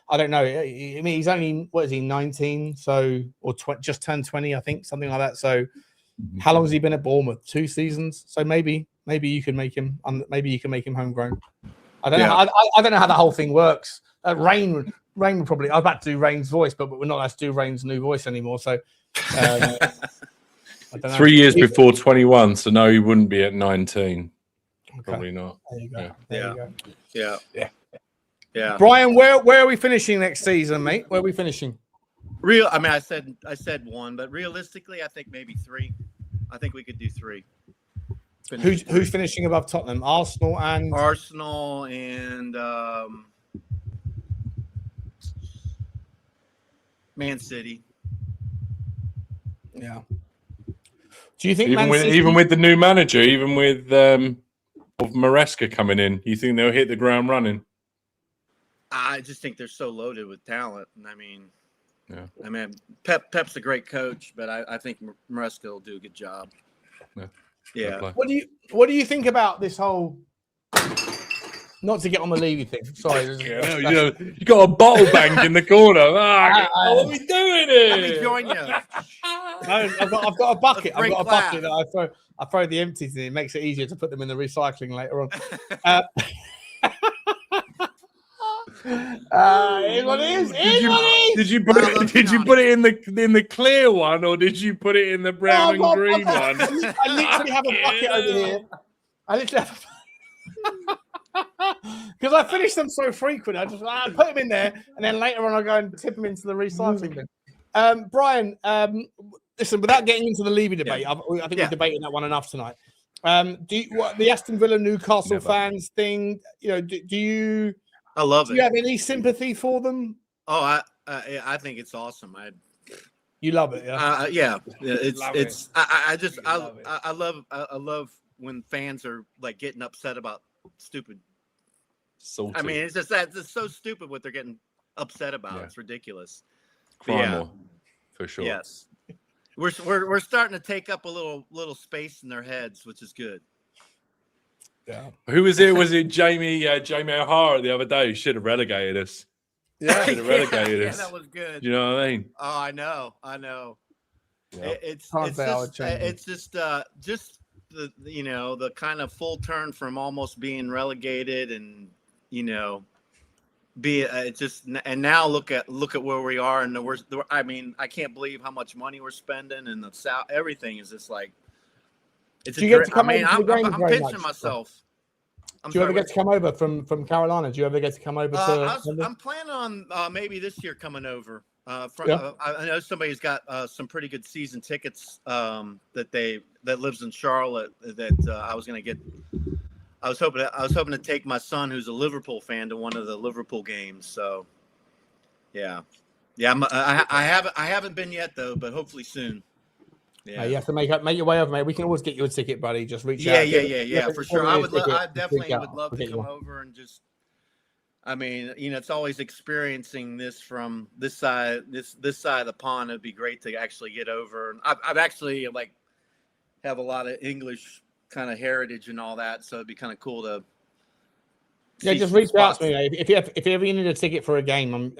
I don't know. I mean, he's only 19, so just turned 20, I think, something like that. So, how long has he been at Bournemouth? 2 seasons. So maybe you can make him. Maybe you can make him homegrown. I don't know. I don't know how the whole thing works. Rain would probably. I was about to do Rain's voice, but we're not allowed to do Rain's new voice anymore. So, I don't know. 3 years before 21, so no, he wouldn't be at 19. Okay. Probably not. There you go. Yeah. Brian, where are we finishing next season, mate? Where are we finishing? I mean, I said 1, but realistically, I think maybe 3. I think we could do 3. Who's finishing above Tottenham? Arsenal and Man City. Yeah. Do you think even with the new manager, even with Maresca coming in, you think they'll hit the ground running? I just think they're so loaded with talent. And I mean, Pep's a great coach, but I think Maresca will do a good job. Yeah. What do you think about this whole? Not to get on the Levy thing. Sorry. You got a bottle bank in the corner. What are we doing here? Let me join you. I've got a bucket. I've got a bucket that I throw the empties in. It makes it easier to put them in the recycling later on. What is? Did you put it in the clear one, or did you put it in the brown and green one? I literally have a bucket over here. I literally have. Because I finish them so frequent, I put them in there, and then later on I go and tip them into the recycling bin. Brian, listen, without getting into the Levy debate, I think we've debated that one enough tonight. The Aston Villa Newcastle fans thing? Do you? I love it. Do you have any sympathy for them? Oh, I think it's awesome. You love it, yeah? Yeah. I love when fans are like getting upset about stupid. Salty. I mean, it's so stupid what they're getting upset about. Yeah. It's ridiculous. Criminal, for sure. Yes, we're starting to take up a little space in their heads, which is good. Yeah. Who was it? Was it Jamie O'Hara the other day? Should have relegated us. Yeah, should have relegated us. Yeah, that was good. Do you know what I mean? Oh, I know. Yep. It's just the kind of full turn from almost being relegated and and now look at where we are, and I mean, I can't believe how much money we're spending, and the South, everything is just like. I'm pinching myself. Do you ever get to come over from Carolina? Do you ever get to come over to? I'm planning on maybe this year coming over. I know somebody's got some pretty good season tickets that lives in Charlotte. That I was going to get. I was hoping to take my son, who's a Liverpool fan, to one of the Liverpool games. So, yeah. I haven't been yet though, but hopefully soon. Yeah, you have to make your way over, mate. We can always get you a ticket, buddy. Just reach out. Yeah, for sure. I definitely would love to come over and just. I mean, it's always experiencing this from this side of the pond. It'd be great to actually get over. And I've actually have a lot of English kind of heritage and all that, so it'd be kind of cool to. Yeah, just reach out to me, mate. If you ever need a ticket for a game,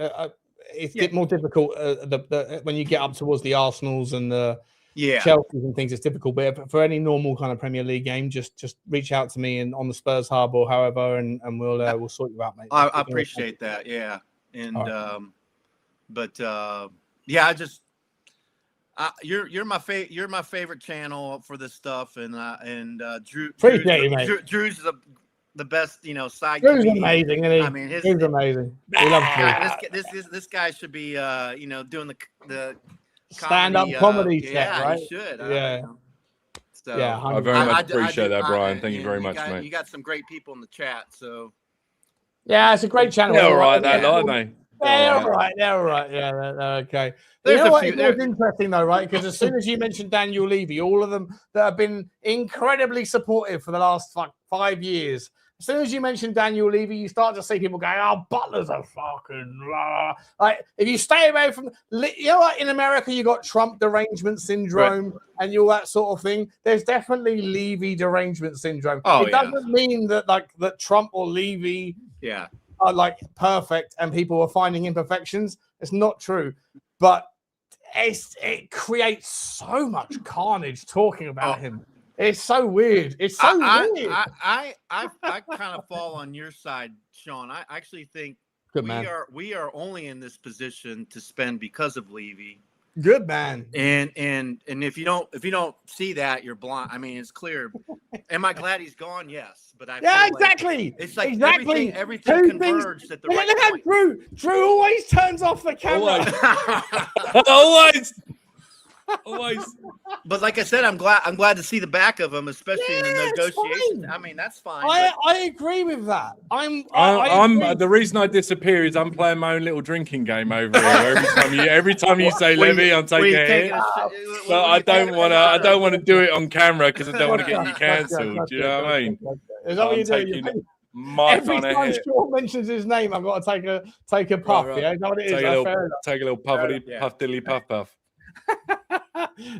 it's a bit more difficult when you get up towards the Arsenals and the. Yeah, Chelsea's and things, it's difficult. But for any normal kind of Premier League game, just reach out to me and on the Spurs Hub or however, and we'll sort you out, mate. I appreciate that. Yeah, and right. You're my favorite channel for this stuff, and Drew. Appreciate you, mate. Drew's the best, side. Drew's comedian. amazing, isn't he? I mean, Drew's amazing. We love Drew. This guy should be doing the Stand-up comedy set, yeah, right? He should. Yeah. So Yeah, I very much appreciate that, Brian. Thank you very much, mate. You got some great people in the chat, so Yeah, it's a great channel. They're all right, that lot, aren't they? They're all right. They're all right. Yeah, they're okay. There's a few. It's interesting though, right? Because as soon as you mentioned Daniel Levy, all of them that have been incredibly supportive for the last 5 years. As soon as you mention Daniel Levy, you start to see people going, "Oh, Butler's a fucking blah." Like if you stay away from, like in America, you got Trump derangement syndrome and all that sort of thing. There's definitely Levy derangement syndrome. It doesn't mean that that Trump or Levy, are like perfect and people are finding imperfections. It's not true, but it creates so much carnage talking about him. It's so weird. It's so weird. I kind of fall on your side, Sean. I actually think we are only in this position to spend because of Levy. Good man. And if you don't see that, you're blind. I mean, it's clear. Am I glad he's gone? Yes, but exactly. It's like exactly. everything converged at the right look point. At Drew always turns off the camera. Always. But like I said, I'm glad to see the back of him, especially in the negotiations. I mean, that's fine. I agree with that. The reason I disappear is I'm playing my own little drinking game over here. Every time you say Levy, I'm taking a hit. So I don't want to do it on camera because I don't want to get you cancelled. Do you know what I mean? Is that what you do? Every time Sean mentions his name, I've got to take a puff. Right. Yeah, is that what it is? Take a little puff dilly puff.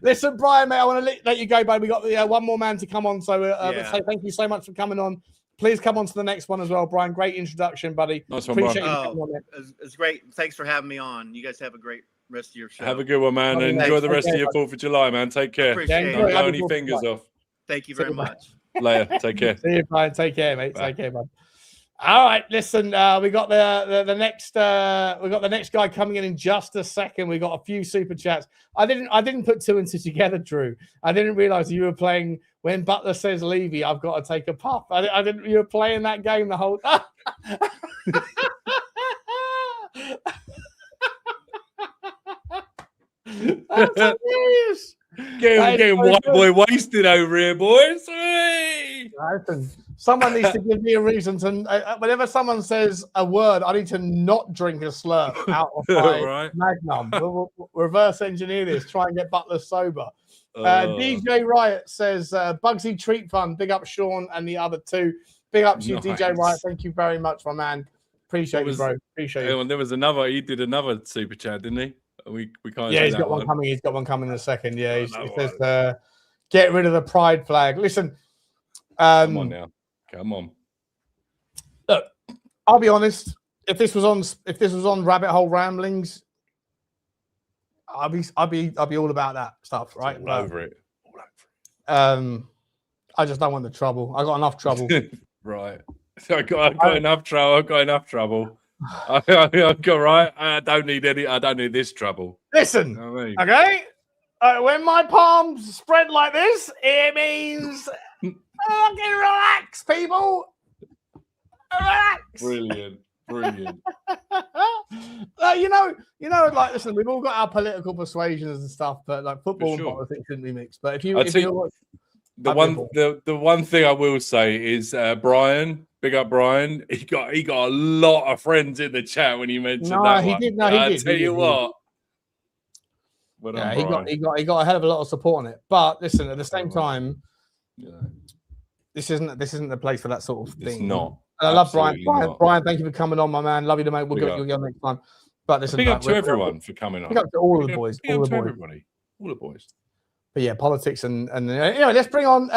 Listen, Brian, mate, I want to let you go, buddy. We got one more man to come on, so say thank you so much for coming on. Please come on to the next one as well, Brian. Great introduction, buddy. Nice one, Appreciate Brian. you coming on. It's great. Thanks for having me on. You guys have a great rest of your show. Have a good one, man. And enjoy the rest of your 4th of July, man. Take care. Don't blow any fingers off. Thank you very much. Later. Take care. See you, Brian. Take care, mate. Bye. Take care, bud. All right, listen. We got the next. We got the next guy coming in just a second. We got a few super chats. I didn't put 2 and 2 together, Drew. I didn't realize you were playing when Butler says Levy. I've got to take a puff. I didn't. You were playing that game the whole. That's hilarious. Getting white boy wasted over here, boys. Hey! Listen, someone needs to give me a reason to. Whenever someone says a word, I need to not drink a slurp out of my Magnum. We'll reverse engineer this. Try and get Butler sober. DJ Riot says Bugsy Treat Fund. Big up Sean and the other two. Big up to you, DJ Riot. Thank you very much, my man. Appreciate you, bro. Appreciate you. There was another. He did another super chat, didn't he? We can't. Yeah, he's got one coming. He's got one coming in a second. Yeah, he says, "Get rid of the pride flag." Listen, come on now, come on. Look, I'll be honest. If this was on Rabbit Hole Ramblings, I'll be all about that stuff, right? All over it. I just don't want the trouble. I got enough trouble. Right. So I got enough trouble. I got enough trouble. I go right. I don't need this trouble. Listen, you know what I mean? Okay. When my palms spread like this, it means fucking relax, people. Relax. Brilliant. Like, listen, we've all got our political persuasions and stuff, but like football and politics shouldn't be mixed. But the one thing I will say is Brian. Big up, Brian. He got a lot of friends in the chat when he mentioned that. He did. I tell you what. Yeah, he got a hell of a lot of support on it. But listen, at the same time, this isn't the place for that sort of thing. It's not. And I love Brian. Brian, thank you for coming on, my man. Love you, mate. We'll get you next time. But listen, big up to everyone for coming on. Big up to all of the boys. Big up to everybody. All the boys. But yeah, politics and let's bring on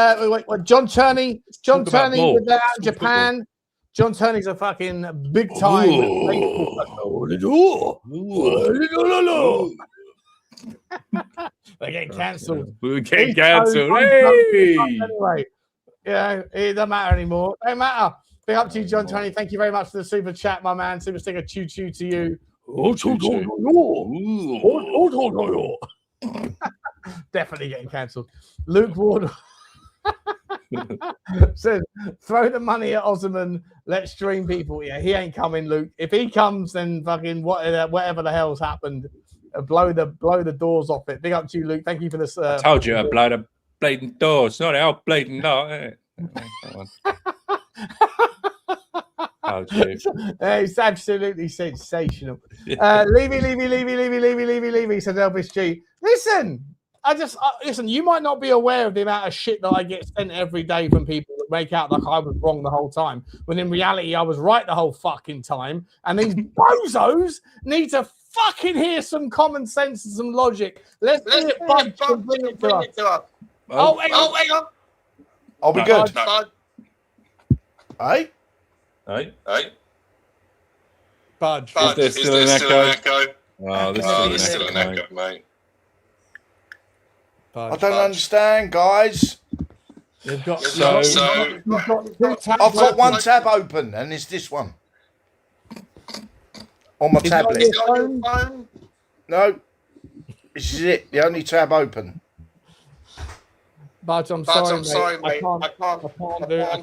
John Turney. John Turney with that out in Japan. John Turney's a fucking big time. They're getting cancelled. We're getting cancelled. Hey! Anyway, it doesn't matter anymore. Don't matter. Big up to you, John Turney. Thank you very much for the super chat, my man. Super sticker choo choo to you. Definitely getting cancelled. Luke Ward says, throw the money at Osman. Let's stream people. Yeah, he ain't coming, Luke. If he comes, then fucking whatever the hell's happened, blow the doors off it. Big up to you, Luke. Thank you for this. I told you, I blow the bleeding doors. Not our bleeding door. It's absolutely sensational. Levy, says Elvis G. Listen, listen. You might not be aware of the amount of shit that I get sent every day from people that make out like I was wrong the whole time, when in reality I was right the whole fucking time. And these bozos need to fucking hear some common sense and some logic. Let's bring it to us. Oh, hang on. Are we good? Hey? Hey? Budge. Is there still an echo? Oh, there's still an echo, mate. I don't understand, guys. You've got I've got one tab open, and it's this one. On my tablet. No. This is it. The only tab open. But I'm sorry, mate. I can't do it.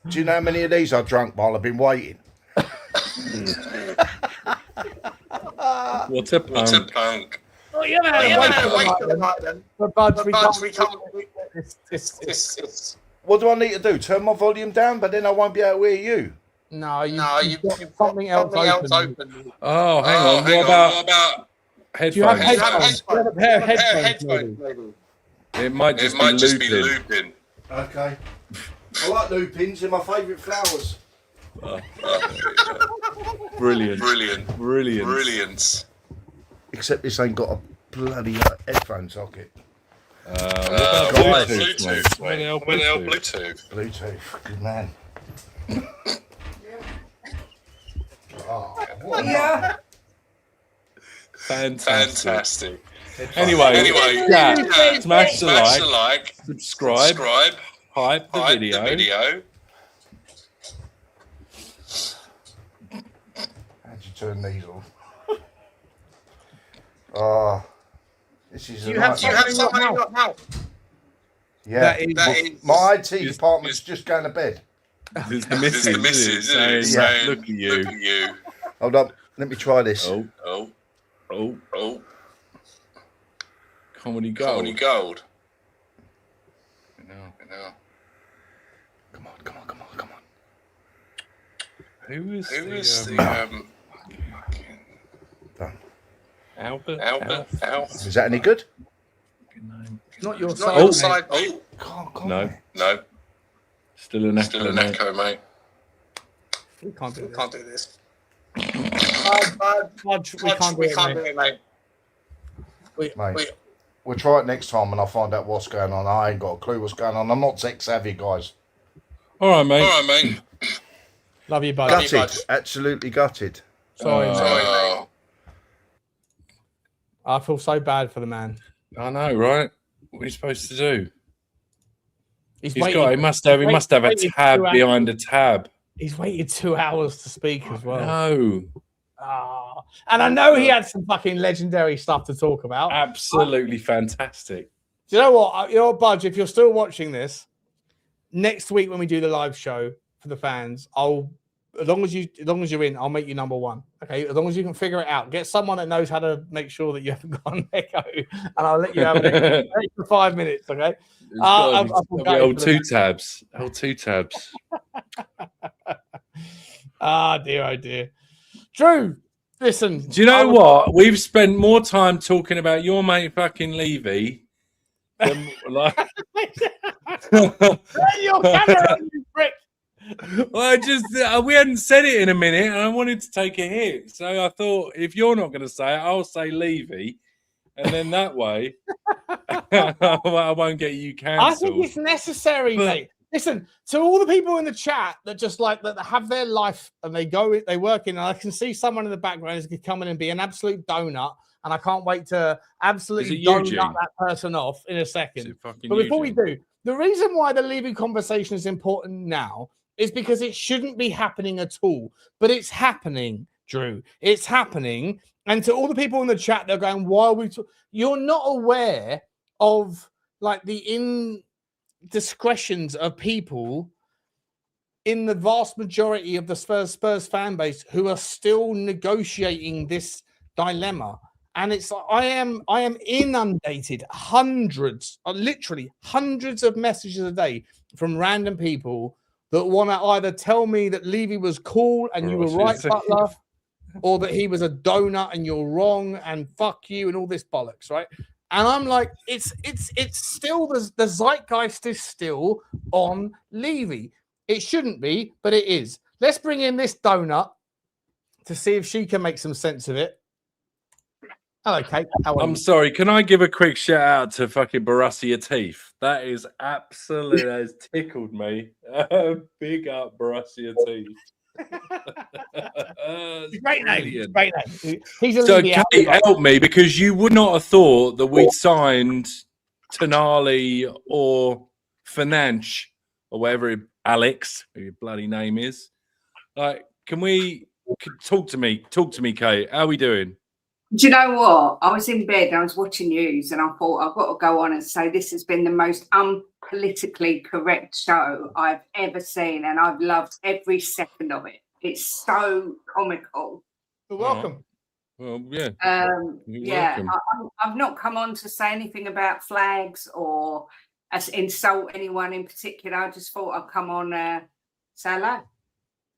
Do you know how many of these I drunk while I've been waiting? What's a punk? Oh, you then. But Budge, we can't. What do I need to do? Turn my volume down, but then I won't be able to hear you. No, you've got something else open. Oh, hang on. What about headphones? Do you have headphones? Do you have a pair of headphones, maybe? It might just be looping. Okay. I like lupins. They're my favourite flowers. Brilliant. Except this ain't got a bloody headphone socket. What about Bluetooth, mate? Bluetooth. Good man. Yeah. Fantastic. Anyway, yeah, smash the like, subscribe, hype the video. How'd you turn these off? This is. Do you have something in your house? Yeah, that is my IT department's just going to bed. It's the missus saying, look at you. Hold on, let me try this. Oh. Comedy gold. No. Come on. Who is the Albert? Is that any good? Not your side. No. Still an echo, mate. We can't do this. We can't do it, mate. We'll try it next time and I'll find out what's going on. I ain't got a clue what's going on. I'm not tech savvy, guys. All right, mate. Love you, bud. Gutted. Absolutely gutted. Sorry, mate. I feel so bad for the man. I know, right? What are you supposed to do? He must have a tab behind a tab. He's waited 2 hours to speak as well. No. And I know he had some fucking legendary stuff to talk about. Absolutely fantastic. Do you know what? Budge, if you're still watching this, next week when we do the live show for the fans, as long as you're in, I'll make you number one. Okay, as long as you can figure it out. Get someone that knows how to make sure that you haven't got an echo, and I'll let you have an extra 5 minutes. Okay. L2 tabs. Oh dear. Drew, listen. Do you know what? We've spent more time talking about your mate fucking Levy than like. Turn your camera on, you prick. Well, we hadn't said it in a minute, and I wanted to take a hit. So I thought, if you're not going to say it, I'll say Levy, and then that way, I won't get you cancelled. I think it's necessary, mate. Listen, to all the people in the chat that just like that have their life and they work in, and I can see someone in the background is going to come in and be an absolute donut, and I can't wait to absolutely donut that person off in a second. But before we do, the reason why the Levy conversation is important now is because it shouldn't be happening at all, but it's happening. Drew. It's happening. And to all the people in the chat, they're going, why are we you're not aware of like the indiscretions of people in the vast majority of the Spurs fan base who are still negotiating this dilemma. And it's I am inundated literally hundreds of messages a day from random people that want to either tell me that Levy was cool and you were right, Butler, or that he was a donut and you're wrong and fuck you and all this bollocks, right? And I'm like, it's still the zeitgeist is still on Levy. It shouldn't be, but it is. Let's bring in this donut to see if she can make some sense of it. Hello, Kate. How are you? I'm sorry. Can I give a quick shout out to fucking Borussia Teeth? That is absolutely has tickled me. Big up Borussia Teeth. Great name. Great name. He's a so, Kate, help me because you would not have thought that we'd signed Tonali or Financh or whatever Alex, who your bloody name is. Like, talk to me, Kate? How are we doing? Do you know what? I was in bed, I was watching news, and I thought I've got to go on and say this has been the most unpolitically correct show I've ever seen, and I've loved every second of it. It's so comical. You're welcome. Well, yeah. I've not come on to say anything about flags or insult anyone in particular. I just thought I'd come on say hello.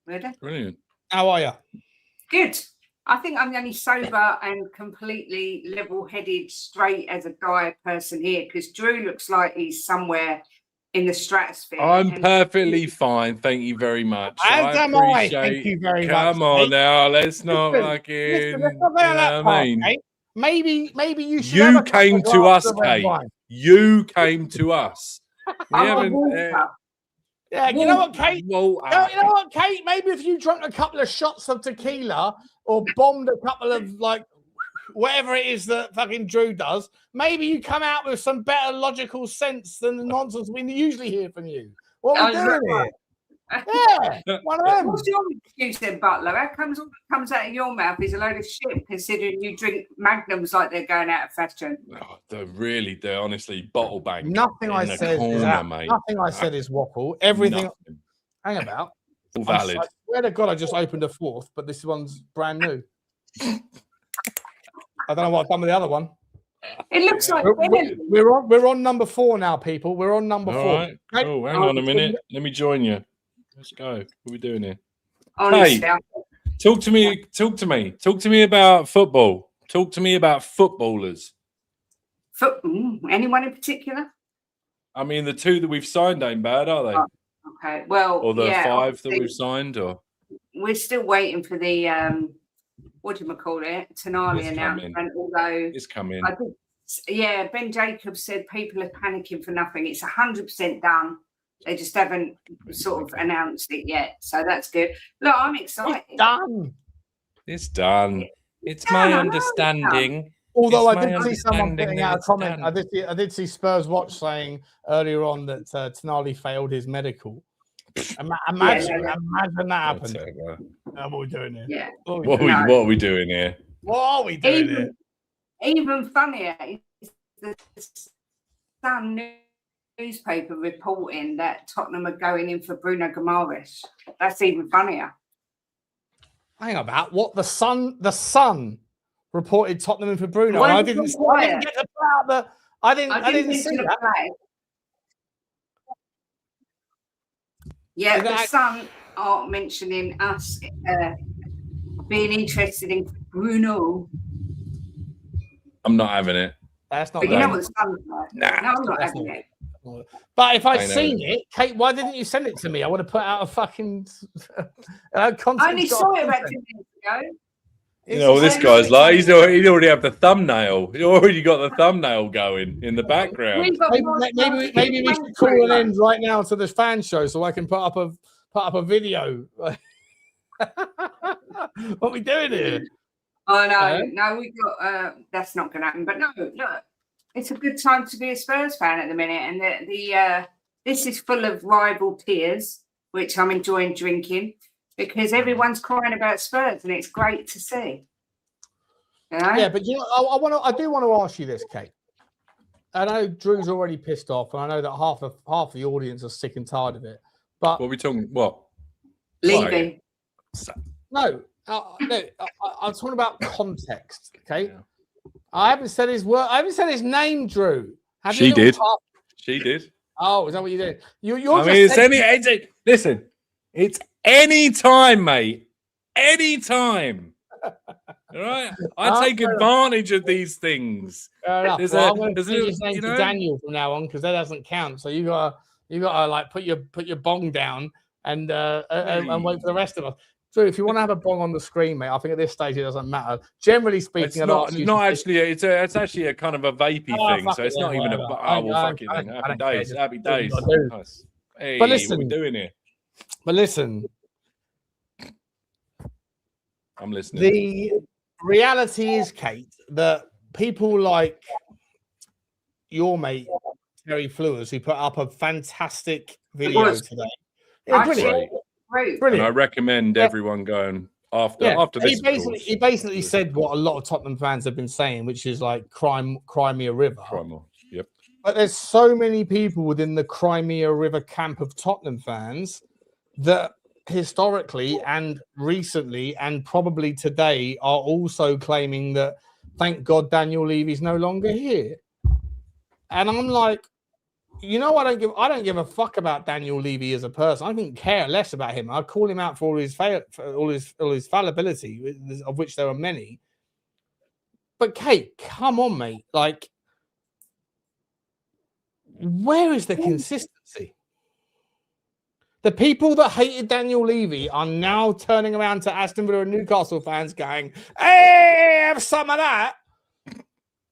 Ready? Brilliant. How are you? Good. I think I'm the only sober and completely level-headed, straight as a guy person here because Drew looks like he's somewhere in the stratosphere. I'm perfectly fine. Thank you very much. As am I. Thank you very much. Come on now. Let's not fucking. Let's not go that part, Kate. Maybe you should. You came to us, Kate. You came to us. Yeah, you know what, Kate? You know what, Kate? Maybe if you drank a couple of shots of tequila or bombed a couple of like whatever it is that fucking Drew does, maybe you come out with some better logical sense than the nonsense we usually hear from you. What are we doing here? Yeah, one of them. What's your excuse then, Butler? How comes all that comes out of your mouth is a load of shit, considering you drink Magnums like they're going out of fashion. Oh, they're honestly bottle bank. Nothing I said is out. Nothing I said is waffle. Everything. Hang about. All valid. I swear to God, I just opened a fourth, but this one's brand new. I don't know what I've done with the other one. It looks like we're on number 4 now, people. We're on number 4. Right. Oh, hang on a minute. Let me join you. Let's go. What are we doing here? Honestly, hey, talk to me. Talk to me about football. Talk to me about footballers. Anyone in particular? I mean, the 2 that we've signed ain't bad, are they? Oh, okay. Well, or the 5 that we've signed, or we're still waiting for the what do you call it? Tonali announcement. Although it's coming. Ben Jacobs said people are panicking for nothing. It's 100% done. They just haven't sort of announced it yet. So that's good. Look, I'm excited. It's done. It's my understanding. Although I did see someone putting out a comment. I did see Spurs Watch saying earlier on that Tonali failed his medical. Imagine that happened. What are we doing here? Yeah. What are we doing here? What are we doing here? Even funnier is the Sun newspaper reporting that Tottenham are going in for Bruno Guimaraes. That's even funnier. Hang about what the Sun reported Tottenham in for Bruno. I didn't get to play out the. I didn't see that. Yeah, the Sun are mentioning us being interested in Bruno. I'm not having it. That's not. But you know what the Sun's like. Nah, no, I'm not having it. But if I'd seen it, Kate, why didn't you send it to me? I would have put out a fucking content. I only saw it about 2 days ago. You know what this guy's like? He'd already have the thumbnail. He already got the thumbnail going in the background. Maybe we should call an end right now to this fan show so I can put up a video. What are we doing here? Oh no, we got that's not going to happen. But no, look, it's a good time to be a Spurs fan at the minute, and the this is full of rival tears, which I'm enjoying drinking because everyone's crying about Spurs, and it's great to see. You know? Yeah, but I do want to ask you this, Kate. I know Drew's already pissed off, and I know that half the audience are sick and tired of it. But what are we talking? What? Leaving. No, I'm talking about context. Okay, yeah. I haven't said his word. I haven't said his name, Drew. She did. She did. Oh, is that what you did? You're I mean, listen, it's any time, mate. Any time. All right, I take advantage of these things. I'm going to change his name to Daniel from now on because that doesn't count. So you gotta like put your bong down and wait for the rest of us. So if you want to have a bong on the screen, mate, I think at this stage it doesn't matter. Generally speaking, it's actually a kind of a vapey thing. So it's not even happy days. Happy days. Nice. Hey, but listen, what are we doing here? But listen, I'm listening. The reality is, Kate, that people like your mate Terry Flewers, who put up a fantastic video today. Yeah, brilliant. Brilliant. And I recommend everyone going after this. He basically said what a lot of Tottenham fans have been saying, which is like Crimea River. Yep. But there's so many people within the Crimea River camp of Tottenham fans that historically and recently and probably today are also claiming that thank God Daniel Levy's no longer here. And I'm like, you know, I don't give a fuck about Daniel Levy as a person. I couldn't care less about him. I call him out for all his fallibility, of which there are many. But Kate, come on, mate. Like, where is the consistency? The people that hated Daniel Levy are now turning around to Aston Villa and Newcastle fans going, hey, have some of that.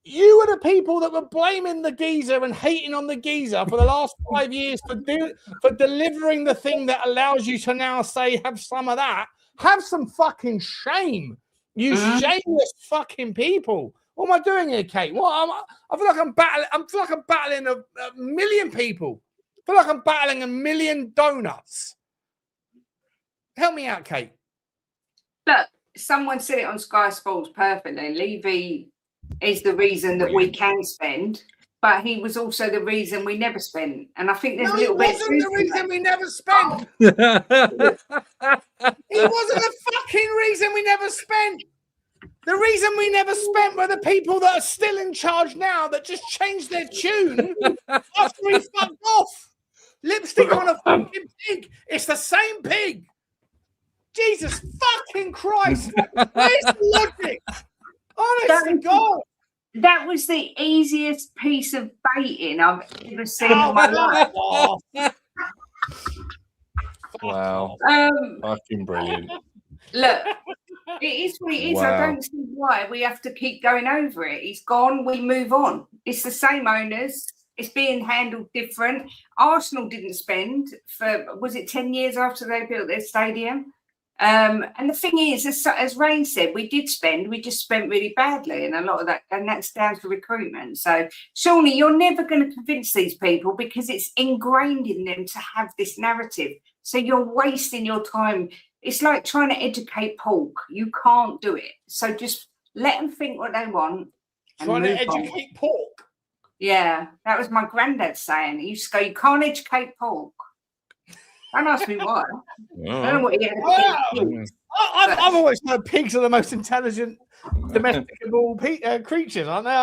You were the people that were blaming the geezer and hating on the geezer for the last 5 years for delivering the thing that allows you to now say, have some of that. Have some fucking shame. You shameless fucking people. What am I doing here, Kate? What? I feel like I'm battling a million people. I feel like I'm battling a million donuts. Help me out, Kate. Look, someone said it on Sky Sports perfectly. Levy is the reason that we can spend, but he was also the reason we never spent. And I think there's a little bit. He wasn't the reason we never spent. He wasn't the fucking reason we never spent. The reason we never spent were the people that are still in charge now that just changed their tune after we fucked off. Lipstick on a fucking pig. It's the same pig. Jesus fucking Christ. Where's the logic? Honest to God. That was the easiest piece of baiting I've ever seen in my life. Wow. Fucking brilliant. Look, it is what it is. Wow. I don't see why we have to keep going over it. He's gone, we move on. It's the same owners. It's being handled different. Arsenal didn't spend for, was it 10 years after they built their stadium? And the thing is, as Rain said, we did spend, we just spent really badly, and a lot of that, and that's down to recruitment. So, surely you're never going to convince these people because it's ingrained in them to have this narrative. So you're wasting your time. It's like trying to educate pork. You can't do it. So just let them think what they want. Trying to educate pork? Yeah, that was my granddad saying. He used to go, you can't educate pork. Don't ask me why. I don't know what he had. I've always heard pigs are the most intelligent domesticable creatures, aren't they?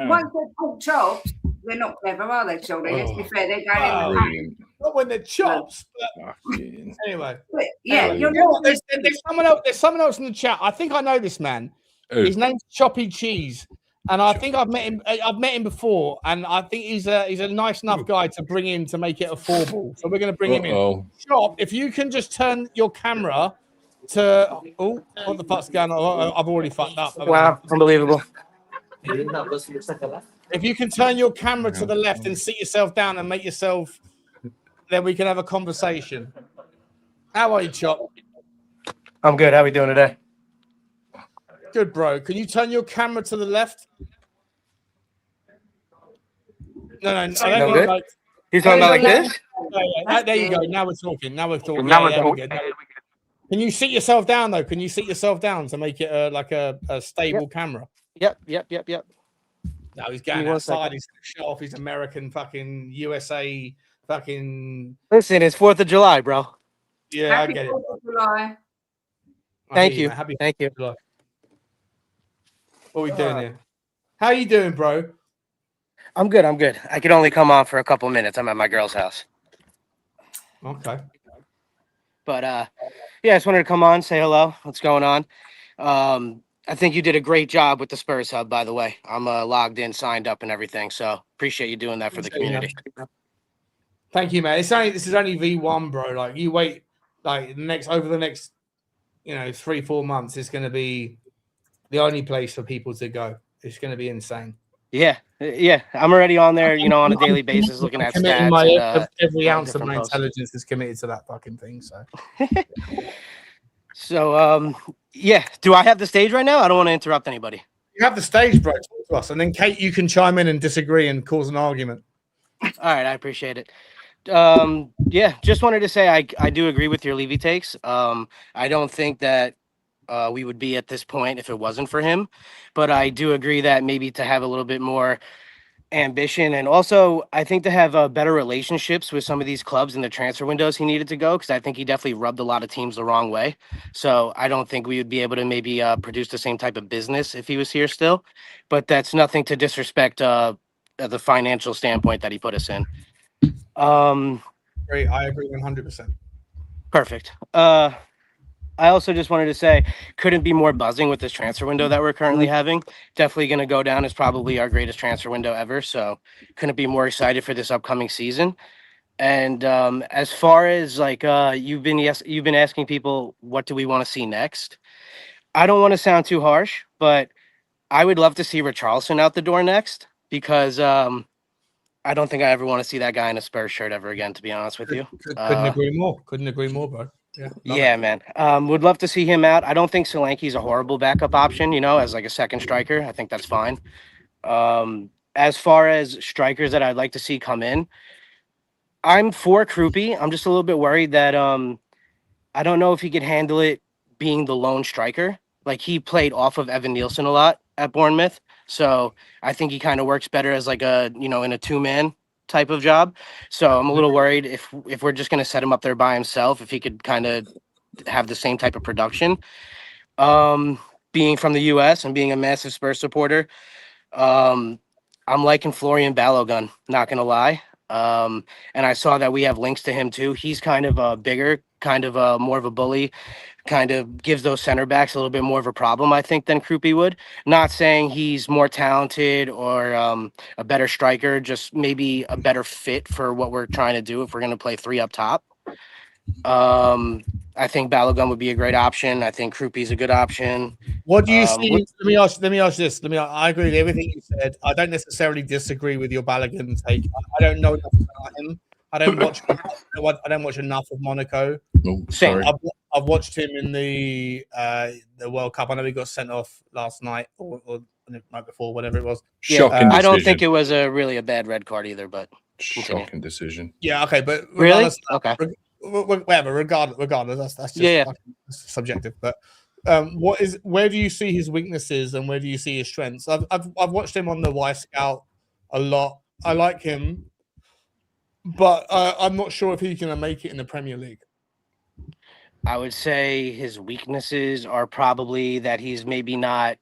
Once they're pork chops, they're not clever, are they, children? Let's be fair, they're going in the pan. Not when they're chops, but anyway. But, yeah, you know what? There's someone else in the chat. I think I know this man. His name's Choppy Cheese. And I think I've met him before, and I think he's a nice enough guy to bring in to make it affordable. So we're going to bring him in. Chop, if you can just turn your camera to what the fuck's going on? I've already fucked up. Wow, unbelievable. If you can turn your camera to the left and sit yourself down and make yourself, then we can have a conversation. How are you, Chop? I'm good. How are we doing today? Good, bro. Can you turn your camera to the left? No. I don't mean like. He's talking about like this? There you go. Now we're talking. Now we're talking. Can you sit yourself down though? Can you sit yourself down to make it like a stable camera? Yep. No, he's Give me going one outside. second. He's going to show off his American fucking USA fucking. Listen, it's 4th of July, bro. Yeah, Happy I get it. 4th of July. I Thank hear you. man. Happy Thank you. July. What are we doing here? How you doing, bro? I'm good. I can only come on for a couple minutes. I'm at my girl's house. Okay. But yeah, I just wanted to come on, say hello. What's going on? I think you did a great job with the Spurs Hub, by the way. I'm logged in, signed up, and everything. So appreciate you doing that for the community. Thank you, man. This is only V1, bro. Like you wait, like over the next 3-4 months, it's going to be the only place for people to go. It's going to be insane. Yeah. I'm already on there, on a daily basis, looking at stats. And, every ounce of different my posts. intelligence is committed to that fucking thing. So, yeah. Do I have the stage right now? I don't want to interrupt anybody. you have the stage, bro. Talk to us, and then Kate, you can chime in and disagree and cause an argument. All right, I appreciate it. Yeah, just wanted to say I do agree with your Levy takes. I don't think that we would be at this point if it wasn't for him, but I do agree that maybe to have a little bit more ambition, and also I think to have better relationships with some of these clubs in the transfer windows he needed to go, because I think he definitely rubbed a lot of teams the wrong way. So I don't think we would be able to maybe produce the same type of business if he was here still, but that's nothing to disrespect the financial standpoint that he put us in. Great, I agree 100%. Perfect. I also just wanted to say, couldn't be more buzzing with this transfer window that we're currently having. Definitely going to go down as probably our greatest transfer window ever. So couldn't be more excited for this upcoming season. And as far as you've been asking people, what do we want to see next? I don't want to sound too harsh, but I would love to see Richalison out the door next, because I don't think I ever want to see that guy in a Spurs shirt ever again, to be honest with you. Couldn't agree more. Couldn't agree more, bro. Yeah, man. Would love to see him out. I don't think Solanke's a horrible backup option, as like a second striker. I think that's fine. As far as strikers that I'd like to see come in, I'm for Krupi. I'm just a little bit worried that I don't know if he could handle it being the lone striker. Like, he played off of Evan Nielsen a lot at Bournemouth. So I think he kind of works better as like in a two-man type of job. So I'm a little worried if we're just going to set him up there by himself, if he could kind of have the same type of production. Being from the US and being a massive Spurs supporter, I'm liking Florian Balogun, not going to lie. And I saw that we have links to him too. He's kind of bigger, kind of more of a bully, kind of gives those center backs a little bit more of a problem, I think, than Krupi would. Not saying he's more talented or a better striker, just maybe a better fit for what we're trying to do if we're going to play three up top. I think Balogun would be a great option. I think Krupi's a good option. What do you see? Let me ask this. I agree with everything you said. I don't necessarily disagree with your Balogun take. I don't know enough about him. I don't watch enough of Monaco. Oh, sorry. I've watched him in the World Cup. I know he got sent off last night or the night before, whatever it was. Shocking I don't decision. think it was really a bad red card either, but continue. Shocking decision. Yeah, okay, but really, okay, whatever. Regardless, that's just that's subjective. But where do you see his weaknesses and where do you see his strengths? I've watched him on the Y Scout a lot. I like him, but I'm not sure if he can make it in the Premier League. I would say his weaknesses are probably that he's maybe not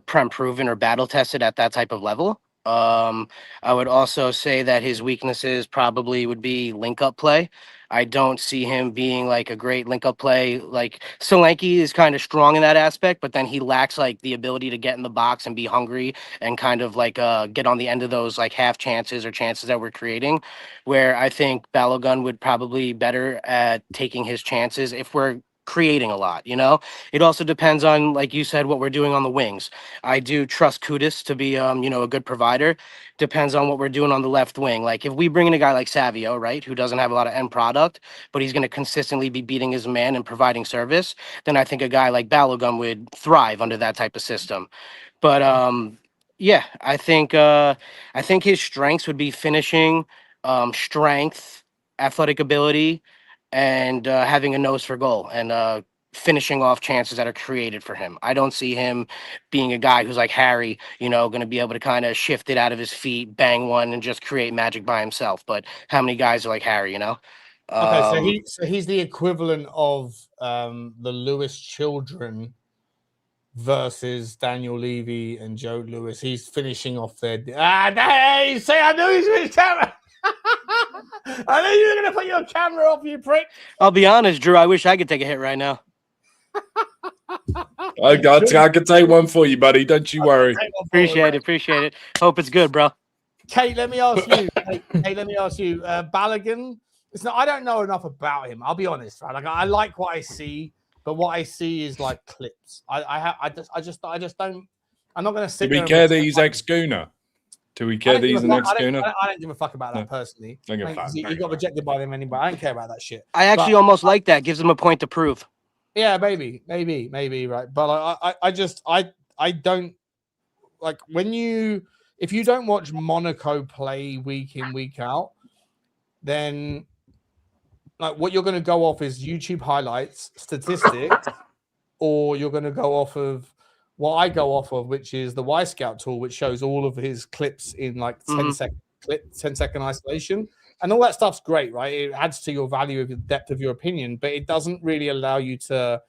prem proven or battle tested at that type of level. I would also say that his weaknesses probably would be link up play. I don't see him being like a great link up play. Like, Solanke is kind of strong in that aspect, but then he lacks like the ability to get in the box and be hungry and kind of like get on the end of those like half chances or chances that we're creating, where I think Balogun would probably be better at taking his chances if we're creating a lot. It also depends on, like you said, what we're doing on the wings. I do trust Kudus to be a good provider. Depends on what we're doing on the left wing. Like, if we bring in a guy like Savio, right, who doesn't have a lot of end product, but he's going to consistently be beating his man and providing service, then I think a guy like Balogun would thrive under that type of system. But yeah, I think his strengths would be finishing, strength, athletic ability, and having a nose for goal and finishing off chances that are created for him. I don't see him being a guy who's like Harry, going to be able to kind of shift it out of his feet, bang one, and just create magic by himself. But how many guys are like Harry, Okay, so he's the equivalent of the Lewis children versus Daniel Levy and Joe Lewis. He's finishing off their. Hey, say I knew he's his camera. I knew you were going to put your camera off, you prick. I'll be honest, Drew. I wish I could take a hit right now. I can take one for you, buddy. Don't you worry. Appreciate it. Hope it's good, bro. Kate, let me ask you. Balogun. Listen, I don't know enough about him. I'll be honest, right? Like I like what I see, but what I see is like clips. I just don't. I'm not going to sit. Do we care that he's ex-Gooner? Do we care that he's an ex-Gooner? I don't give a fuck about that personally. He got rejected by them anyway. I don't care about that shit. I actually almost like that. Gives him a point to prove. Yeah, maybe, right? But I don't like if you don't watch Monaco play week in, week out, then like what you're going to go off is YouTube highlights, statistics, or you're going to go off of what I go off of, which is the Y Scout tool, which shows all of his clips in like 10-second isolation. And all that stuff's great, right? It adds to your value of the depth of your opinion, but it doesn't really allow you to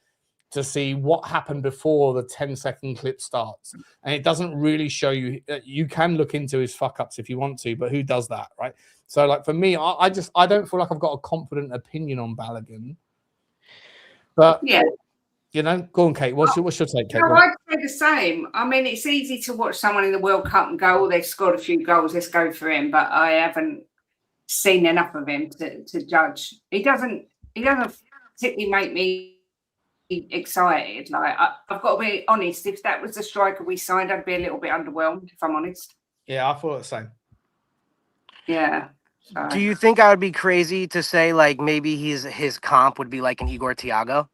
see what happened before the 10-second clip starts. And it doesn't really show you. You can look into his fuck-ups if you want to, but who does that, right? So, like, for me, I don't feel like I've got a confident opinion on Balogun. But, yeah, go on, Kate. What's your take, Kate? No, I'd say the same. I mean, it's easy to watch someone in the World Cup and go, oh, they've scored a few goals, let's go for him. But I haven't seen enough of him to judge. He doesn't particularly make me excited. Like I've got to be honest, if that was the striker we signed, I'd be a little bit underwhelmed, if I'm honest. Yeah, I thought the same. Yeah. So. Do you think I would be crazy to say like maybe his comp would be like an Igor Thiago?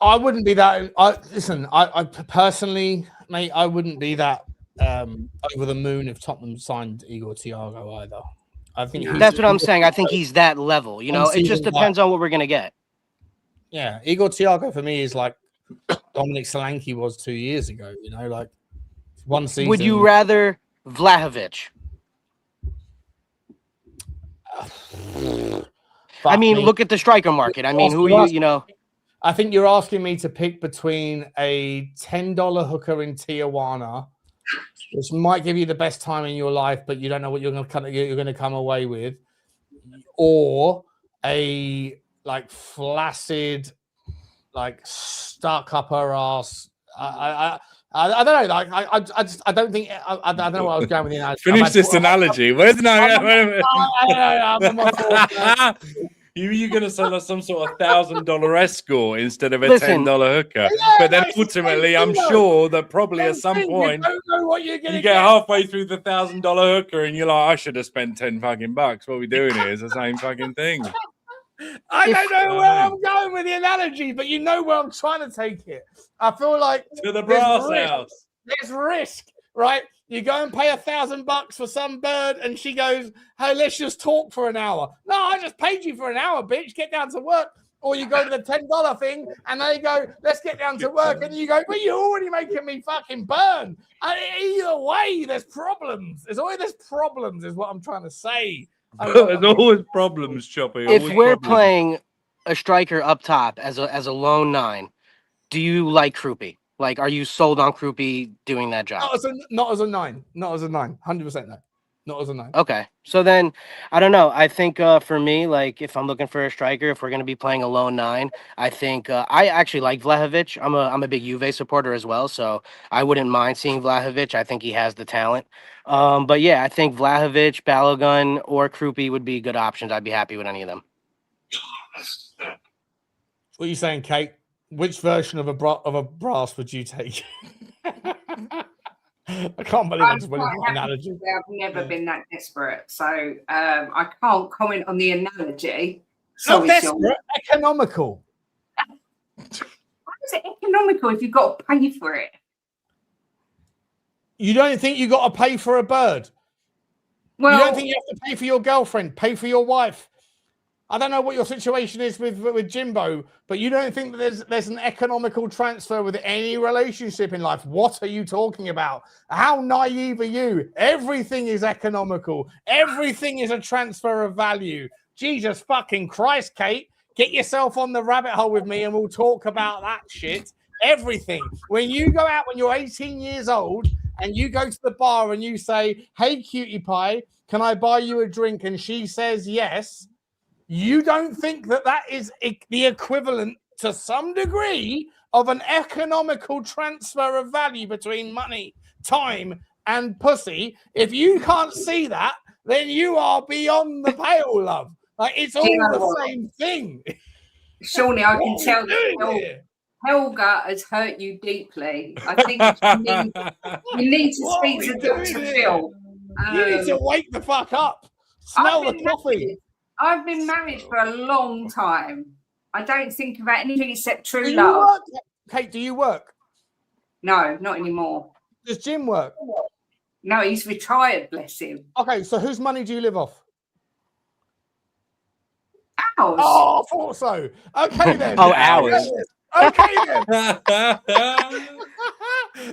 I wouldn't be that. I personally, mate, I wouldn't be that over the moon if Tottenham signed Igor Thiago either. I think that's what I'm saying. I think he's that level. It just depends on what we're gonna get. Yeah, Igor Thiago for me is like Dominic Solanke was 2 years ago. Like one season. Would you rather Vlahovic? I mean, look at the striker market. I mean, who are you? I think you're asking me to pick between a $10 hooker in Tijuana, which might give you the best time in your life, but you don't know what you're going to come away with, or a like flaccid, like stuck up her ass. I don't know. Like I don't think I don't know what I was going with the analogy. Finish this analogy. Where's You're going to sell us some sort of $1,000 escort instead of a $10 hooker. Yeah, but then ultimately, I'm sure that probably at some point, you get halfway through the $1,000 hooker and you're like, I should have spent 10 fucking bucks. What we're doing here is the same fucking thing. I don't know where I'm going with the analogy, but you know where I'm trying to take it. I feel like to the brass house. There's risk, right? You go and pay $1,000 for some bird, and she goes, "Hey, let's just talk for an hour." No, I just paid you for an hour, bitch. Get down to work. Or you go to the $10 thing, and they go, "Let's get down to work," and you go, "But you're already making me fucking burn." Either way, there's problems. There's always problems, is what I'm trying to say. There's always problems, Choppy. If we're playing a striker up top as a lone 9, do you like Krupi? Like, are you sold on Krupi doing that job? Not as a 9. 100% no. Not as a 9. Okay. So then, I don't know. I think for me, like, if I'm looking for a striker, if we're going to be playing a lone 9, I think I actually like Vlahovic. I'm a big Juve supporter as well, so I wouldn't mind seeing Vlahovic. I think he has the talent. But yeah, I think Vlahovic, Balogun, or Krupi would be good options. I'd be happy with any of them. What are you saying, Kate? Which version of a brass would you take? I can't believe I'm just winning the analogy. I've never been that desperate, so I can't comment on the analogy. Not desperate, economical. How is it economical if you've got to pay for it? You don't think you got to pay for a bird? Well, you don't think you have to pay for your girlfriend, pay for your wife, I don't know what your situation is with Jimbo, but you don't think that there's an economical transfer with any relationship in life. What are you talking about? How naive are you? Everything is economical. Everything is a transfer of value. Jesus fucking Christ, Kate. Get yourself on the rabbit hole with me and we'll talk about that shit. Everything. When you go out when you're 18 years old and you go to the bar and you say, hey, cutie pie, can I buy you a drink? And she says yes. You don't think that is the equivalent to some degree of an economical transfer of value between money, time, and pussy? If you can't see that, then you are beyond the pale, love. Like, it's all the same thing. Shawnee, I can tell that Helga has hurt you deeply. I think you need to speak to Dr. Phil. You need to wake the fuck up. Smell the coffee. I've been married for a long time. I don't think about anything except true love. Kate, do you work? No, not anymore. Does Jim work? No, he's retired, bless him. Okay, so whose money do you live off? Ours. Oh, I thought so. Okay then. Oh, ours. Okay then.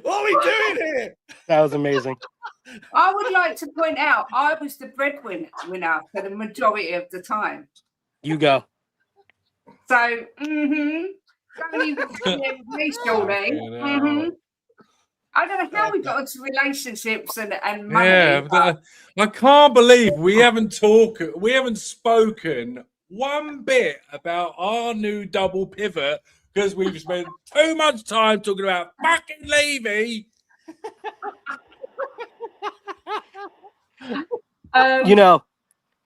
What are we doing here? That was amazing. I would like to point out I was the breadwinner for the majority of the time. You go. So, don't even me, Shawnee. I don't know how we got into relationships and money. Yeah, I can't believe we haven't spoken one bit about our new double pivot because we've spent too much time talking about fucking Levy. You know,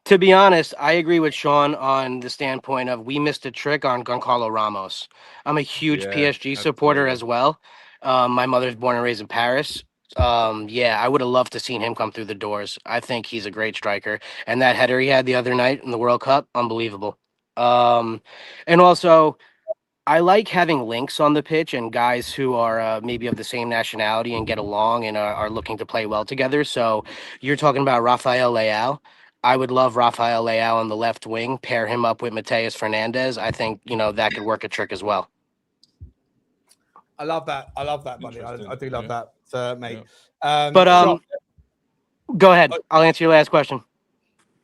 to be honest, I agree with Sean on the standpoint of we missed a trick on Goncalo Ramos. I'm a huge PSG supporter as well. My mother's born and raised in Paris. I would have loved to seen him come through the doors. I think he's a great striker. And that header he had the other night in the World Cup, unbelievable. And also, I like having links on the pitch and guys who are maybe of the same nationality and get along and are looking to play well together. So you're talking about Rafael Leao. I would love Rafael Leao on the left wing, pair him up with Mateus Fernandez. I think, that could work a trick as well. I love that, buddy. I do love that, mate. Yeah. Go ahead. I'll answer your last question.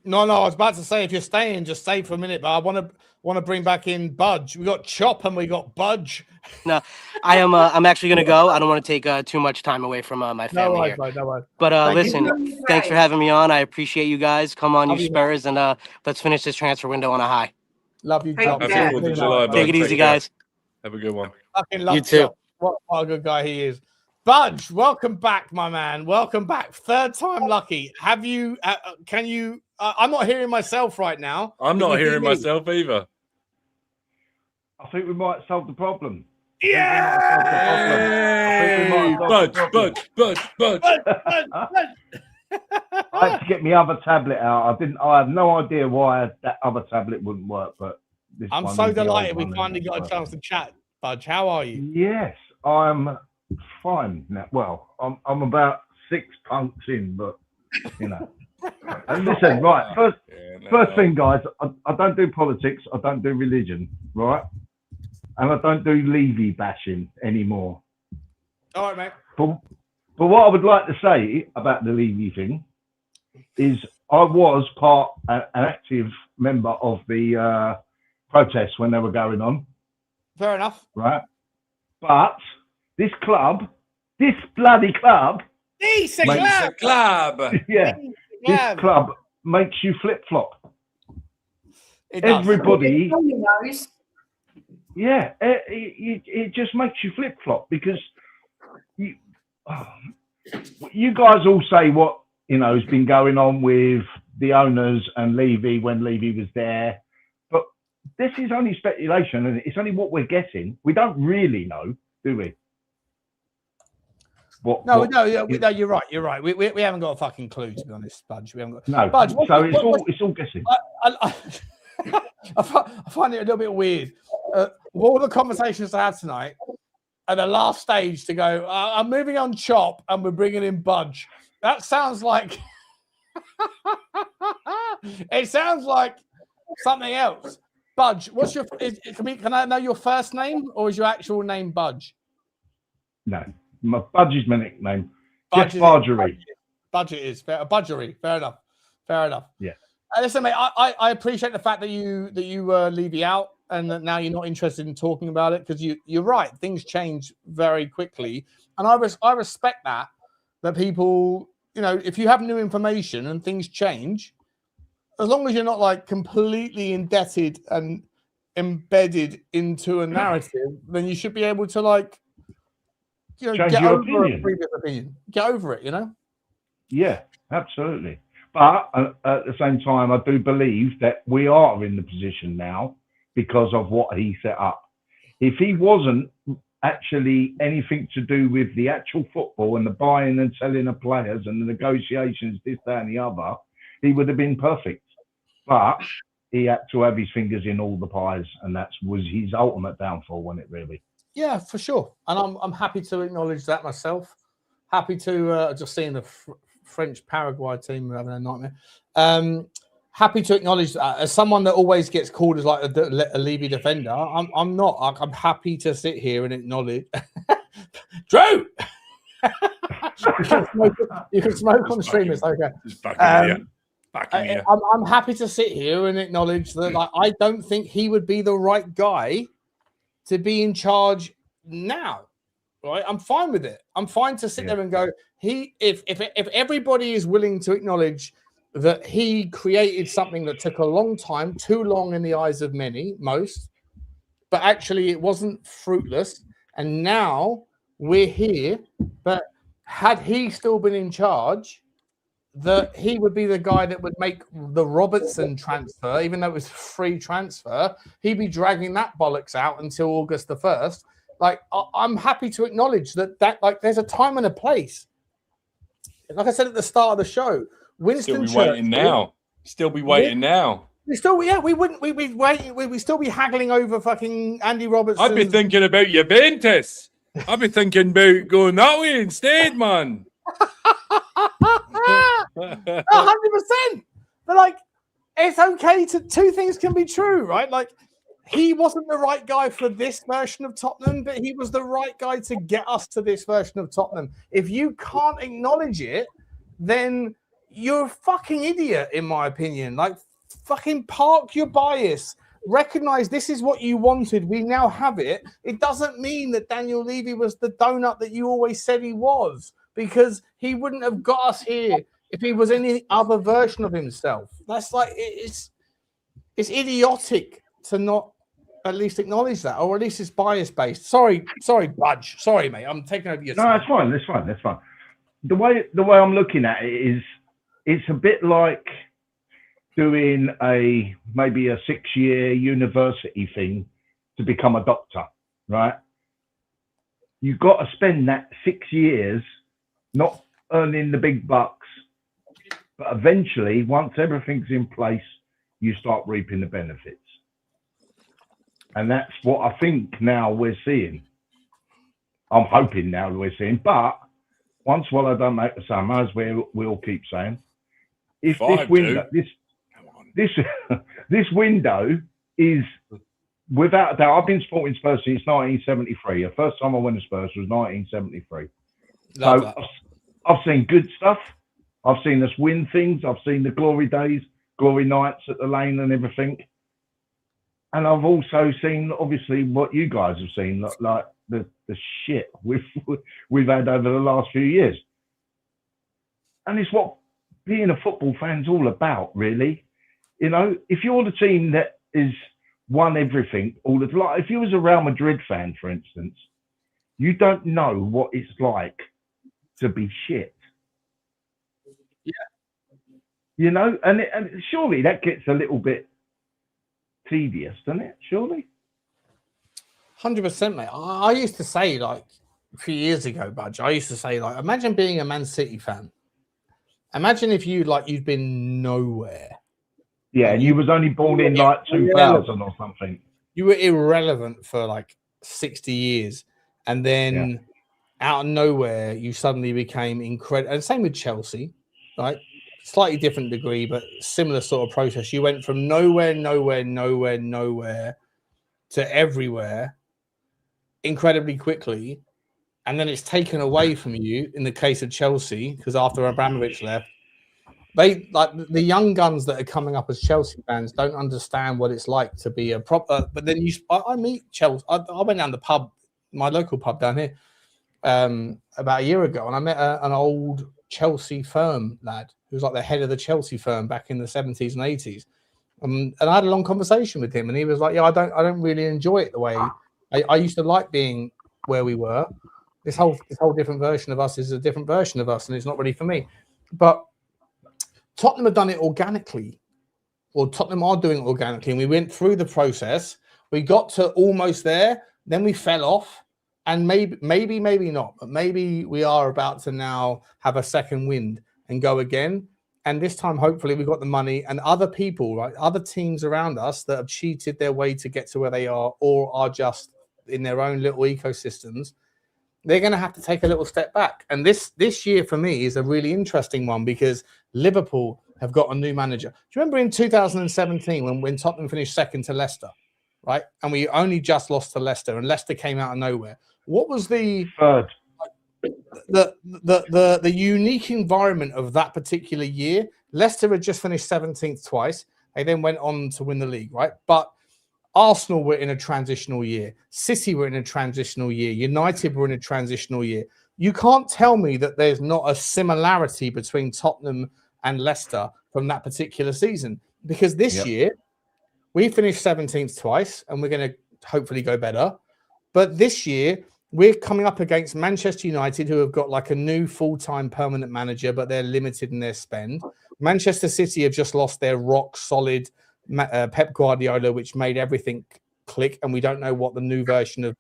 No, I was about to say, if you're staying, just stay for a minute. But I want to bring back in Budge. We got Chop and we got Budge. No, I'm actually going to go. I don't want to take too much time away from my family here. No worries. But listen, thanks for having me on. I appreciate you guys. Come on, you Spurs, and let's finish this transfer window on a high. Love you, Chop. Have a good July, Take it easy, guys. Have a good one. Fucking love you too. Chop. What a good guy he is. Budge, welcome back, my man. Welcome back. Third time lucky. Have you? Can you? I'm not hearing myself right now. I'm not hearing myself either. I think we might solve the problem. Yeah! Budge. I had to get my other tablet out. I have no idea why that other tablet wouldn't work, but I'm so delighted we finally got a chance to chat. Budge, how are you? Yes, I'm fine now. Well, I'm about 6 punks in, but And listen, right. First thing, guys. I don't do politics. I don't do religion, right? And I don't do Levy bashing anymore. All right, mate. But what I would like to say about the Levy thing is I was an active member of the protests when they were going on. Fair enough. Right. But this bloody club. This club. Yeah. This club makes you flip-flop. Everybody. Yeah. It just makes you flip-flop because you guys all say what, has been going on with the owners and Levy when Levy was there. But this is only speculation and it's only what we're guessing. We don't really know, do we? No, you're right. You're right. We haven't got a fucking clue, to be honest, Budge. We haven't got no. Budge, it's all guessing. I find it a little bit weird. All the conversations I had tonight, at the last stage to go, I'm moving on Chop and we're bringing in Budge. That sounds like it sounds like Something else. Budge, what's your? Can I know your first name or is your actual name Budge? No, my Budge is my nickname. Budge Jeff Bargery. Budge it is. Budgery. Fair enough. Fair enough. Yeah. Listen, mate. I appreciate the fact that you Levy out and that now you're not interested in talking about it because you're right. Things change very quickly, and I respect that people, you know, if you have new information and things change, as long as you're not like completely indebted and embedded into a narrative, then you should be able to like, you know, Change get your over opinion. a previous opinion. Get over it, you know? Yeah, absolutely. But at the same time, I do believe that we are in the position now because of what he set up. If he wasn't actually anything to do with the actual football and the buying and selling of players and the negotiations, this, that, and the other, he would have been perfect. But he had to have his fingers in all the pies, and that was his ultimate downfall, wasn't it, really? Yeah, for sure. And I'm happy to acknowledge that myself. Happy to just seeing the French Paraguay team having a nightmare. Happy to acknowledge that as someone that always gets called as like a Levy defender. I'm not. I'm happy to sit here and acknowledge. Drew, you can smoke on the stream. It's okay. Just back in here. I'm happy to sit here and acknowledge that. Like, I don't think he would be the right guy to be in charge now. Right, I'm fine with it. I'm fine to sit there and go. If everybody is willing to acknowledge that he created something that took a long time, too long in the eyes of most, but actually it wasn't fruitless, and now we're here. But had he still been in charge, that he would be the guy that would make the Robertson transfer, even though it was a free transfer. He'd be dragging that bollocks out until August the 1st. Like, I'm happy to acknowledge that like there's a time and a place. Like I said at the start of the show, Winston Still be waiting now. Still be waiting now. We still, we wouldn't. We'd be waiting. We'd still be haggling over fucking Andy Robertson. I'd be thinking about Juventus. I'd be thinking about going that way instead, man. 100%. But like, it's okay to. Two things can be true, right? Like, he wasn't the right guy for this version of Tottenham, but he was the right guy to get us to this version of Tottenham. If you can't acknowledge it, then you're a fucking idiot, in my opinion. Like, fucking park your bias. Recognize this is what you wanted. We now have it. It doesn't mean that Daniel Levy was the donut that you always said he was, because he wouldn't have got us here if he was any other version of himself. That's like, it's idiotic to not at least acknowledge that, or at least it's bias based. Sorry, Budge. Sorry, mate. I'm taking over your time. No, that's fine. The way I'm looking at it is, it's a bit like doing maybe a 6-year university thing to become a doctor, right? You've got to spend that 6 years not earning the big bucks, but eventually, once everything's in place, you start reaping the benefits. And that's what I think now we're seeing. I'm hoping now we're seeing, but once swallow don't make the summer, as we'll keep saying, if this window is, without a doubt, I've been supporting Spurs since 1973. The first time I went to Spurs was 1973. So I've seen good stuff. I've seen us win things. I've seen the glory days, glory nights at the Lane and everything. And I've also seen, obviously, what you guys have seen, like the shit we've had over the last few years. And it's what being a football fan's all about, really. You know, if you're the team that is won everything, like if you was a Real Madrid fan, for instance, you don't know what it's like to be shit. Yeah. You know, and surely that gets a little bit tedious, doesn't it? Surely. 100%, mate. I used to say, like, a few years ago, Budge, I used to say, like, imagine being a Man City fan. Imagine if you'd been nowhere. Yeah, and you was only born in like 2000 or something. You were irrelevant for like 60 years. And then out of nowhere, you suddenly became incredible. And same with Chelsea, right? slightly different degree, but similar sort of process. You went from nowhere to everywhere incredibly quickly, and then it's taken away from you in the case of Chelsea, because after Abramovich left, they like the young guns that are coming up as Chelsea fans don't understand what it's like to be a proper. But then I meet Chelsea. I went down the pub, my local pub down here, about a year ago, and I met an old Chelsea firm lad who was like the head of the Chelsea firm back in the 70s and 80s. And I had a long conversation with him, and he was like, "Yeah, I don't really enjoy it the way I used to like being where we were. This whole different version of us is a different version of us, and it's not really for me." But Tottenham have done it organically, or Tottenham are doing it organically, and we went through the process. We got to almost there, then we fell off, and maybe not, but maybe we are about to now have a second wind and go again. And this time, hopefully, we got the money and other people, right, other teams around us that have cheated their way to get to where they are, or are just in their own little ecosystems. They're going to have to take a little step back. And this year for me is a really interesting one, because Liverpool have got a new manager. Do you remember in 2017 when Tottenham finished second to Leicester, right? And we only just lost to Leicester, and Leicester came out of nowhere. What was the unique environment of that particular year? Leicester had just finished 17th twice. They then went on to win the league, right? But Arsenal were in a transitional year. City were in a transitional year. United were in a transitional year. You can't tell me that there's not a similarity between Tottenham and Leicester from that particular season. Because this year, we finished 17th twice, and we're going to hopefully go better. But this year, we're coming up against Manchester United, who have got like a new full-time permanent manager, but they're limited in their spend. Manchester City have just lost their rock-solid Pep Guardiola, which made everything click, and we don't know what the new version of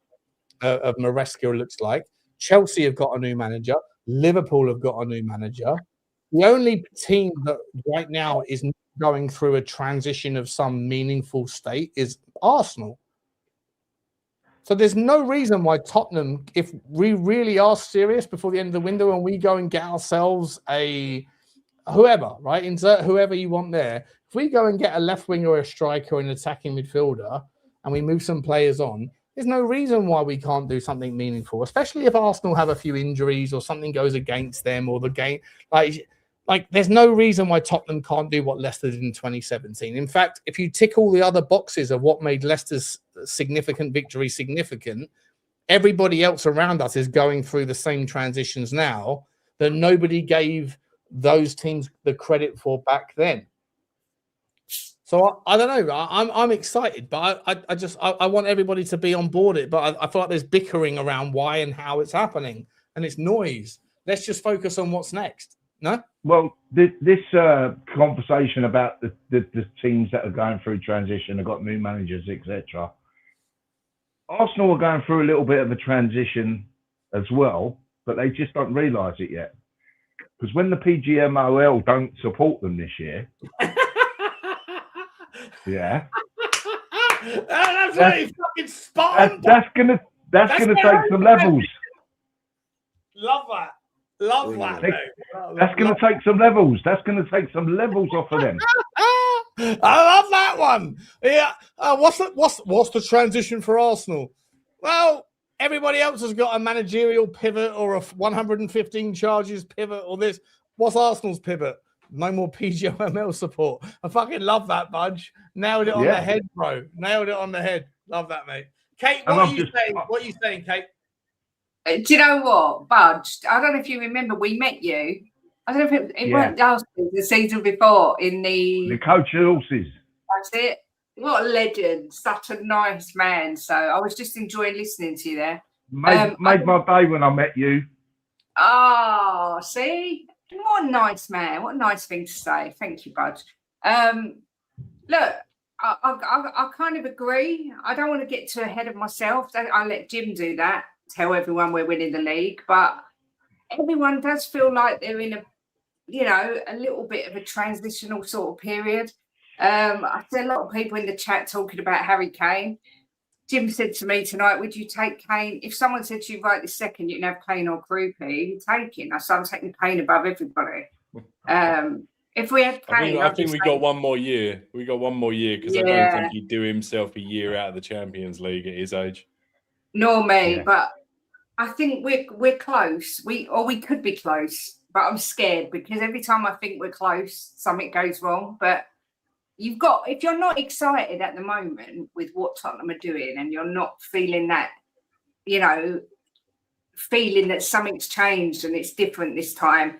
Maresca looks like. Chelsea have got a new manager. Liverpool have got a new manager. The only team that right now is going through a transition of some meaningful state is Arsenal. So there's no reason why Tottenham, if we really are serious before the end of the window and we go and get ourselves a whoever, right? Insert whoever you want there. If we go and get a left winger or a striker or an attacking midfielder and we move some players on, there's no reason why we can't do something meaningful, especially if Arsenal have a few injuries or something goes against them, or the game. Like there's no reason why Tottenham can't do what Leicester did in 2017. In fact, if you tick all the other boxes of what made Leicester's significant victory significant, everybody else around us is going through the same transitions now that nobody gave those teams the credit for back then. So I don't know. I'm excited, but I want everybody to be on board it. But I feel like there's bickering around why and how it's happening, and it's noise. Let's just focus on what's next. No. Well, this conversation about the teams that are going through transition, have got new managers, etc. Arsenal are going through a little bit of a transition as well, but they just don't realise it yet. Because when the PGMOL don't support them this year, that's really fucking spot on. That's gonna take some levels. Love that. Love that. That's going to take some levels. That's going to take some levels off of them. I love that one. Yeah. What's the transition for Arsenal? Well, everybody else has got a managerial pivot or a 115 charges pivot or this. What's Arsenal's pivot? No more PGML support. I fucking love that, Budge. Nailed it on the head, bro. Nailed it on the head. Love that, mate. Kate, what are you saying? What are you saying, Kate? Do you know what, Budge? I don't know if you remember, we met you. I don't know if it weren't last season, the season before in the Coach of Horses. That's it. What a legend. Such a nice man. So I was just enjoying listening to you there. Made my day when I met you. Oh, see? What a nice man. What a nice thing to say. Thank you, Budge. Look, I kind of agree. I don't want to get too ahead of myself. I let Jim do that. Tell everyone we're winning the league, but everyone does feel like they're in a little bit of a transitional sort of period. I see a lot of people in the chat talking about Harry Kane. Jim said to me tonight, would you take Kane? If someone said to you right this second, you can have Kane or Krupi, you take it. I said, I'm taking Kane above everybody. If we had Kane, I think we got one more year. We got one more year because I don't think he'd do himself a year out of the Champions League at his age. Nor me, but I think we're close. We could be close, but I'm scared because every time I think we're close, something goes wrong. But if you're not excited at the moment with what Tottenham are doing, and you're not feeling that, feeling that something's changed and it's different this time,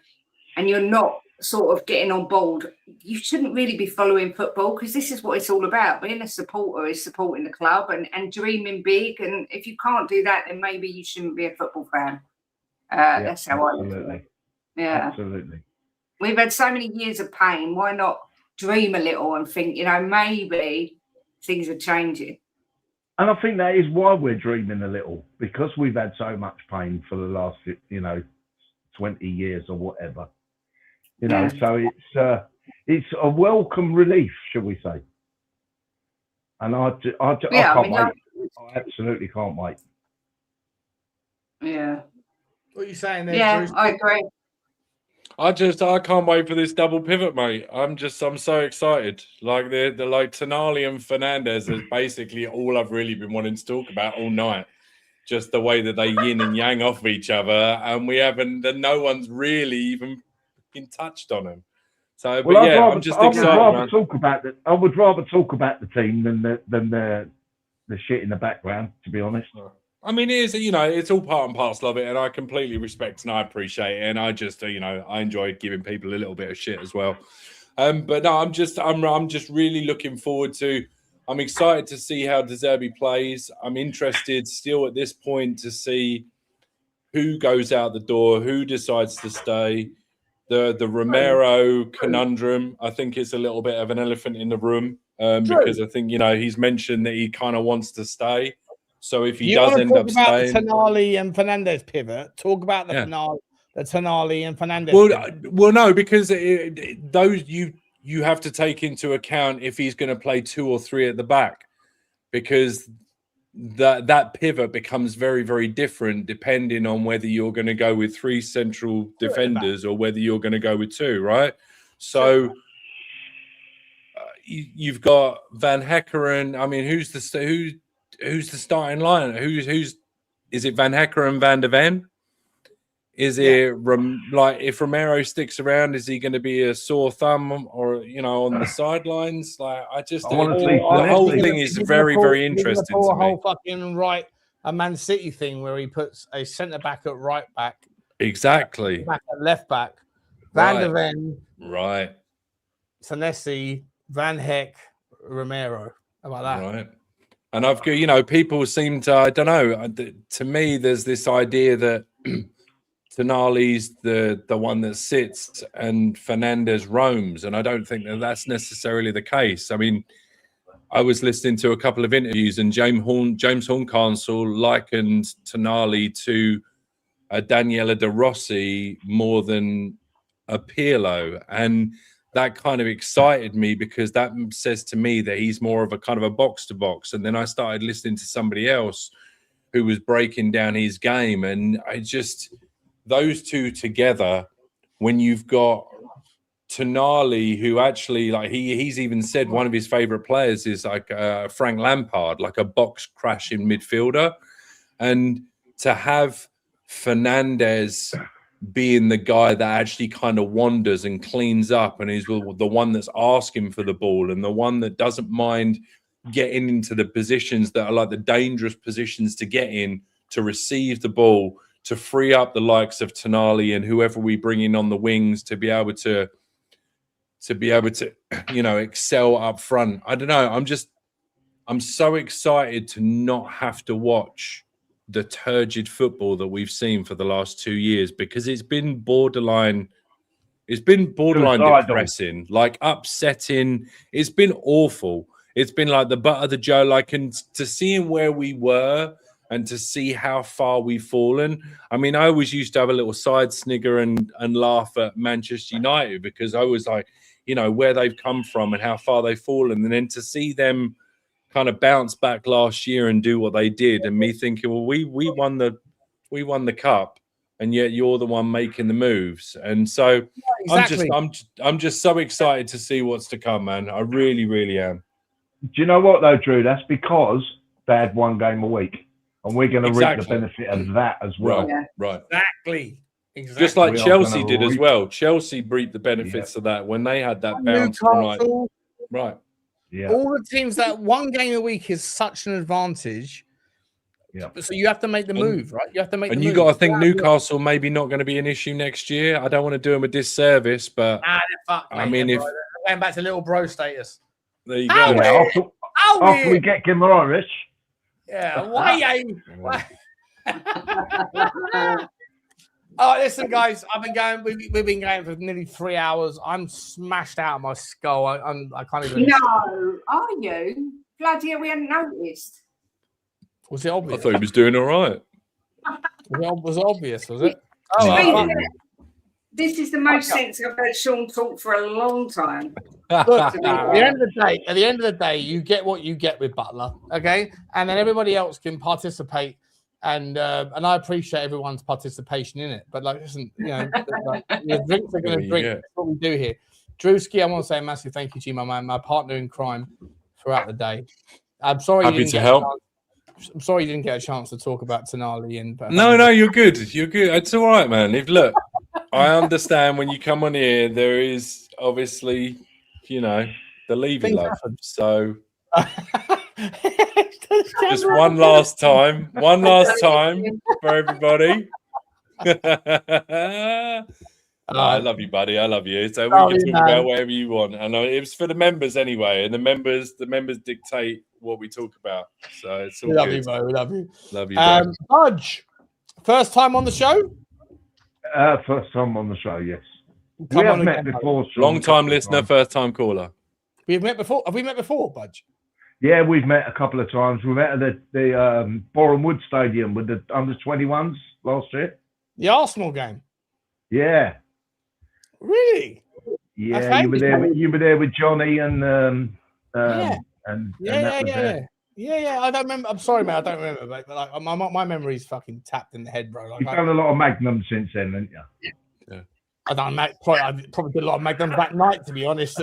and you're not sort of getting on board, you shouldn't really be following football, because this is what it's all about. Being a supporter is supporting the club and dreaming big. And if you can't do that, then maybe you shouldn't be a football fan. That's how I look at it. Yeah, absolutely. We've had so many years of pain. Why not dream a little and think, maybe things are changing? And I think that is why we're dreaming a little, because we've had so much pain for the last, 20 years or whatever. So it's a welcome relief, shall we say? And I can't wait. I absolutely can't wait. Yeah. What are you saying there? Yeah, Bruce? I agree. I can't wait for this double pivot, mate. I'm so excited. Like the Tonali and Fernandes is basically all I've really been wanting to talk about all night. Just the way that they yin and yang off each other, and no one's really even been touched on them. So, I'm just excited. I would rather talk about the team than the shit in the background, to be honest. I mean, it's all part and parcel of it, and I completely respect and I appreciate it, and I just, I enjoy giving people a little bit of shit as well. But no, I'm just really looking forward to. I'm excited to see how De Zerbi plays. I'm interested still at this point to see who goes out the door, who decides to stay. The Romero conundrum, I think it's a little bit of an elephant in the room because I think, he's mentioned that he kind of wants to stay. So if he does end up staying, the Tonali and Fernandes pivot. Talk about the Tonali and Fernandes. Well, no, because those you have to take into account if he's going to play 2 or 3 at the back, because that pivot becomes very, very different depending on whether you're going to go with 3 central defenders or whether you're going to go with 2, right? So you've got Van Heckeren. I mean, who's the starting line? Who's is it? Van Heckeren, Van der Ven? Is it if Romero sticks around, is he going to be a sore thumb or on the sidelines? Like the whole thing is very, very interesting to me. Whole fucking a Man City thing where he puts a centre back at right back, exactly, back at left back, Van der Ven, right, Senesi, Van Heck, Romero. How about that? Right. And I've people seem to, I don't know. To me, there's this idea that Tonali's the one that sits and Fernandes roams, and I don't think that's necessarily the case. I mean, I was listening to a couple of interviews, and James Horncastle likened Tonali to a Daniele De Rossi more than a Pirlo, and that kind of excited me because that says to me that he's more of a kind of a box to box. And then I started listening to somebody else who was breaking down his game, and those two together, when you've got Tonali, who actually, he's even said one of his favorite players is Frank Lampard, like a box crashing midfielder. And to have Fernandes being the guy that actually kind of wanders and cleans up and is the one that's asking for the ball and the one that doesn't mind getting into the positions that are like the dangerous positions to get in, to receive the ball, to free up the likes of Tonali and whoever we bring in on the wings to be able to excel up front. I don't know. I'm so excited to not have to watch the turgid football that we've seen for the last 2 years, because it's been borderline depressing, like upsetting. It's been awful. It's been like the butt of the joke, and to seeing where we were and to see how far we've fallen. I mean, I always used to have a little side snigger and laugh at Manchester United, because I was like, where they've come from and how far they've fallen. And then to see them kind of bounce back last year and do what they did, and me thinking, well, we won the cup, and yet you're the one making the moves. And so exactly. I'm just so excited to see what's to come, man. I really, really am. Do you know what though, Drew? That's because they had one game a week, and we're going to reap the benefit of that as well. Right. Exactly. Just like Chelsea did as well. Chelsea reaped the benefits of that when they had that bounce from like, right. Yeah. All the teams that one game a week is such an advantage. Yeah. So you have to make the move, right? You have to make. And the you move. got to think Newcastle maybe not going to be an issue next year. I don't want to do them a disservice, but I mean, if they're going back to little bro status. There you go. Yeah, after we get Guimaraes. Yeah. Why? Oh, listen, guys. I've been going. We've been going for nearly 3 hours. I'm smashed out of my skull. I can't even. No, are you? Bloody hell, we hadn't noticed. Was it obvious? I thought he was doing all right. Was it obvious? Was it? Oh, this is the most sense I've heard Sean talk for a long time. Look, at the end of the day, you get what you get with Butler, okay? And then everybody else can participate, and I appreciate everyone's participation in it. But like, listen, your drinks are going to drink. That's what we do here. Drewski, I want to say a massive thank you to you, my man, my partner in crime throughout the day. I'm sorry. Happy to help. I'm sorry you didn't get a chance to talk about Tonali and. No, you're good. You're good. It's all right, man. Look, I understand when you come on here, there is obviously, the Levy love. So just one last time for everybody. I love you, buddy. I love you. So we can talk about whatever you want. I know it's for the members anyway, and the members dictate what we talk about. So it's all we love good. you, bro. We love you. Love you, bro. Budge, first time on the show? First time on the show, yes. We have met before. Long time listener, first time caller. We've met before. Have we met before, Budge? Yeah, we've met a couple of times. We met at the Boreham Wood Stadium with the under-21s last year. The Arsenal game. Yeah. Really? Yeah, you were there. You were there with Johnny and I don't remember. I'm sorry, mate. I don't remember. But like, my memory's fucking tapped in the head, bro. Like, you've done a lot of Magnum since then, haven't you? Yeah. I probably did a lot of Magnum that night, to be honest.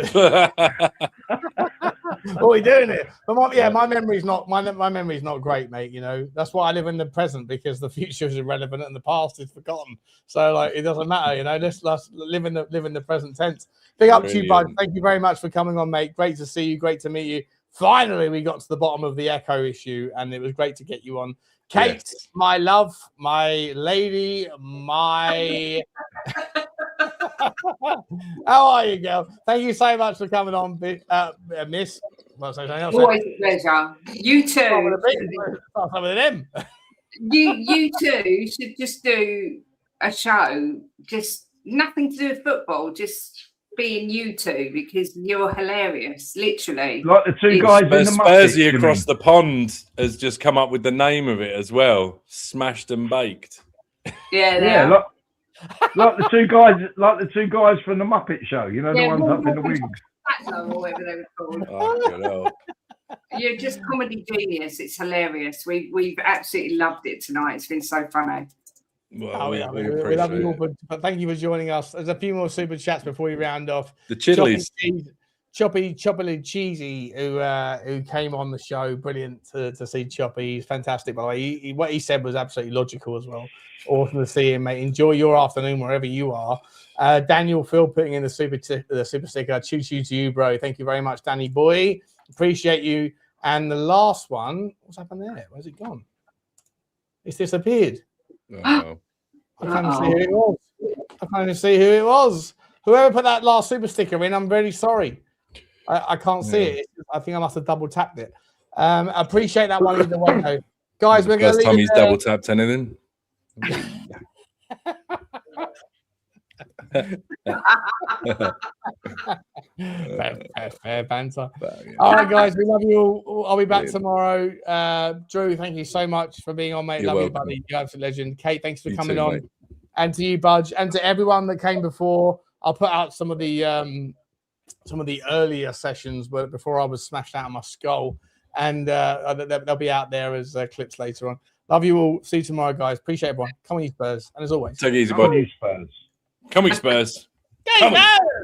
What are we doing here? But my memory's not great, mate. That's why I live in the present, because the future is irrelevant and the past is forgotten. So like, it doesn't matter, Let's live in the present tense. Big up to you, bud. Thank you very much for coming on, mate. Great to see you. Great to meet you. Finally, we got to the bottom of the echo issue, and it was great to get you on. Kate, my love, my lady, my. How are you, girl? Thank you so much for coming on, Miss. Always a pleasure. You too. Some of them. You two should just do a show, just nothing to do with football, just being you two, because you're hilarious, literally. Like the two guys in the Spursy across the pond has just come up with the name of it as well. Smashed and baked. Yeah. Like the two guys from the Muppet Show, the ones up in the wings. Or whatever they were called. You're just comedy genius. It's hilarious. We've absolutely loved it tonight. It's been so funny. Well, we love you all, but thank you for joining us. There's a few more super chats before we round off. The Chili's. Choppy Cheesy, who came on the show. Brilliant to see Choppy. He's fantastic, by the way. What he said was absolutely logical as well. Awesome to see him, mate. Enjoy your afternoon wherever you are. Daniel Phil putting in the super sticker. Choo choo to you, bro. Thank you very much, Danny boy. Appreciate you. And the last one, what's happened there? Where's it gone? It's disappeared. I can't even see who it was. I can't even see who it was. Whoever put that last super sticker in, I'm really sorry. I can't see it. I think I must have double tapped it. I appreciate that one either way, though. Guys, we're going to leave time he's double tapped anything. Fair banter. All right, guys, we love you all. I'll be back tomorrow. Drew, thank you so much for being on, mate. Love you, buddy. You're absolute legend. Kate, thanks for coming on. Mate. And to you, Budge, and to everyone that came before. I'll put out some of the earlier sessions, but before I was smashed out of my skull, and they'll be out there as clips later on. Love you all. See you tomorrow, guys. Appreciate everyone. Come on, you Spurs. And as always, take it easy, Come on, boy. you Spurs. Come on, Spurs. Game on!